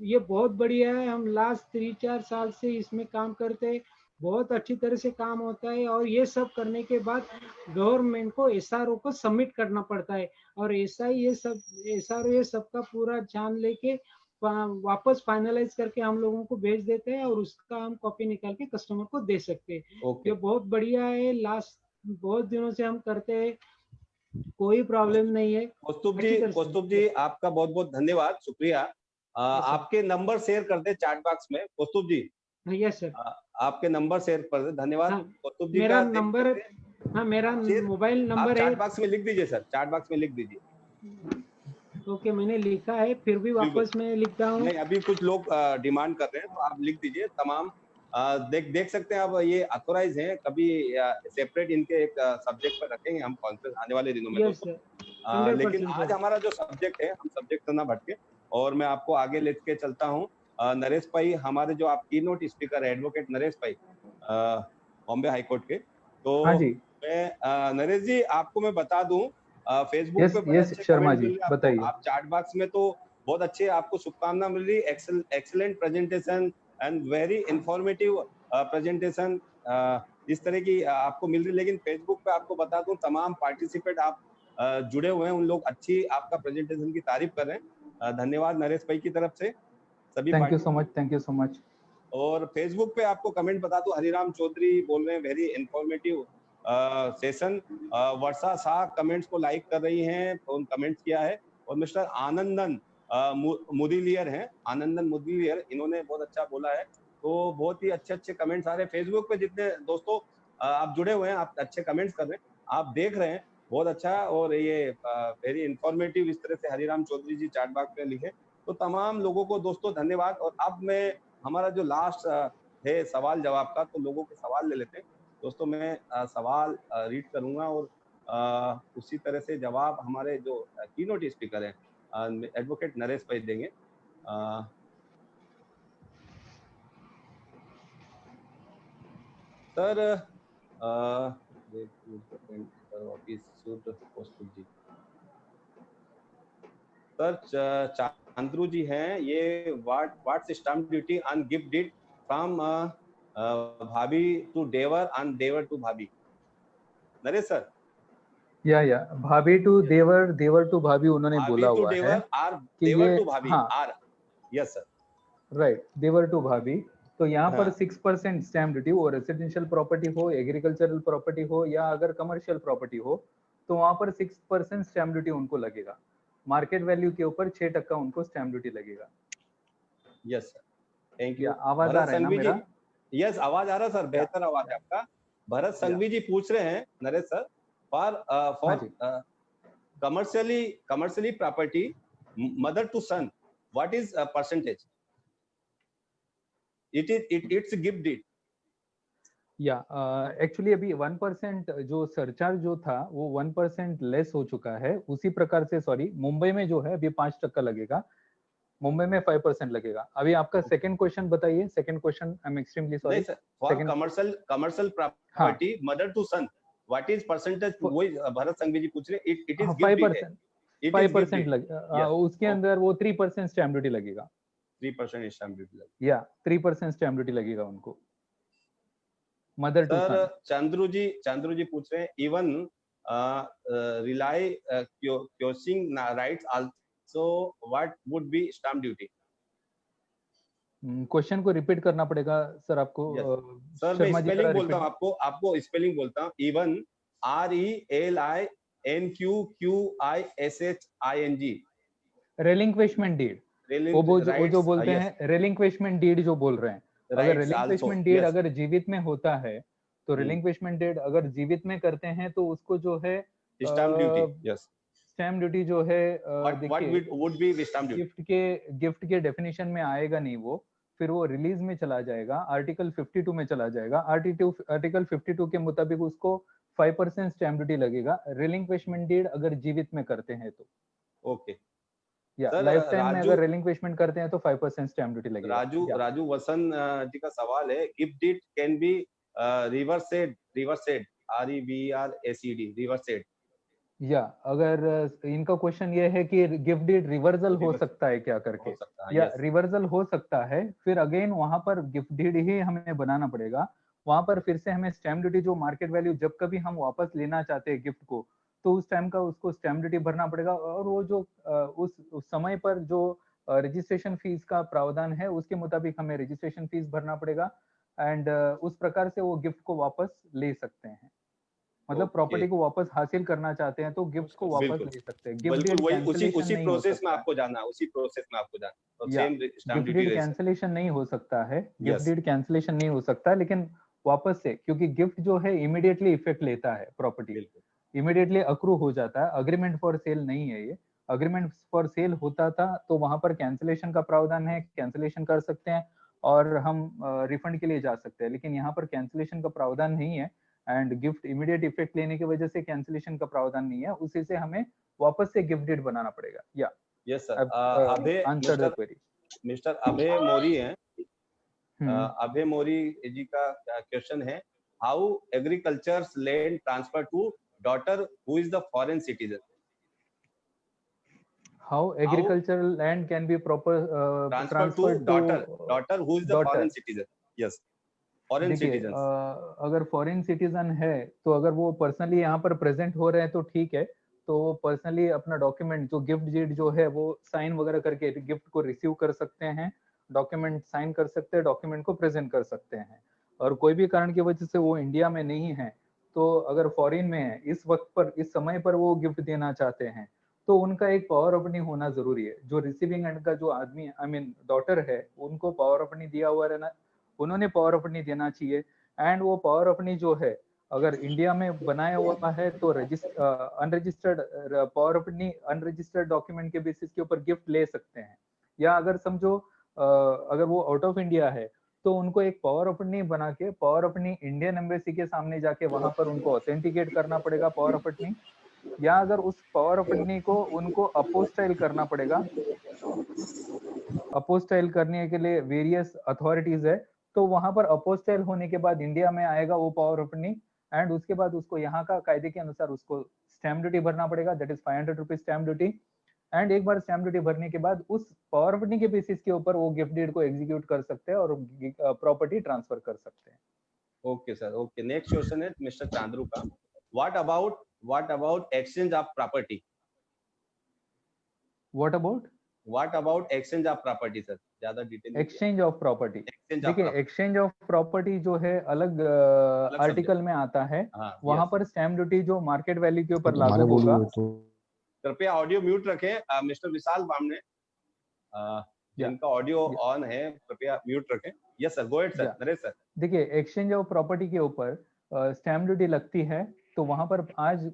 ये बहुत बढ़िया है, हम लास्ट 3-4 साल से इसमें काम करते हैं, बहुत अच्छी तरह से काम होता है। और ये सब करने के बाद गवर्नमेंट को एसआरओ को सबमिट करना पड़ता है, और एसआई ये एसआरओ ये सबका पूरा जान लेके वापस फाइनलाइज करके हम लोगों को भेज देते हैं, और उसका हम कॉपी निकाल के कस्टमर को दे सकते हैं। ये बहुत बढ़िया है, लास्ट बहुत दिनों से हम करते हैं, कोई प्रॉब्लम नहीं है। कौस्तुभ जी आपका बहुत बहुत धन्यवाद, शुक्रिया। आपके नंबर शेयर कर दे चैट बॉक्स में कौस्तुभ जी। यस सर, आपके नंबर शेयर कर दे, धन्यवाद। कौस्तुभ जी मेरा नंबर, हाँ मेरा मोबाइल नंबर है, चैट बॉक्स में लिख दीजिए सर, चैट बॉक्स में लिख दीजिए। ओके मैंने लिखा है, फिर भी वापस मैं लिखता हूँ। नहीं, अभी कुछ लोग डिमांड कर रहे हैं तो आप लिख दीजिए तमाम। देख सकते हैं आप, ये ऑथोराइज हैं, कभी सेपरेट इनके एक सब्जेक्ट पर रखेंगे हम कॉन्फ्रेंस आने वाले दिनों में दोस्तों। लेकिन आज हमारा जो सब्जेक्ट है, हम सब्जेक्ट से ना भटके और मैं आपको आगे लेके चलता हूँ। नरेश भाई हमारे जो आप की नोट स्पीकर है, एडवोकेट नरेश भाई बॉम्बे हाईकोर्ट के। तो हाँ जी, मैं नरेश जी आपको मैं बता दूं, फेसबुक पे बड़े अच्छे शर्मा कमेंट जी मिल रहे हैं बताइए। आप चैट बॉक्स में तो बहुत अच्छे आपको शुभकामना मिल रही, excellent presentation and very informative presentation इस तरह की आपको मिल रही। लेकिन फेसबुक पे आपको बता दूं तमाम पार्टिसिपेंट आप जुड़े हुए हैं, उन लोग अच्छी आपका प्रेजेंटेशन की तारीफ कर रहे हैं। धन्यवाद नरेश भाई की तरफ से सभी। Thank you so much, thank you so much. और फेसबुक पे आपको कमेंट बता दूं, हरिराम चौधरी बोल रहे हैं वेरी इंफॉर्मेटिव सेशन। वर्षा शाह कमेंट्स को लाइक कर रही हैं, उन कमेंट्स किया है। और मिस्टर आनंदन मुदिलियर हैं, आनंदन मुदिलियर, इन्होंने बहुत अच्छा बोला है। तो बहुत ही अच्छे अच्छे कमेंट्स आ रहे हैं फेसबुक पे। जितने दोस्तों आप जुड़े हुए हैं, आप अच्छे कमेंट्स कर रहे हैं, आप देख रहे हैं, बहुत अच्छा। और ये वेरी इंफॉर्मेटिव इस तरह से हरिराम चौधरी जी चैट बॉक्स में लिखे, तो तमाम लोगों को दोस्तों धन्यवाद। और अब मैं हमारा जो लास्ट है सवाल जवाब का, तो लोगों के सवाल ले लेते हैं दोस्तों। मैं सवाल रीड करूंगा और उसी तरह से जवाब हमारे जो कीनोट स्पीकर हैं एडवोकेट नरेश भाई देंगे। सर सर चांद्रू जी हैं, ये what's stamp duty on gift deed from bhabhi to devar and devar to bhabhi. Naresh sir, या भाभी टू देवर, देवर टू भाभी उन्होंने बोला हुआ है कि देवर टू भाभी। आर यस सर, राइट, देवर टू भाभी। तो यहाँ पर 6% स्टैम्प ड्यूटी, वो रेसिडेंशियल प्रॉपर्टी हो, एग्रीकल्चरल प्रॉपर्टी हो या अगर कमर्शियल प्रॉपर्टी हो, तो वहाँ पर 6% स्टैम्प ड्यूटी उनको लगेगा। मार्केट वैल्यू के ऊपर 6% उनको स्टैम्प ड्यूटी लगेगा। Yes sir, thank you. आवाज आ रहा है ना मेरा? यस, आवाज आ रहा है सर, बेहतर आवाज है आपका। भरत संघवी जी पूछ रहे हैं Naresh sir, for commercially property mother to son, what is percentage? It's a gift deed. या एक्चुअली अभी 1% जो सरचार्ज जो था वो 1% लेस हो चुका है। उसी प्रकार से सॉरी, मुंबई में जो है अभी 5% लगेगा, मुंबई में 5% लगेगा। अभी आपका सेकंड क्वेश्चन बताइए। Second question, I am extremely sorry. For commercial property mother to son, what is percentage? वही भरत संघवी जी पूछ रहे। इट इज 5%, 5% लगेगा। उसके अंदर वो 3% स्टैम्प ड्यूटी लगेगा। 3% स्टैम्प ड्यूटी लगेगा। या 3% स्टैम्प ड्यूटी लगेगा उनको, mother to son. Chandru ji पूछ रहे हैं, even relinquishing rights also what would be stamp duty? Question को रिपीट करना पड़ेगा सर आपको। सर मैं स्पेलिंग बोलता हूँ, आपको स्पेलिंग बोलता हूँ। इवन RELINQUISHING, रेलिंक्विशमेंट डीड, वो जो बोलते हैं रेलिंक्विशमेंट डीड जो बोल रहे हैं। अगर रेलिंक्विशमेंट डीड अगर जीवित में होता है तो रेलिंक्विशमेंट डीड अगर जीवित में करते हैं तो उसको जो है stamp duty, yes, stamp duty जो है गिफ्ट के डेफिनेशन में आएगा नहीं वो, फिर वो रिलीज में चला जाएगा, आर्टिकल 52 में चला जाएगा। आर्टिकल 52 के मुताबिक उसको 5% स्टैम्प ड्यूटी लगेगा, रेलिंक्विशमेंट डीड अगर जीवित में करते हैं तो। ओके, या सर, लाइफ टाइम में राजू- अगर रिलिंक्विशमेंट करते हैं तो 5% स्टैम्प ड्यूटी लगेगा। राजू वसन जी का सवाल है, gift deed can be reversed REVRACD reversed. या अगर इनका क्वेश्चन ये है कि गिफ्ट डीड रिवर्सल हो सकता है क्या करके, या yes. रिवर्सल हो सकता है, फिर अगेन वहां पर गिफ्ट डीड ही हमें बनाना पड़ेगा। वहां पर फिर से हमें स्टैम्प ड्यूटी जो मार्केट वैल्यू जब कभी हम वापस लेना चाहते हैं गिफ्ट को, तो उस टाइम का उसको स्टैम्प ड्यूटी भरना पड़ेगा, और वो जो उस समय पर जो रजिस्ट्रेशन फीस का प्रावधान है उसके मुताबिक हमें रजिस्ट्रेशन फीस भरना पड़ेगा, एंड उस प्रकार से वो गिफ्ट को वापस ले सकते हैं। मतलब प्रॉपर्टी को वापस हासिल करना चाहते हैं तो गिफ्ट को वापस ले सकते हैं। गिफ्ट डीड उसी प्रोसेस में आपको जाना, तो same stamp gift deed cancellation नहीं हो सकता है, गिफ्ट डीड कैंसिलेशन नहीं हो सकता, लेकिन वापस से, क्योंकि गिफ्ट जो है इमीडिएटली इफेक्ट लेता है, प्रॉपर्टी इमीडिएटली अक्रू हो जाता है। अग्रीमेंट फॉर सेल नहीं है ये। अग्रीमेंट फॉर सेल होता था तो वहां पर कैंसिलेशन का प्रावधान है, कैंसिलेशन कर सकते हैं और हम रिफंड के लिए जा सकते हैं, लेकिन यहाँ पर कैंसिलेशन का प्रावधान नहीं है, एंड गिफ्ट इमीडिएट इफेक्ट लेने की वजह से कैंसिलेशन का प्रावधान नहीं है, उसी से हमें वापस से गिफ्ट डीड बनाना पड़ेगा। या yes sir, mister Abhay Mori हैं, अभय मोरी जी का क्वेश्चन है, how agricultures land transfer to daughter who is the foreign citizen. How agricultural land can be transferred to daughter who is the foreign citizen. Yes, foreign citizens. अगर foreign citizen है तो अगर वो personally यहाँ पर present हो रहे हैं तो ठीक है, तो पर्सनली अपना डॉक्यूमेंट जो गिफ्ट डीड जो है वो साइन वगैरह करके गिफ्ट को रिसीव कर सकते हैं, डॉक्यूमेंट साइन कर सकते हैं, डॉक्यूमेंट को प्रेजेंट कर सकते हैं। और कोई भी कारण की वजह से वो इंडिया में नहीं है, तो अगर फॉरेन में है इस वक्त पर, इस समय पर वो गिफ्ट देना चाहते हैं, तो उनका एक पावर ऑफ अटर्नी होना जरूरी है। जो रिसीविंग एंड का जो आदमी डॉटर है, उनको पावर ऑफ अटर्नी दिया हुआ रहना, उन्होंने पावर ऑफ अटर्नी देना चाहिए। एंड वो पावर ऑफ अटर्नी जो है अगर इंडिया में बनाया हुआ है तो unregistered power of attorney unregistered document के बेसिस के ऊपर गिफ्ट ले सकते हैं। या अगर समझो अगर वो आउट ऑफ इंडिया है तो उनको एक पावर ऑफ अटर्नी बना के power of attorney Indian embassy के सामने जाके वहां पर उनको ऑथेंटिकेट करना पड़ेगा पावर ऑफ अटर्नी, या अगर उस पावर ऑफ अटर्नी को उनको अपोस्टाइल करना पड़ेगा। अपोस्टाइल करने के लिए वेरियस अथॉरिटीज है, तो वहां पर अपोस्टाइल होने के बाद इंडिया में आएगा वो पावर ऑफ अटर्नी, एंड उसके बाद उसको यहाँ का कायदे के अनुसार उसको स्टैम्प ड्यूटी भरना पड़ेगा, that is 500 rupees stamp duty. And एक बार स्टैम्प ड्यूटी भरने के बाद उस पावर ऑफ अटर्नी के बेसिस के ऊपर वो गिफ्ट डीड को एग्जीक्यूट कर सकते हैं और प्रॉपर्टी ट्रांसफर कर सकते हैं। Okay sir, okay. Next question है मिस्टर चांद्रू का, what about exchange of property? What about exchange of property sir, ज्यादा डिटेल। एक्सचेंज ऑफ प्रॉपर्टी, देखिए एक्सचेंज ऑफ प्रॉपर्टी जो है अलग आर्टिकल में आता है, वहां पर स्टैम्प ड्यूटी जो मार्केट वैल्यू के ऊपर लागू होगा। कृपया ऑडियो म्यूट रखें। मिस्टर विशाल बामने, जिनका ऑडियो ऑन है कृपया म्यूट रखें। Yes sir, go ahead sir. Naresh sir, देखिए एक्सचेंज ऑफ प्रॉपर्टी के ऊपर स्टैम्प ड्यूटी लगती है, तो वहां पर आज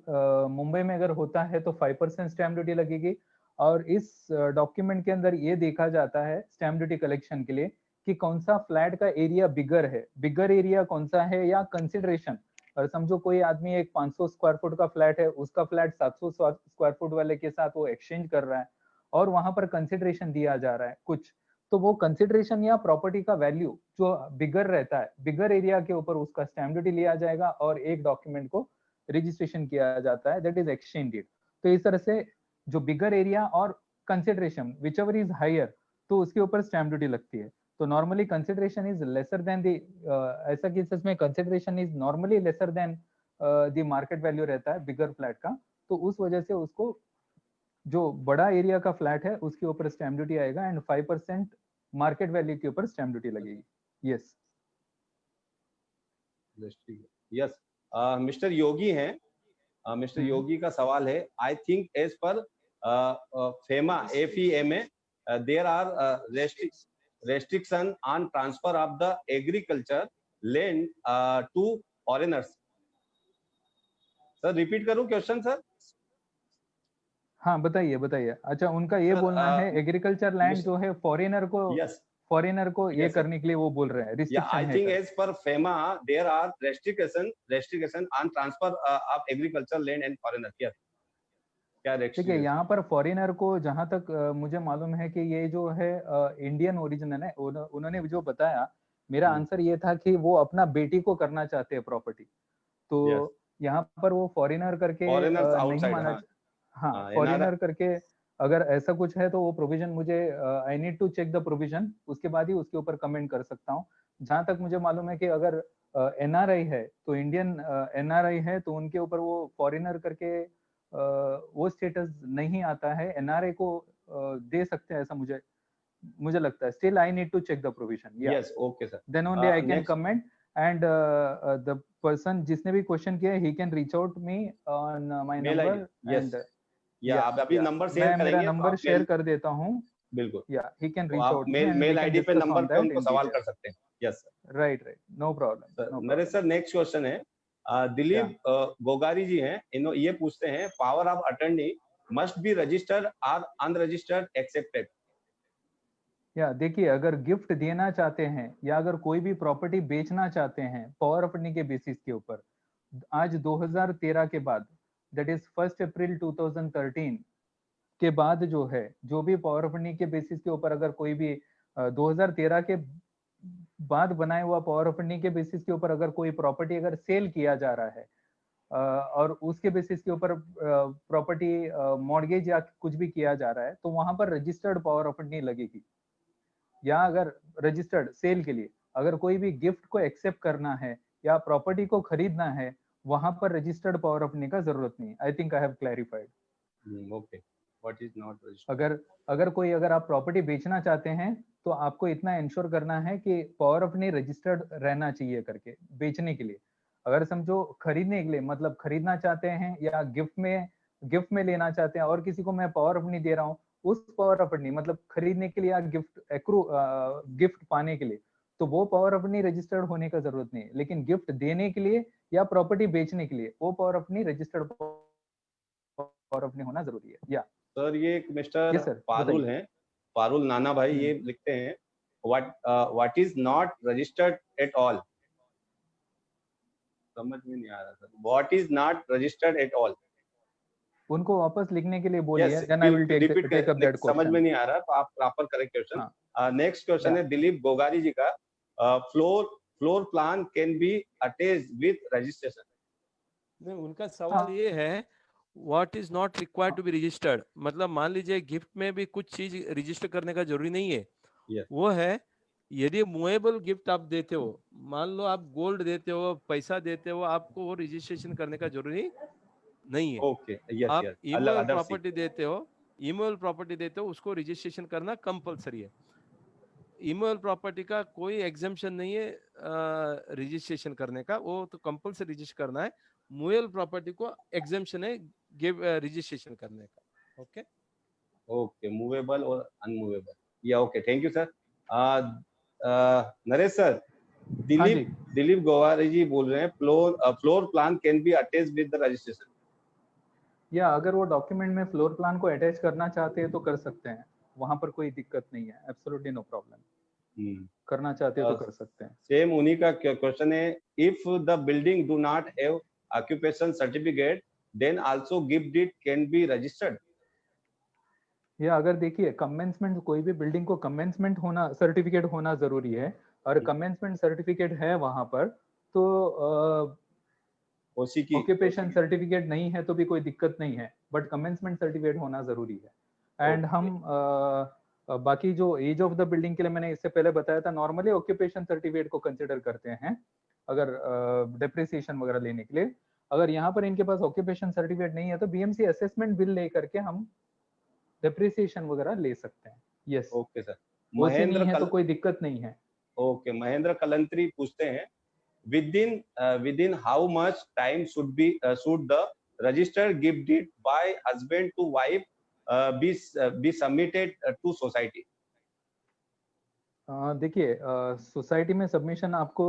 मुंबई में अगर होता है तो 5% स्टैम्प ड्यूटी लगेगी। और इस डॉक्यूमेंट के अंदर ये देखा जाता है स्टैम्प ड्यूटी कलेक्शन के लिए कि कौन सा फ्लैट का एरिया बिगर है, बिगर एरिया कौन सा है, या कंसिडरेशन। और समझो कोई आदमी एक 500 स्क्वायर फुट का फ्लैट है, उसका फ्लैट 700 स्क्वायर फुट वाले के साथ वो एक्सचेंज कर रहा है और वहां पर कंसिडरेशन दिया जा रहा है कुछ, तो वो कंसिडरेशन या प्रॉपर्टी का वैल्यू जो बिगर रहता है, बिगर एरिया के ऊपर उसका स्टैम्प ड्यूटी लिया जाएगा और एक डॉक्यूमेंट को रजिस्ट्रेशन किया जाता है, दैट इज एक्सचेंज डीड। तो इस तरह से जो बिगर एरिया और consideration which ever is higher, तो उसके ऊपर स्टैम्प ड्यूटी लगती है। तो normally consideration is lesser than the, ऐसा केसेस में consideration is normally lesser than the market value रहता है बिगर फ्लैट का, तो उस वजह से उसको जो बड़ा एरिया का फ्लैट है उसके ऊपर स्टैम्प ड्यूटी आएगा एंड 5% मार्केट वैल्यू के ऊपर स्टैम्प ड्यूटी लगेगी। Yes yes. मिस्टर योगी हैं, मिस्टर योगी का सवाल है, I think as per FEMA there are restriction on transfer of the agriculture land to foreigners. Sir repeat करूं क्वेश्चन सर? हाँ बताइए बताइए। अच्छा, उनका ये बोलना है एग्रीकल्चर लैंड जो है फॉरेनर को, फॉरेनर को ये करने के लिए वो बोल रहे हैं रिस्ट्रिक्शन है। I think as per FEMA there are restriction on transfer of agricultural land and foreigner. Yes, क्या देखिए यहाँ पर फॉरेनर को जहां तक मुझे मालूम है कि ये जो है इंडियन ओरिजिन है, उन्होंने जो बताया, मेरा आंसर ये था कि वो अपना बेटी को करना चाहते हैं प्रॉपर्टी, तो यहाँ पर वो फॉरेनर करके नहीं माना। हाँ, फॉरेनर करके अगर ऐसा कुछ है तो वो प्रोविजन मुझे, I need to check the provision, उसके बाद ही उसके ऊपर कमेंट कर सकता हूँ। जहां तक मुझे मालूम है कि अगर एनआरआई है तो इंडियन एनआरआई है तो उनके ऊपर वो फॉरेनर करके वो स्टेटस नहीं आता है, एनआरआई को दे सकते हैं, ऐसा मुझे लगता है। Still I need to check the provision. Yes, okay sir, then only I can comment and the person जिसने भी क्वेश्चन किया he can reach out me on my number and या आप अभी नंबर शेयर करेंगे, मेरा नंबर शेयर कर देता हूँ। बिल्कुल, या he can reach out mail ID पे नंबर पे उनको सवाल कर सकते हैं। Yes sir, right, no problem. Naresh sir, next question है, दिलीप गोगारी जी हैं, ये पूछते हैं, power of attorney must be registered और अनरजिस्टर्ड एक्सेप्टेड। या देखिए, अगर गिफ्ट देना चाहते हैं या अगर कोई भी प्रॉपर्टी बेचना चाहते हैं पावर ऑफ अटर्नी के बेसिस के ऊपर, आज 2013 के बाद, दैट इज 1 अप्रैल 2013 के बाद जो है, जो भी पावर ऑफ अटर्नी के बेसिस के ऊपर अगर कोई भी 2013 के बाद बनाए हुआ पावर ऑफ अटर्नी के बेसिस के ऊपर अगर कोई प्रॉपर्टी अगर सेल किया जा रहा है और उसके बेसिस के ऊपर प्रॉपर्टी मॉर्गेज या कुछ भी किया जा रहा है, तो वहां पर रजिस्टर्ड पावर ऑफ अटर्नी लगेगी। या अगर रजिस्टर्ड सेल के लिए अगर कोई भी गिफ्ट को एक्सेप्ट करना है या प्रॉपर्टी को खरीदना है, वहां पर रजिस्टर्ड पावर ऑफ अटर्नी का जरूरत नहीं। I think I have clarified. Okay, what is not registered. अगर आप प्रॉपर्टी बेचना चाहते हैं तो आपको इतना इंश्योर करना है कि पावर ऑफ अटर्नी रजिस्टर्ड रहना चाहिए करके बेचने के लिए। अगर समझो खरीदने के लिए, मतलब खरीदना चाहते हैं या गिफ्ट में लेना चाहते हैं और किसी को मैं पावर ऑफ अटर्नी दे रहा हूँ, उस पावर ऑफ अटर्नी मतलब खरीदने के लिए या गिफ्ट पाने के लिए, तो वो पावर ऑफ अटर्नी रजिस्टर्ड होने का जरूरत नहीं है। लेकिन गिफ्ट देने के लिए या प्रॉपर्टी बेचने के लिए वो power of attorney registered power of attorney होना जरूरी है। या सर, ये एक मिस्टर पारुल हैं, पारुल नाना भाई, ये लिखते हैं, what is not registered at all. समझ में नहीं आ रहा सर, what is not registered at all. उनको वापस लिखने के लिए बोलिए, then I will take up that question. समझ में नहीं आ रहा तो आप proper correct question. Next question है दिलीप गोगारी जी का, floor plan can be attached with registration. उनका सवाल ये है, what is not required to be registered, मतलब मान लीजिए गिफ्ट में भी कुछ चीज रजिस्टर करने का जरूरी नहीं है। वो है, यदि मूवेबल गिफ्ट आप देते हो, मान लो आप गोल्ड देते हो, पैसा देते हो, आपको वो रजिस्ट्रेशन करने का जरूरी नहीं है। आप इमोबल प्रॉपर्टी देते हो, उसको रजिस्ट्रेशन करना कंपलसरी है। इमोबल प्रॉपर्टी का कोई एग्जम्पशन नहीं है रजिस्ट्रेशन करने का, वो तो कंपलसरी रजिस्टर करना है। मूवेबल प्रॉपर्टी को एग्जम्पशन है रजिस्ट्रेशन करने का। ओके, मूवेबल और अनमूवेबल। या okay, thank you sir. Naresh sir, Dilip Gowari ji बोल रहे हैं, floor plan can be attached with the registration. या अगर वो डॉक्यूमेंट में फ्लोर प्लान को अटैच करना चाहते हैं तो कर सकते हैं, वहां पर कोई दिक्कत नहीं है, एब्सोल्युटली नो प्रॉब्लम। करना चाहते हैं तो कर सकते हैं। सेम उन्हीं का क्वेश्चन है, if the building do not have occupation certificate then also gift deed can be registered. या अगर देखिए, कमेंसमेंट, कोई भी बिल्डिंग को कमेंसमेंट होना, सर्टिफिकेट होना जरूरी है, और कमेंसमेंट सर्टिफिकेट है वहां पर, तो ऑक्यूपेशन सर्टिफिकेट नहीं है तो भी कोई दिक्कत नहीं है, बट कमेंसमेंट सर्टिफिकेट होना जरूरी है। एंड हम बाकी जो एज ऑफ द बिल्डिंग के लिए मैंने इससे पहले बताया था, नॉर्मली ऑक्यूपेशन सर्टिफिकेट को कंसिडर करते हैं अगर डिप्रिसिएशन वगैरह लेने के लिए। अगर यहाँ पर इनके पास ऑक्यूपेशन सर्टिफिकेट नहीं है तो बीएमसी असेसमेंट बिल लेकर के हम डिप्रिसिएशन वगैरह ले सकते हैं। Yes, okay sir. महेंद्र है तो कोई दिक्कत नहीं है। ओके, महेंद्र कलंत्री पूछते हैं, within how much time should the registered gift deed by husband to wife be submitted to society। देखिए, सोसाइटी में सबमिशन आपको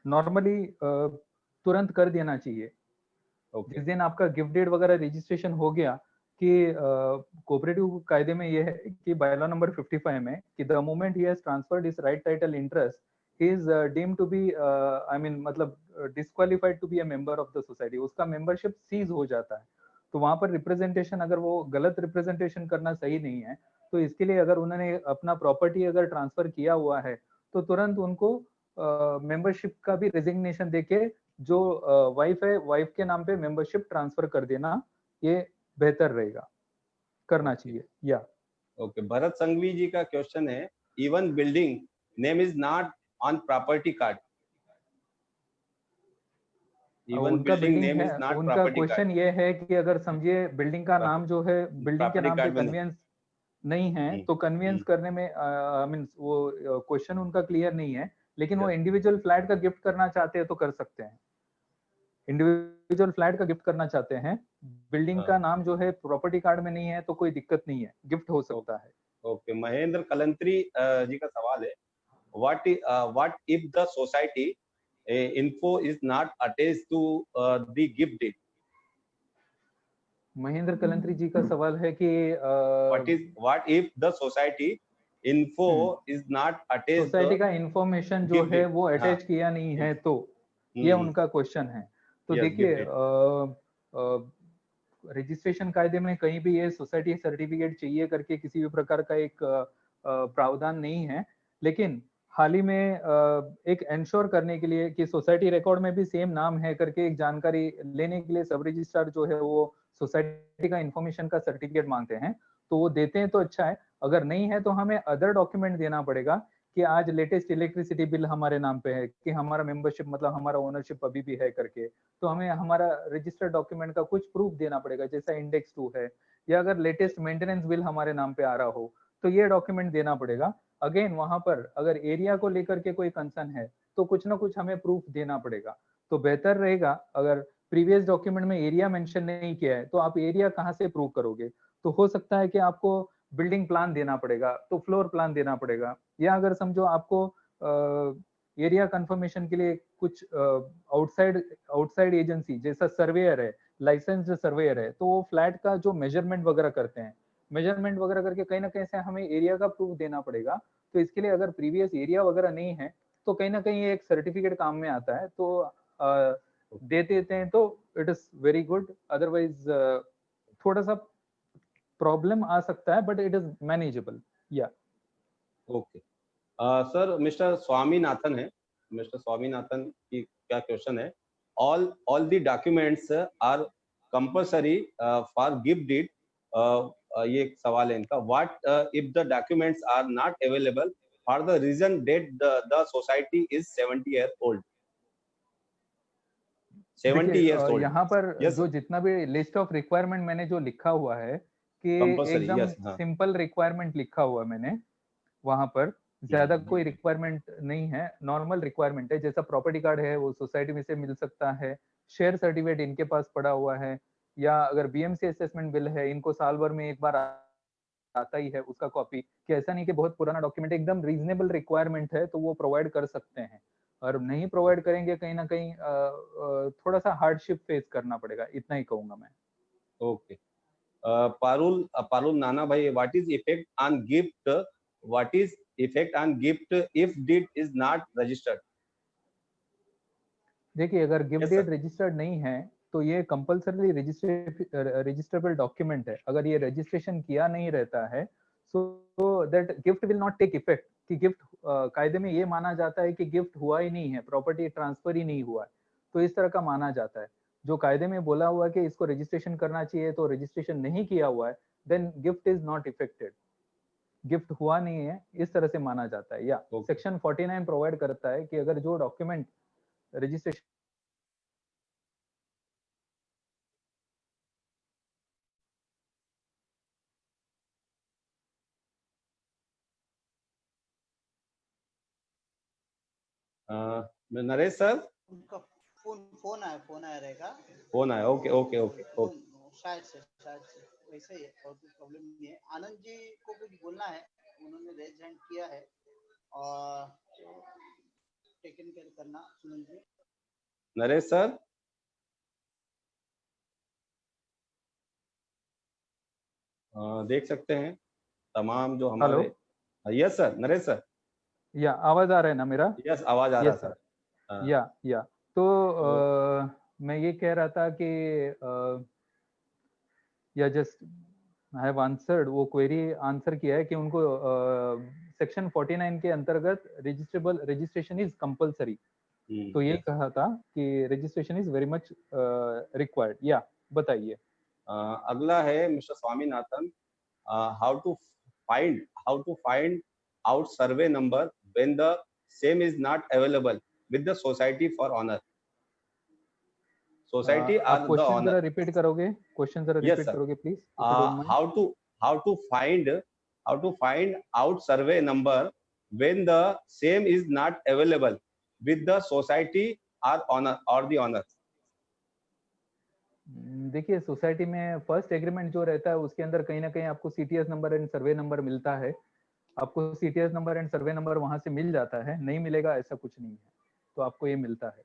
नॉर्मली तुरंत कर देना चाहिए। जिस दिन आपका गिफ्ट डीड वगैरह रजिस्ट्रेशन हो गया, कि कोऑपरेटिव कायदे में ये है कि बायलॉ नंबर 55 में कि the moment he has transferred his right title interest is deemed to be I mean मतलब disqualified to be a member of the society, उसका मेंबरशिप सीज हो जाता है। तो वहां पर रिप्रेजेंटेशन, अगर वो गलत रिप्रेजेंटेशन करना सही नहीं है, तो इसके लिए अगर उन्होंने अपना प्रॉपर्टी अगर ट्रांसफर किया हुआ है तो तुरंत उनको मेंबरशिप का भी रेजिग्नेशन देके जो वाइफ है, वाइफ के नाम पे मेंबरशिप ट्रांसफर कर देना, ये बेहतर रहेगा, करना चाहिए। या ओके, भरत संघवी जी का क्वेश्चन है, even building name is not on property card, उनका बिल्डिंग है, उनका क्वेश्चन ये है कि अगर समझिए बिल्डिंग का नाम जो है, बिल्डिंग के नाम पे कन्वेंस नहीं है, तो कन्वेंस करने में मींस वो क्वेश्चन उनका क्लियर नहीं है, लेकिन वो इंडिविजुअल फ्लैट का गिफ्ट करना चाहते हैं तो कर सकते हैं। इंडिविजुअल फ्लैट का गिफ्ट करना चाहते हैं, बिल्डिंग का नाम जो है प्रॉपर्टी कार्ड में नहीं है, तो कोई दिक्कत नहीं है, गिफ्ट हो सकता है। ओके, महेंद्र कलंत्री जी का सवाल है, what if the society info is not attached to the gift deed? Mahendra Kalantri ji का सवाल है कि what if the society info is not attached, society का इंफॉर्मेशन जो है वो अटैच किया नहीं है, तो ये उनका क्वेश्चन है। तो देखिए रजिस्ट्रेशन कायदे में कहीं भी ये सोसाइटी सर्टिफिकेट चाहिए करके किसी भी प्रकार का एक प्रावधान नहीं है, लेकिन हाल ही में एक इंश्योर करने के लिए कि सोसाइटी रिकॉर्ड में भी सेम नाम है करके एक जानकारी लेने के लिए सब रजिस्ट्रार जो है वो सोसाइटी का इंफॉर्मेशन का सर्टिफिकेट मांगते हैं, तो वो देते हैं तो अच्छा है, अगर नहीं है तो हमें अदर डॉक्यूमेंट देना पड़ेगा कि आज लेटेस्ट इलेक्ट्रिसिटी बिल हमारे नाम पे है, कि हमारा मेंबरशिप मतलब हमारा ओनरशिप अभी भी है करके, तो हमें हमारा रजिस्टर्ड डॉक्यूमेंट का कुछ प्रूफ देना पड़ेगा, जैसा इंडेक्स 2 है, या अगर लेटेस्ट मेंटेनेंस बिल हमारे नाम पे आ रहा हो तो ये डॉक्यूमेंट देना पड़ेगा। अगेन वहां पर अगर एरिया को लेकर के कोई कंसर्न है तो कुछ ना कुछ हमें प्रूफ देना पड़ेगा, तो बेहतर रहेगा अगर प्रीवियस डॉक्यूमेंट में एरिया मेंशन नहीं किया है तो आप एरिया कहाँ से प्रूव करोगे, तो हो सकता है कि आपको बिल्डिंग प्लान देना पड़ेगा, तो फ्लोर प्लान देना पड़ेगा, या अगर समझो आपको एरिया कंफर्मेशन के लिए कुछ आउटसाइड एजेंसी जैसा सर्वेयर है, लाइसेंस्ड सर्वेयर है, तो वो फ्लैट का जो मेजरमेंट वगैरह करते हैं, मेजरमेंट वगैरह करके कहीं ना कहीं से हमें एरिया का प्रूफ देना पड़ेगा। तो इसके लिए अगर प्रीवियस एरिया वगैरह नहीं है तो कहीं ना कहीं एक सर्टिफिकेट काम में आता है, तो दे देते हैं तो it is very good, otherwise थोड़ा सा प्रॉब्लम आ सकता है, बट इट इज मैनेजेबल। या ओके सर, मिस्टर स्वामीनाथन है, मिस्टर स्वामीनाथन की क्या क्वेश्चन है, all the documents are compulsory for gift deed, ये एक सवाल है इनका, what if the documents are not available for the reason that the society is 70 years old? 70 years old। यहाँ पर जो जितना भी लिस्ट ऑफ रिक्वायरमेंट मैंने जो लिखा हुआ है कि एकदम सिंपल रिक्वायरमेंट लिखा हुआ मैंने, वहां पर ज्यादा कोई रिक्वायरमेंट नहीं है, नॉर्मल रिक्वायरमेंट है, जैसा प्रॉपर्टी कार्ड है वो सोसाइटी में से मिल सकता है, शेयर सर्टिफिकेट इनके पास पड़ा हुआ है, या अगर बीएमसी असेसमेंट बिल है, इनको साल भर में एक बार आता ही है उसका कॉपी, कि ऐसा नहीं कि बहुत पुराना डॉक्यूमेंट, एकदम रीजनेबल रिक्वायरमेंट है तो वो प्रोवाइड कर सकते हैं, और नहीं प्रोवाइड करेंगे कहीं ना कहीं थोड़ा सा हार्डशिप फेस करना पड़ेगा, इतना ही कहूंगा मैं। Okay, Parul Nana Bhai, what is effect on gift, what is effect on gift if deed is not registered? देखिए अगर गिफ्ट डीड रजिस्टर्ड नहीं है तो ये कंपल्सरी रजिस्ट्रेबल डॉक्यूमेंट है, अगर ये रजिस्ट्रेशन किया नहीं रहता है so that gift will not take effect, कि गिफ्ट कायदे में ये माना जाता है कि गिफ्ट हुआ ही नहीं है, प्रॉपर्टी ट्रांसफर ही नहीं हुआ है, तो इस तरह का माना जाता है। जो कायदे में बोला हुआ है कि इसको रजिस्ट्रेशन करना चाहिए तो रजिस्ट्रेशन नहीं किया हुआ है, then gift is not effected, gift हुआ नहीं है, इस तरह से माना जाता है। या सेक्शन 49 प्रोवाइड करता है कि अगर जो डॉक्यूमेंट रजिस्ट्रेशन नरेश सर, उनका फोन आया रहेगा, फोन आया, ओके ओके ओके ओके, शायद से वैसे ही है, और कोई प्रॉब्लम नहीं है। आनंद जी को कुछ बोलना है, उन्होंने रेज हैंड किया है और टेकन केयर करना। सुनील जी, नरेश सर, देख सकते हैं तमाम जो हमारे, यस सर, नरेश सर, या आवाज आ रहा है ना मेरा? यस, आवाज आ रहा है सर। या तो मैं ये कह रहा था कि या जस्ट आई हैव आंसर्ड, वो क्वेरी आंसर किया है कि उनको सेक्शन 49 के अंतर्गत रजिस्ट्रेशन इज कंपलसरी। तो ये कहा था कि registration is very much required. या बताइए। अगला है mister Swaminathan, how to find out survey number when the same is not available with the society for owner. Society आप क्वेश्चन जरा रिपीट करोगे? क्वेश्चन जरा रिपीट करोगे please? How to find out survey number when the same is not available with the society और the owner. देखिए, society में first agreement जो रहता है उसके अंदर कहीं ना कहीं आपको CTS number and survey number मिलता है। आपको CTS number and survey number वहां से मिल जाता है, नहीं मिलेगा ऐसा कुछ नहीं है, तो आपको ये मिलता है।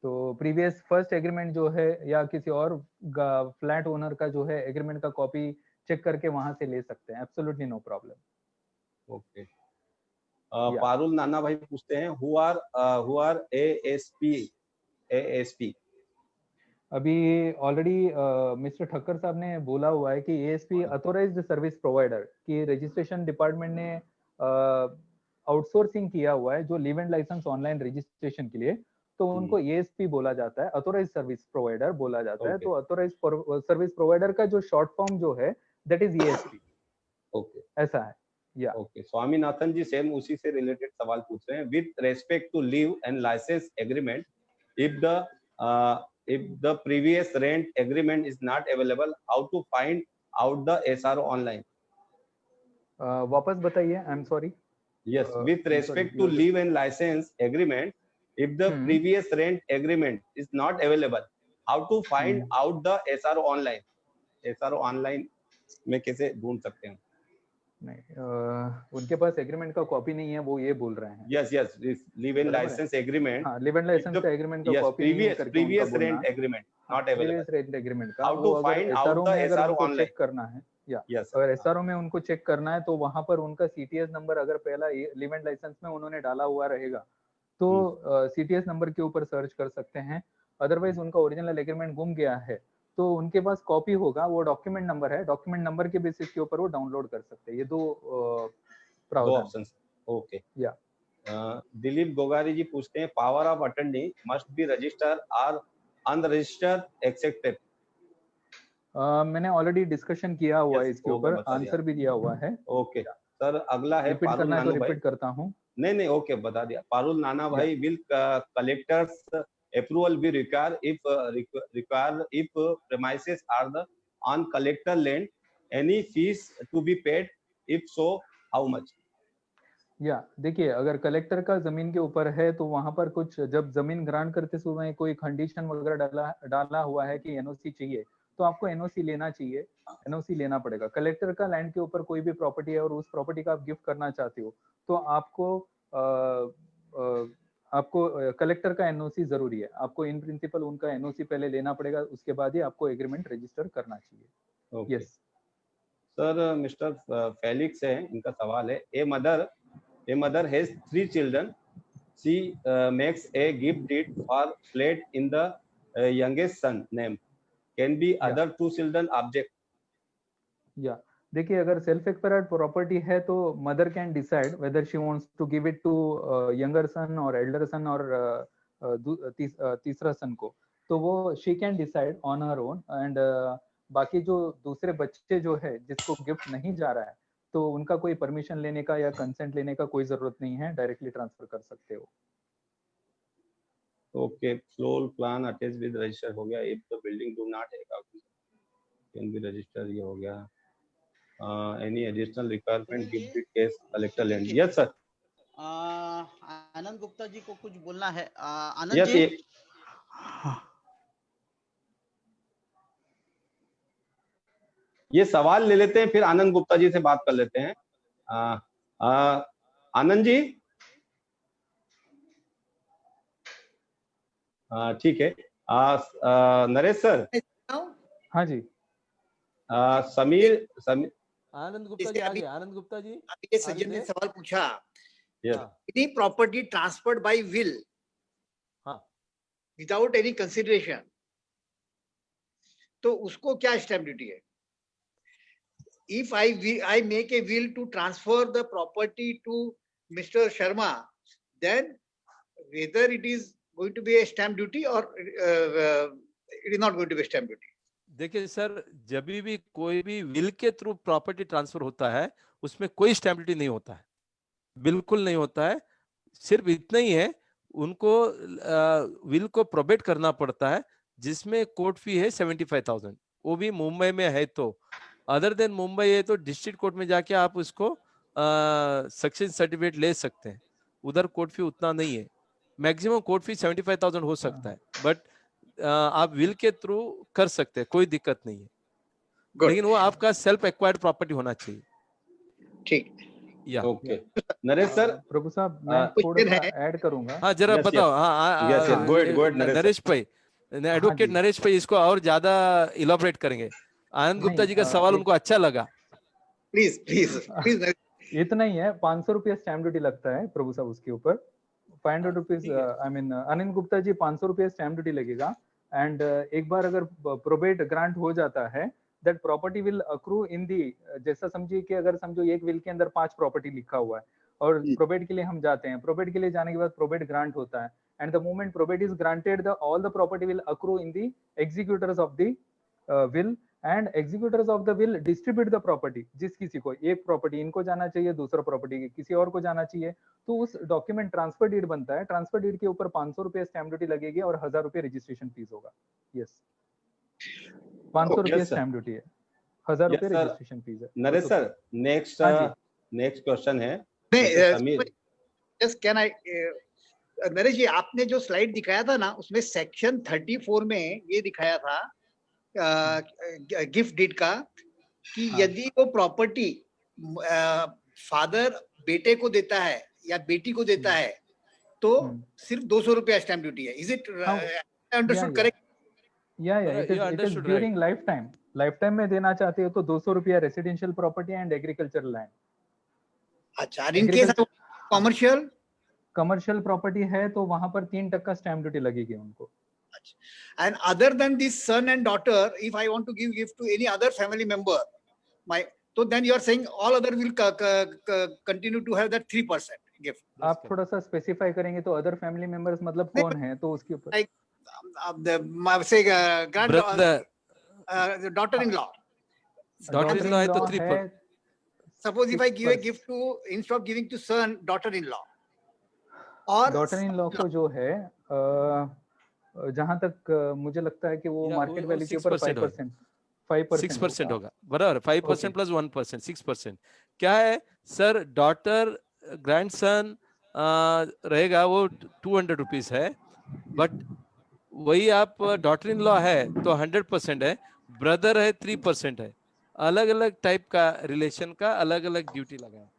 तो प्रीवियस फर्स्ट एग्रीमेंट जो है या किसी और फ्लैट ओनर का जो है एग्रीमेंट का कॉपी चेक करके वहां से ले सकते हैं, absolutely no problem. Okay. Parul Nana Bhai पूछते हैं, हु आर एएसपी। अभी ऑलरेडी मिस्टर ठक्कर साहब ने बोला हुआ है कि एएसपी ऑथोराइज्ड सर्विस प्रोवाइडर की रजिस्ट्रेशन डिपार्टमेंट ने आउटसोर्सिंग किया हुआ है जो leave and license online registration के लिए, तो उनको एएसपी बोला जाता है, ऑथोराइज सर्विस प्रोवाइडर बोला जाता है। तो ऑथोराइज सर्विस प्रोवाइडर का जो शॉर्ट फॉर्म जो है दैट इज एएसपी। ओके, ऐसा है। या ओके। स्वामीनाथन जी सेम उसी से रिलेटेड सवाल पूछ रहे हैं, with respect to leave and license agreement, if the previous rent agreement is not available, how to find out the SRO online? वापस बताइए, I am sorry. Yes, with respect to leave and license agreement, if the previous rent agreement is not available, how to find out the SRO online? SRO online में कैसे ढूंढ सकते हैं? नहीं, उनके पास agreement का कॉपी नहीं है, वो ये बोल रहे हैं। Yes, live and license agreement. हाँ, लिव एंड लाइसेंस का एग्रीमेंट का कॉपी नहीं है करके previous rent agreement not available. Previous rent agreement का How to find out the SRO online? Check करना है या Yes, अगर एसआरओ में उनको चेक करना है तो वहां पर उनका सीटीएस नंबर अगर पहला लिव एंड लाइसेंस में उन्होंने डाला हुआ रहेगा तो सीटीएस नंबर के ऊपर सर्च कर सकते हैं। अदरवाइज उनका ओरिजिनल एग्रीमेंट गुम गया है तो उनके पास कॉपी होगा, वो डॉक्यूमेंट नंबर है, डॉक्यूमेंट नंबर के बेसिस के ऊपर वो डाउनलोड कर सकते हैं। ये दो ऑप्शंस। ओके। या दिलीप गोगारी जी पूछते हैं, power of attorney must be registered और अनरजिस्टर्ड एक्सेप्टेड। मैंने ऑलरेडी डिस्कशन किया हुआ है इसके ऊपर, आंसर भी दिया हुआ है। ओके सर, अगला है रिपीट करना है तो रिपीट करता हूँ। नहीं ओके, बता दिया। Parul Nana Bhai, will collectors approval be required if premises are the on collector land, any fees to be paid, if so how much? या देखिए, अगर कलेक्टर का जमीन के ऊपर है तो वहां पर कुछ जब जमीन ग्रांट करते समय कोई कंडीशन वगैरह डाला हुआ है कि एनओसी चाहिए तो आपको एनओसी लेना चाहिए, एनओसी लेना पड़ेगा। कलेक्टर का लैंड के ऊपर कोई भी प्रॉपर्टी है और उस प्रॉपर्टी का आप गिफ्ट करना चाहते हो तो आपको कलेक्टर का एनओसी जरूरी है। आपको इन प्रिंसिपल उनका एनओसी पहले लेना पड़ेगा, उसके बाद ही आपको एग्रीमेंट रजिस्टर करना चाहिए। यस सर, मिस्टर फेलिक्स है, इनका सवाल है, a mother has 3 children, she makes a gift deed for flat in the youngest son name, can be other 2 children object? या देखिए, अगर सेल्फ एक्वायर्ड प्रॉपर्टी है तो mother can decide whether she wants to give it to younger son और elder son और तीसरा son को, तो वो she can decide on her own. And बाकी जो दूसरे बच्चे जो है जिसको गिफ्ट नहीं जा रहा है तो उनका कोई परमिशन लेने का या कंसेंट लेने का कोई जरूरत नहीं है, डायरेक्टली ट्रांसफर कर सकते हो। Okay, floor plan attach with register हो गया, if the building do not have can be register, ये हो गया। any additional requirement, give the case collector land? Yes sir. आनंद गुप्ता जी को कुछ बोलना है। आनंद जी, ये सवाल ले लेते हैं फिर आनंद गुप्ता जी से बात कर लेते हैं। आनंद जी, ठीक है। नरेश सर। हाँ जी। समीर आनंद गुप्ता जी आगे। आनंद गुप्ता जी, ये सज्जन ने सवाल पूछा, any property transferred by will without any consideration, तो उसको क्या स्टैम्प ड्यूटी है? if I make a will to transfer the property to Mr. Sharma, then whether it is going to be a stamp duty or it is not going to be a stamp duty. देखिए sir, जब भी कोई भी will के through property transfer होता है उसमें कोई स्टैम्प ड्यूटी नहीं होता है, बिल्कुल नहीं होता है। सिर्फ इतना ही है, उनको विल को प्रोबेट करना पड़ता है जिसमें कोर्ट फी है 75,000, वो भी मुंबई में है। तो अदर देन मुंबई है तो डिस्ट्रिक्ट कोर्ट में जाके आप उसको सक्सेशन सर्टिफिकेट ले सकते हैं, उधर कोर्ट फी उतना नहीं है। मैक्सिमम कोर्ट फी 75,000 हो सकता है, बट आप विल के थ्रू कर सकते हैं, कोई दिक्कत नहीं है। लेकिन वो आपका सेल्फ एक्वायर्ड प्रॉपर्टी होना चाहिए। ठीक, या ओके नरेश सर। प्रभु साहब मैं थोड़ा सा ऐड करूंगा। हाँ जरा बताओ। हाँ गो अहेड नरेश भाई, एडवोकेट नरेश भाई इसको और ज्यादा इलाबोरेट करेंगे। आनंद गुप्ता जी का सवाल उनको अच्छा लगा। Please please please. इतना ही है, 500 रुपया स्टैम्प ड्यूटी लगता है प्रभु साहब उसके ऊपर। 500 रुपीज, आई मीन आनंद गुप्ता जी 500 रुपया स्टैम्प ड्यूटी लगेगा। एंड एक बार अगर प्रोबेट ग्रांट हो जाता है, that property will accrue in the, जैसा समझिए कि अगर समझो एक विल के अंदर 5 प्रॉपर्टी लिखा हुआ है और प्रोबेट के लिए हम जाते हैं, प्रोबेट के लिए जाने के बाद प्रोबेट ग्रांट होता है, and the moment probate is granted, the all the property will accrue in the executors of the will, and executors of the will distribute the property. जिस किसी को एक प्रॉपर्टी इनको जाना चाहिए, दूसरा प्रॉपर्टी किसी और को जाना चाहिए, तो उस डॉक्यूमेंट ट्रांसफर डीड बनता है। ट्रांसफर डीड के ऊपर 500 रुपया स्टैम्प ड्यूटी लगेगी और 1000 रुपया रजिस्ट्रेशन फीस होगा। यस, 500 रुपया स्टैम्प ड्यूटी है, 1000 रुपया रजिस्ट्रेशन फीस है। नरेश सर, नेक्स्ट क्वेश्चन है। जस्ट कैन आई, नरेश जी आपने जो स्लाइड दिखाया था ना, उसमें सेक्शन 34 में ये दिखाया था गिफ्ट डीड का कि यदि वो प्रॉपर्टी फादर बेटे को देता है या बेटी को देता है तो सिर्फ 200 रुपया स्टैम्प ड्यूटी है। Is it understood correct? या it is during life time में देना चाहते हो तो 200 रुपया residential property and agricultural land. अच्छा, इनके साथ कमर्शियल प्रॉपर्टी है तो वहां पर 3% स्टैम्प ड्यूटी लगेगी उनको। And other than this son and daughter, if I want to give gift to any other family member, so then you are saying all other will continue to have that 3% gift. आप थोड़ा सा specify करेंगे तो other family members मतलब कौन है, तो उसके ऊपर like say daughter-in-law है तो 3%। Suppose if I give a gift to, instead of giving to son, daughter-in-law, और daughter-in-law को जो है जहां तक मुझे लगता है कि वो मार्केट वैल्यू के ऊपर 6% होगा, बराबर। 5% प्लस 1%, 6%। क्या है सर, डॉटर ग्रैंडसन रहेगा वो 200 रुपीज है, बट वही आप डॉटर इन लॉ है तो 100% है, ब्रदर है 3% है। अलग अलग टाइप का रिलेशन का अलग अलग ड्यूटी लगा है।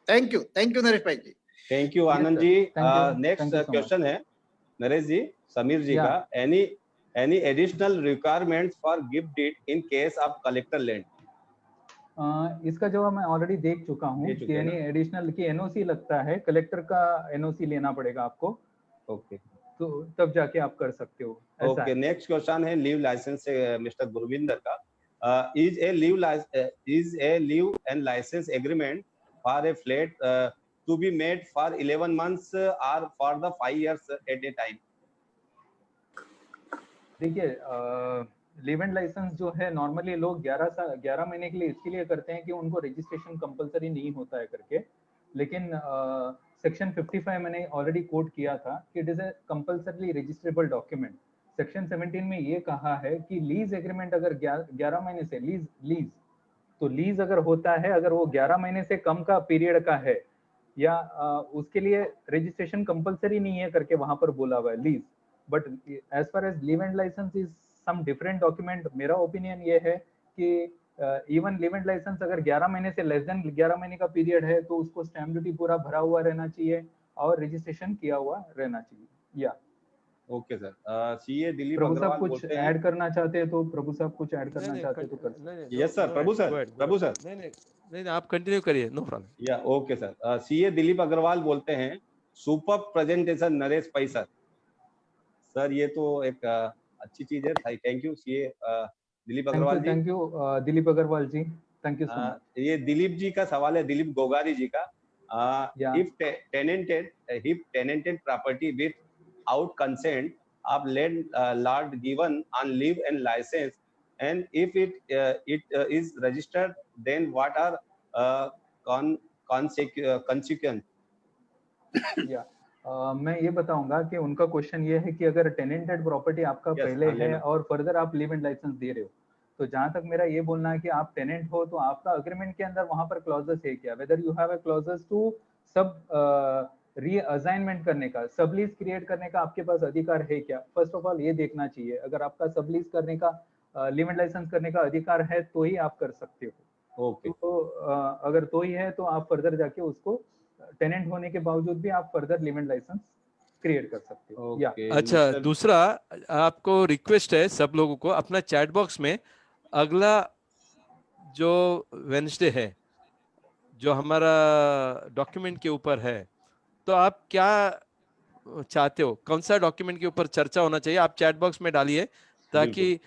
Thank you Naresh bhai ji. Thank you Anand ji. Next question है नरेश जी, समीर जी का। Any additional requirements for gift deed in case of collector land? इसका जवाब मैं ऑलरेडी देख चुका हूँ कि यानी एडिशनल की एनओसी लगता है, कलेक्टर का एनओसी लेना पड़ेगा आपको। ओके, तो तब जाके आप कर सकते हो। ओके, नेक्स्ट क्वेश्चन है लीव लाइसेंस से मिस्टर गुरविंदर का। Is a leave and license agreement for a flat to be made for 11 months or for the 5 years at a time? देखिए, लीव एंड लाइसेंस जो है नॉर्मली लोग 11 महीने के लिए इसके लिए करते हैं कि उनको रजिस्ट्रेशन कंपलसरी नहीं होता है करके, लेकिन सेक्शन 55 मैंने ऑलरेडी कोट किया था कि it is A compulsory registrable document. Section 17 में ये कहा है कि लीज एग्रीमेंट अगर 11 महीने से लीज तो लीज अगर होता है, अगर वो 11 महीने से कम का पीरियड का है या उसके लिए रजिस्ट्रेशन कंपलसरी नहीं है करके वहां पर बोला हुआ है lease. But as far as leave and license is some different document. मेरा ओपिनियन ये है कि इवन लीव एंड लाइसेंस अगर 11 महीने से लेस देन 11 महीने का पीरियड है तो उसको स्टैम्प ड्यूटी पूरा भरा हुआ रहना चाहिए और रजिस्ट्रेशन किया हुआ रहना चाहिए। या ओके सर, सीए दिलीप प्रभु अग्रवाल साहब कुछ ऐड करना चाहते हैं तो प्रभु साहब कुछ ऐड करना चाहते हैं तो कर। यस सर, प्रभु सर नहीं आप कंटिन्यू करिए, नो प्रॉब्लम। या okay sir, CA Dilip Agrawal बोलते हैं सुपर प्रेजेंटेशन नरेश पै सर ये तो एक अच्छी चीज है। Thank you CA Dilip Agrawal ji. Thank you Dilip Agrawal ji, thank you so much. ये दिलीप जी का सवाल है, दिलीप गोगारी जी का। If tenanted property without consent of landlord given on leave and license, and if it is registered, then what are consequence? मैं ये बताऊंगा कि उनका क्वेश्चन ये है कि अगर टेनेंटेड प्रॉपर्टी आपका पहले है और फर्दर आप लिव एंड लाइसेंस दे रहे हो, तो जहां तक मेरा ये बोलना है कि आप टेनेंट हो तो आपका अग्रीमेंट के अंदर वहां पर क्लॉजेस है क्या, whether you have a clauses to sub reassignment करने का, सबलीज क्रिएट करने का आपके पास अधिकार है क्या, फर्स्ट ऑफ ऑल ये देखना चाहिए। अगर आपका सबलीज करने का लिव एंड लाइसेंस करने का अधिकार है तो ही आप कर सकते हो। तो अगर तो ही है तो आप फर्दर जाके उसको टेनेंट होने के बावजूद भी आप further leave and license create कर सकते हो। अच्छा, दूसरा आपको रिक्वेस्ट है सब लोगों को, अपना चैट बॉक्स में अगला जो वेडनेसडे है जो हमारा डॉक्यूमेंट के ऊपर है, तो आप क्या चाहते हो, कौन सा डॉक्यूमेंट के ऊपर चर्चा होना चाहिए, आप चैट बॉक्स में डालिए, ताकि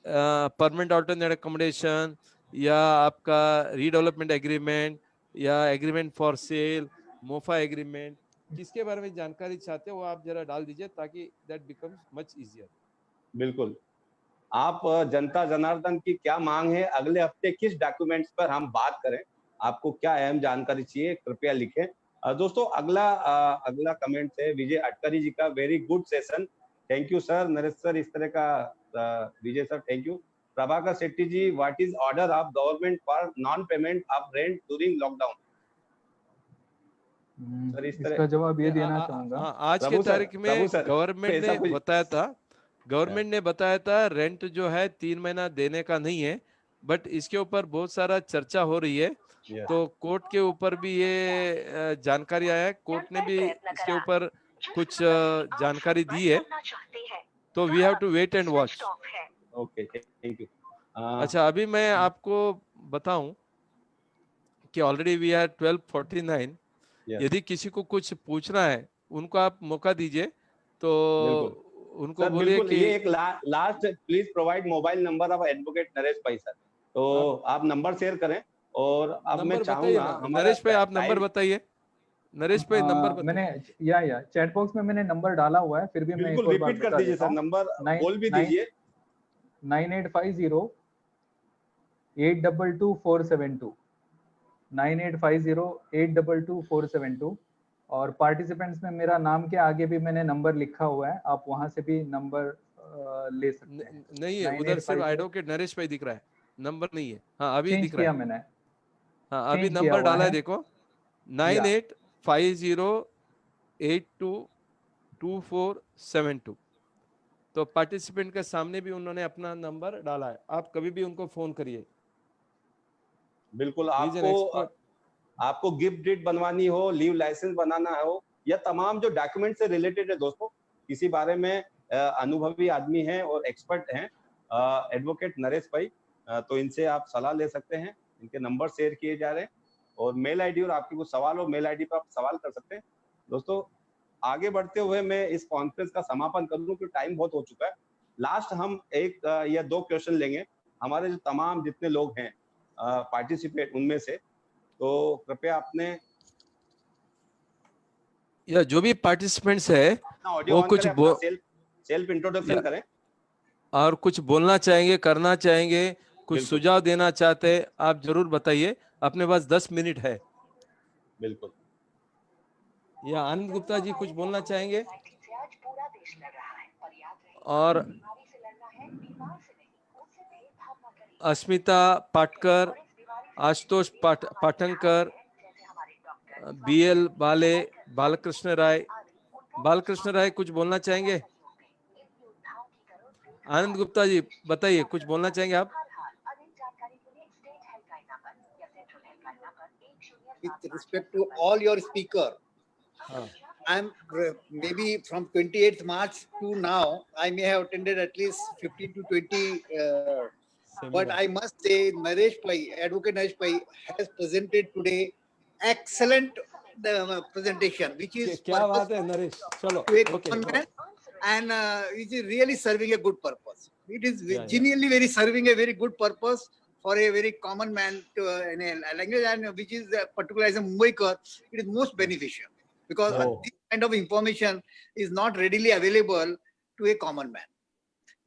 परमानेंट ऑल्टरनेट अकोमोडेशन या आपका रीडेवलपमेंट एग्रीमेंट या agreement for sale, MOFA agreement, किसके बारे में जानकारी चाहते हो वो आप जरा डाल दीजिए, ताकि दैट बिकम्स मच इजियर। बिल्कुल, आप जनता जनार्दन की क्या मांग है, अगले हफ्ते किस डॉक्यूमेंट्स पर हम बात करें, आपको क्या अहम जानकारी चाहिए, कृपया लिखें। दोस्तों अगला कमेंट है विजय अटकरी जी का, very good session, thank you sir. Naresh sir इस तरह का, Vijay sir thank you. Prabhakar Shetty ji, what is order of government for non payment of rent during lockdown? Sir इसका जवाब ये देना चाहूंगा, आज के तारीख में गवर्नमेंट ने बताया था रेंट जो है 3 महीना देने का नहीं है, बट इसके ऊपर बहुत सारा चर्चा हो रही है। तो कोर्ट के ऊपर भी ये जानकारी आया है, कोर्ट ने भी इसके ऊपर कुछ जानकारी दी है, तो we have to wait and watch. Okay, thank you. अच्छा, अभी मैं आपको बताऊं कि ऑलरेडी वी आर 12:49। यदि किसी को कुछ पूछना है उनको आप मौका दीजिए, तो उनको बोलिए कि ये एक last, please provide mobile number of advocate Naresh भाई सर, तो आप नंबर शेयर करें। और अब मैं चाहूंगा नरेश भाई आप नंबर बताइए, नरेश भाई नंबर मैंने या चैट बॉक्स में मैंने नंबर डाला हुआ है, फिर भी मैं बिल्कुल रिपीट कर दीजिए सर, नंबर बोल भी दीजिए। 9850 822 472 9850 822 और पार्टिसिपेंट्स में मेरा नाम के आगे भी मैंने नंबर लिखा हुआ है, आप वहां से भी नंबर ले सकते हैं। नहीं है उधर, सिर्फ एडवोकेट नरेश भाई दिख रहा है, नंबर नहीं है। हाँ अभी दिख रहा है मैंने, हाँ अभी नंबर डाला है, देखो 9850822472। तो पार्टिसिपेंट के सामने भी उन्होंने अपना नंबर डाला है, आप कभी भी उनको फोन करिए। बिल्कुल, आपको गिफ्ट डीड बनवानी हो, लीव लाइसेंस बनाना हो, या तमाम जो डॉक्यूमेंट से रिलेटेड है दोस्तों, किसी बारे में अनुभवी आदमी हैं और एक्सपर्ट हैं एडवोकेट नरेश भाई, तो इनसे आप सलाह ले सकते हैं। इनके नंबर शेयर किए जा रहे हैं और मेल आईडी, और आपके कुछ सवाल हो मेल आईडी पर आप सवाल कर सकते हैं। दोस्तों आगे बढ़ते हुए मैं इस कॉन्फ्रेंस का समापन कर दूं, क्योंकि टाइम बहुत हो चुका है। लास्ट हम एक या 2 क्वेश्चन लेंगे, हमारे जो तमाम जितने लोग हैं पार्टिसिपेट उनमें से, तो कृपया अपने या जो भी पार्टिसिपेंट्स है वो कुछ सेल्फ इंट्रोडक्शन करें और कुछ बोलना चाहेंगे, करना चाहेंगे, कुछ सुझाव देना चाहते हैं, आप जरूर बताइए, अपने पास 10 मिनट है। बिल्कुल। या आनंद गुप्ता जी कुछ बोलना चाहेंगे? और अस्मिता पाटकर, आशुतोष पाटंकर, BL बाले, बालकृष्ण राय कुछ बोलना चाहेंगे? आनंद गुप्ता जी बताइए, कुछ बोलना चाहेंगे आप? With respect to all your speaker, I'm maybe from 28th March to now, I may have attended at least 15 to 20. But I must say, Naresh Pai, Advocate Naresh Pai, has presented today excellent presentation, which is क्या बात है नरेश, चलो okay. And it is really serving a good purpose. It is genuinely very serving a very good purpose for a very common man to, in a language and which is particular as a Mumbaiker, it is most beneficial because this kind of information is not readily available to a common man.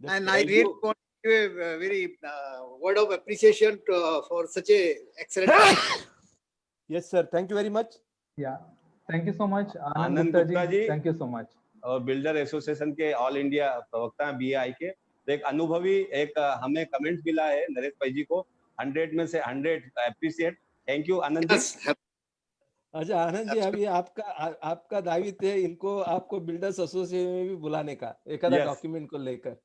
And I really want to give a very word of appreciation for such a excellent. Yes, sir. Thank you very much. Yeah. Thank you so much, Anand Gupta ji. Thank you so much. और builder association के all India प्रवक्ता BAI के, तो एक अनुभवी एक हमें comment मिला है नरेश भाई जी को 100 में से 100 अप्रिशिएट. थैंक यू आनंद जी. अच्छा आनंद जी, अभी आपका दायित्व है इनको आपको बिल्डर्स एसोसिएशन में भी बुलाने का एक आधा डॉक्यूमेंट को लेकर.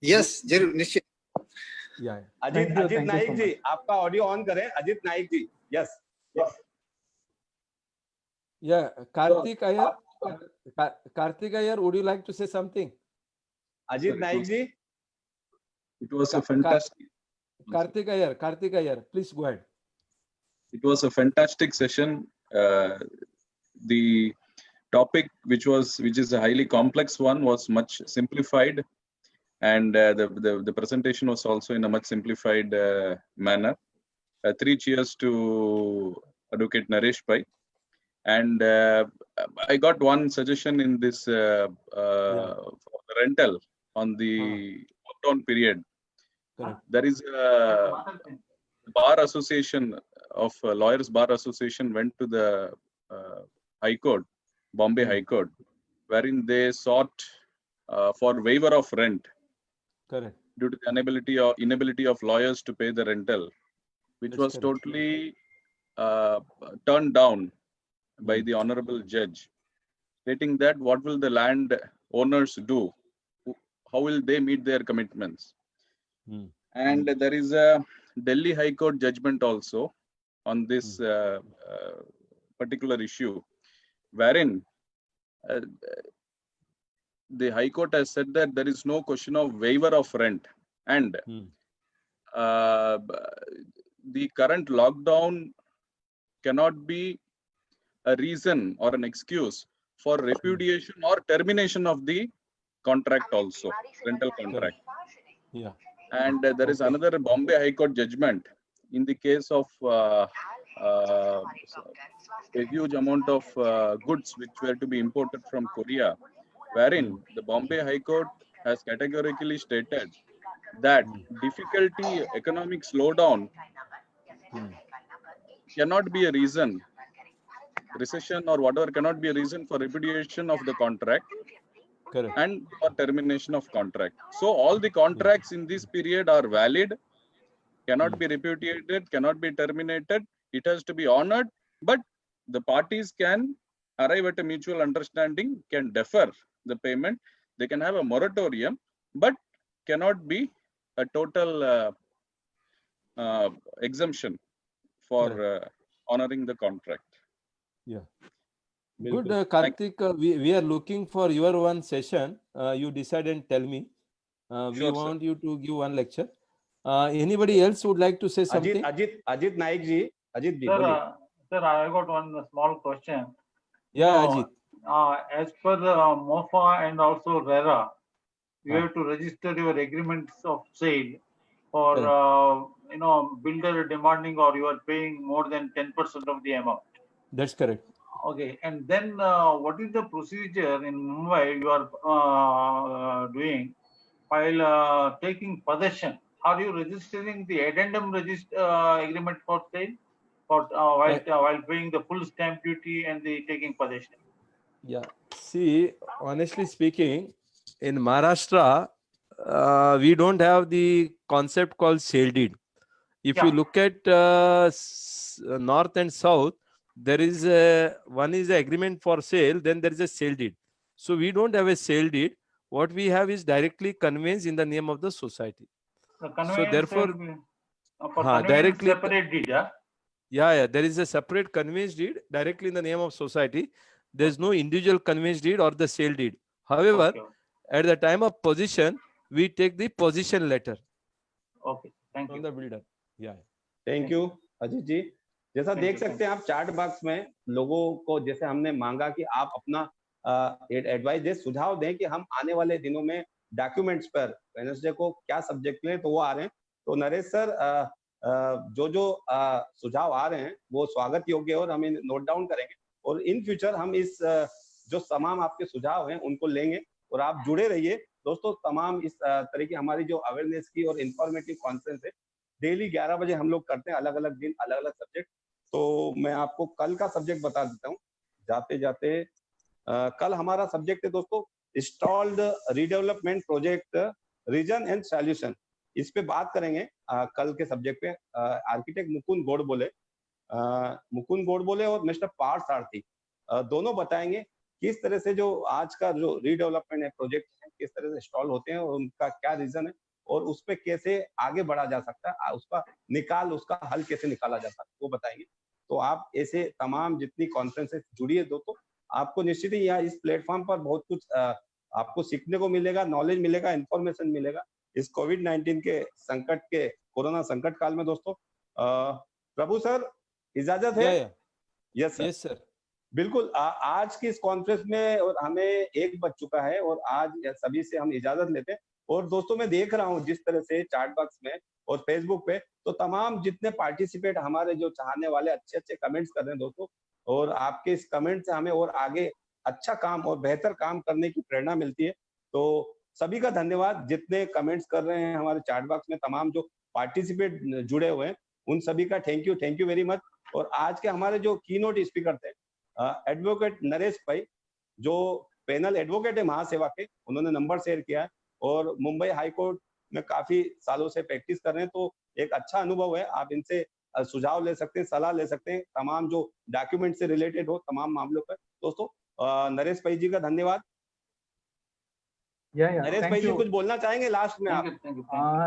यस जरूर निश्चित. अजित नाइक जी, आपका ऑडियो ऑन करें. अजित नाइक जी. Yes. Yeah, Karthik Iyer, would you like to say something? Ajit Naik ji. It was a fantastic. Karthik Iyer, please go ahead. It was a fantastic session. The topic, which is a highly complex one, was much simplified, and the presentation was also in a much simplified manner. 3 cheers to Advocate Naresh Bhai. And I got one suggestion in this for the rental on the lockdown period. There is a bar association of Lawyers Bar Association went to the High Court, Bombay High Court, wherein they sought for waiver of rent. Correct. Due to the inability of lawyers to pay the rental, which was totally turned down by the honorable judge, stating that what will the land owners do? How will they meet their commitments? And there is a Delhi High Court judgment also on this particular issue, wherein the High Court has said that there is no question of waiver of rent, and the current lockdown cannot be a reason or an excuse for repudiation or termination of the contract also, rental contract. Yeah. And there is another Bombay High Court judgment in the case of a huge amount of goods which were to be imported from Korea, wherein the Bombay High Court has categorically stated that difficulty, economic slowdown cannot be a reason, recession or whatever cannot be a reason for repudiation of the contract. Correct. And for termination of contract. So all the contracts in this period are valid, cannot be repudiated, cannot be terminated. It has to be honored, but the parties can arrive at a mutual understanding, can defer the payment. They can have a moratorium, but cannot be a total exemption for honoring the contract. Yeah. Good, Karthik. We are looking for your one session. You decide and tell me. We want you to give one lecture. Anybody else would like to say something? Ajit Naik ji. Ajit ji. Sir, I got one small question. Yeah, Ajit. As per the MOFA and also RERA, you have to register your agreements of sale for builder demanding or you are paying more than 10% of the amount. That's correct. Okay, and then what is the procedure in Mumbai you are doing while taking possession? Are you registering the addendum agreement for sale while paying the full stamp duty and the taking possession? Yeah. See, honestly speaking, in Maharashtra, we don't have the concept called sale deed. If you look at north and south, there is one is the agreement for sale, then there is a sale deed. So we don't have a sale deed. What we have is directly conveyance in the name of the society. So therefore, directly separate deed. Yeah, there is a separate conveyance deed directly in the name of society. There is no individual conveyance deed or the sale deed. However, at the time of possession, we take the possession letter. Okay, thank you. From the builder. Yeah. Thank you, Ajit ji. जैसा देख सकते हैं आप chart box में लोगों को जैसे हमने मांगा कि आप अपना एडवाइस दें, सुझाव दें कि हम आने वाले दिनों में डॉक्यूमेंट्स पर वेडनेसडे को क्या सब्जेक्ट लें, तो वो आ रहे हैं. तो नरेश सर जो सुझाव आ रहे हैं वो स्वागत योग्य है और हम नोट डाउन करेंगे और इन फ्यूचर हम इस जो तमाम आपके सुझाव हैं उनको लेंगे और आप जुड़े रहिए दोस्तों। तमाम इस तरह की हमारी जो अवेयरनेस की और इंफॉर्मेटिव कॉन्फ्रेंस है डेली 11 बजे हम लोग करते हैं, अलग अलग दिन अलग अलग सब्जेक्ट। तो मैं आपको कल का सब्जेक्ट बता देता हूँ जाते जाते। कल हमारा सब्जेक्ट है दोस्तों installed redevelopment project reason and solution. इस पे बात करेंगे कल के सब्जेक्ट पे। आर्किटेक्ट मुकुंद गोडबोले और मिस्टर पार्थ सारथी दोनों बताएंगे किस तरह से जो आज का जो रीडेवलपमेंट है प्रोजेक्ट है किस तरह से इंस्टॉल होते हैं और उनका क्या रीजन है और उस पे कैसे आगे बढ़ा जा सकता है, उसका हल कैसे निकाला जा सकता है वो बताएंगे। तो आप ऐसे तमाम जितनी कॉन्फ्रेंसेस जुड़िए दोस्तों, आपको निश्चित ही यहाँ इस प्लेटफॉर्म पर बहुत कुछ आपको सीखने को मिलेगा, नॉलेज मिलेगा, इंफॉर्मेशन मिलेगा इस कोविड-19 के संकट के कोरोना संकट काल में दोस्तों। प्रभु सर इजाजत है? Yes sir. बिल्कुल आज की इस कॉन्फ्रेंस में और हमें 1 बज चुका है और आज सभी से हम इजाजत लेते हैं। और दोस्तों मैं देख रहा हूँ जिस तरह से चैट बॉक्स में और फेसबुक पे तो तमाम जितने पार्टिसिपेट हमारे जो चाहने वाले अच्छे कमेंट्स कर रहे हैं दोस्तों, और आपके इस कमेंट से हमें और आगे अच्छा काम और बेहतर काम करने की प्रेरणा मिलती है। तो सभी का धन्यवाद जितने कमेंट्स कर रहे हैं हमारे चैट बॉक्स में, तमाम जो पार्टिसिपेट जुड़े हुए हैं उन सभी का थैंक यू वेरी मच। और आज के हमारे जो कीनोट स्पीकर थे एडवोकेट नरेश भाई जो पैनल एडवोकेट है महासेवा के, उन्होंने नंबर शेयर किया है और मुंबई हाई कोर्ट में काफी सालों से प्रैक्टिस कर रहे हैं। तो एक अच्छा अनुभव है, आप इनसे सुझाव ले सकते हैं, सलाह ले सकते हैं तमाम जो डॉक्यूमेंट से रिलेटेड हो तमाम मामलों पर। दोस्तों नरेश भाई जी का धन्यवाद। नरेश भाई जी कुछ बोलना चाहेंगे लास्ट में आप?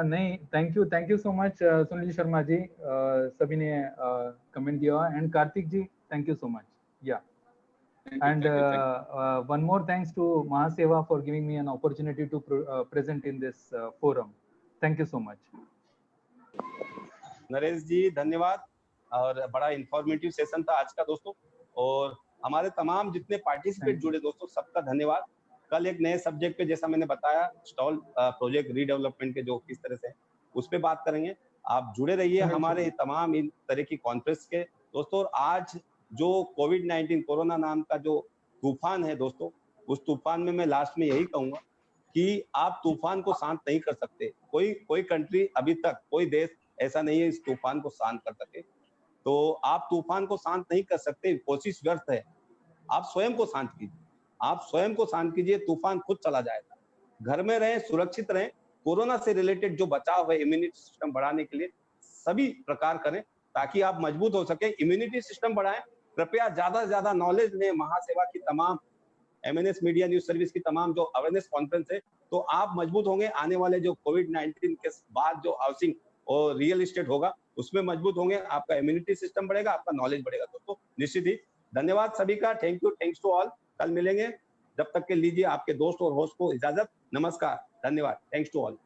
नहीं, thank you so much Sunil Sharma ji, सभी ने कमेंट दिया। And Kartik ji thank you so much. या and one more thanks to Mahaseva for giving me an opportunity to present in this forum. Thank you so much. Naresh ji धन्यवाद। और बड़ा इंफॉर्मेटिव सेशन था आज का दोस्तों, और हमारे तमाम जितने पार्टिसिपेट जुड़े दोस्तों सबका धन्यवाद। कल एक नए सब्जेक्ट पे जैसा मैंने बताया स्टॉल प्रोजेक्ट रीडेवलपमेंट के जो किस तरह से उस पे बात करेंगे। आप जुड़े रहिए हमारे तमाम इन तरह की कॉन्फ्रेंस के दोस्तों। और आज जो कोविड-19 कोरोना नाम का जो तूफान है दोस्तों, उस तूफान में मैं लास्ट में यही कहूंगा कि आप तूफान को शांत नहीं कर सकते। कोई कंट्री अभी तक कोई देश ऐसा नहीं है इस तूफान को शांत कर सके। तो आप तूफान को शांत नहीं कर सकते, कोशिश व्यर्थ है। आप स्वयं को शांत कीजिए, आप स्वयं को शांत कीजिए, तूफान खुद चला जाएगा। घर में रहें, सुरक्षित रहें। कोरोना से रिलेटेड जो बचाव है इम्यूनिटी सिस्टम बढ़ाने के लिए सभी प्रकार करें ताकि आप मजबूत हो सके। इम्यूनिटी सिस्टम बढ़ाएं। कृपया ज्यादा से ज्यादा नॉलेज लें महासेवा की तमाम MNS मीडिया न्यूज सर्विस की तमाम जो अवेयरनेस कॉन्फ्रेंस है, तो आप मजबूत होंगे। आने वाले जो कोविड-19 के बाद जो हाउसिंग और रियल एस्टेट होगा उसमें मजबूत होंगे, आपका इम्यूनिटी सिस्टम बढ़ेगा, आपका नॉलेज बढ़ेगा दोस्तों निश्चित ही। धन्यवाद सभी का, थैंक्स टू ऑल। कल मिलेंगे, जब तक के लीजिए आपके दोस्त और होस्ट को इजाजत। नमस्कार, धन्यवाद, थैंक्स टू ऑल।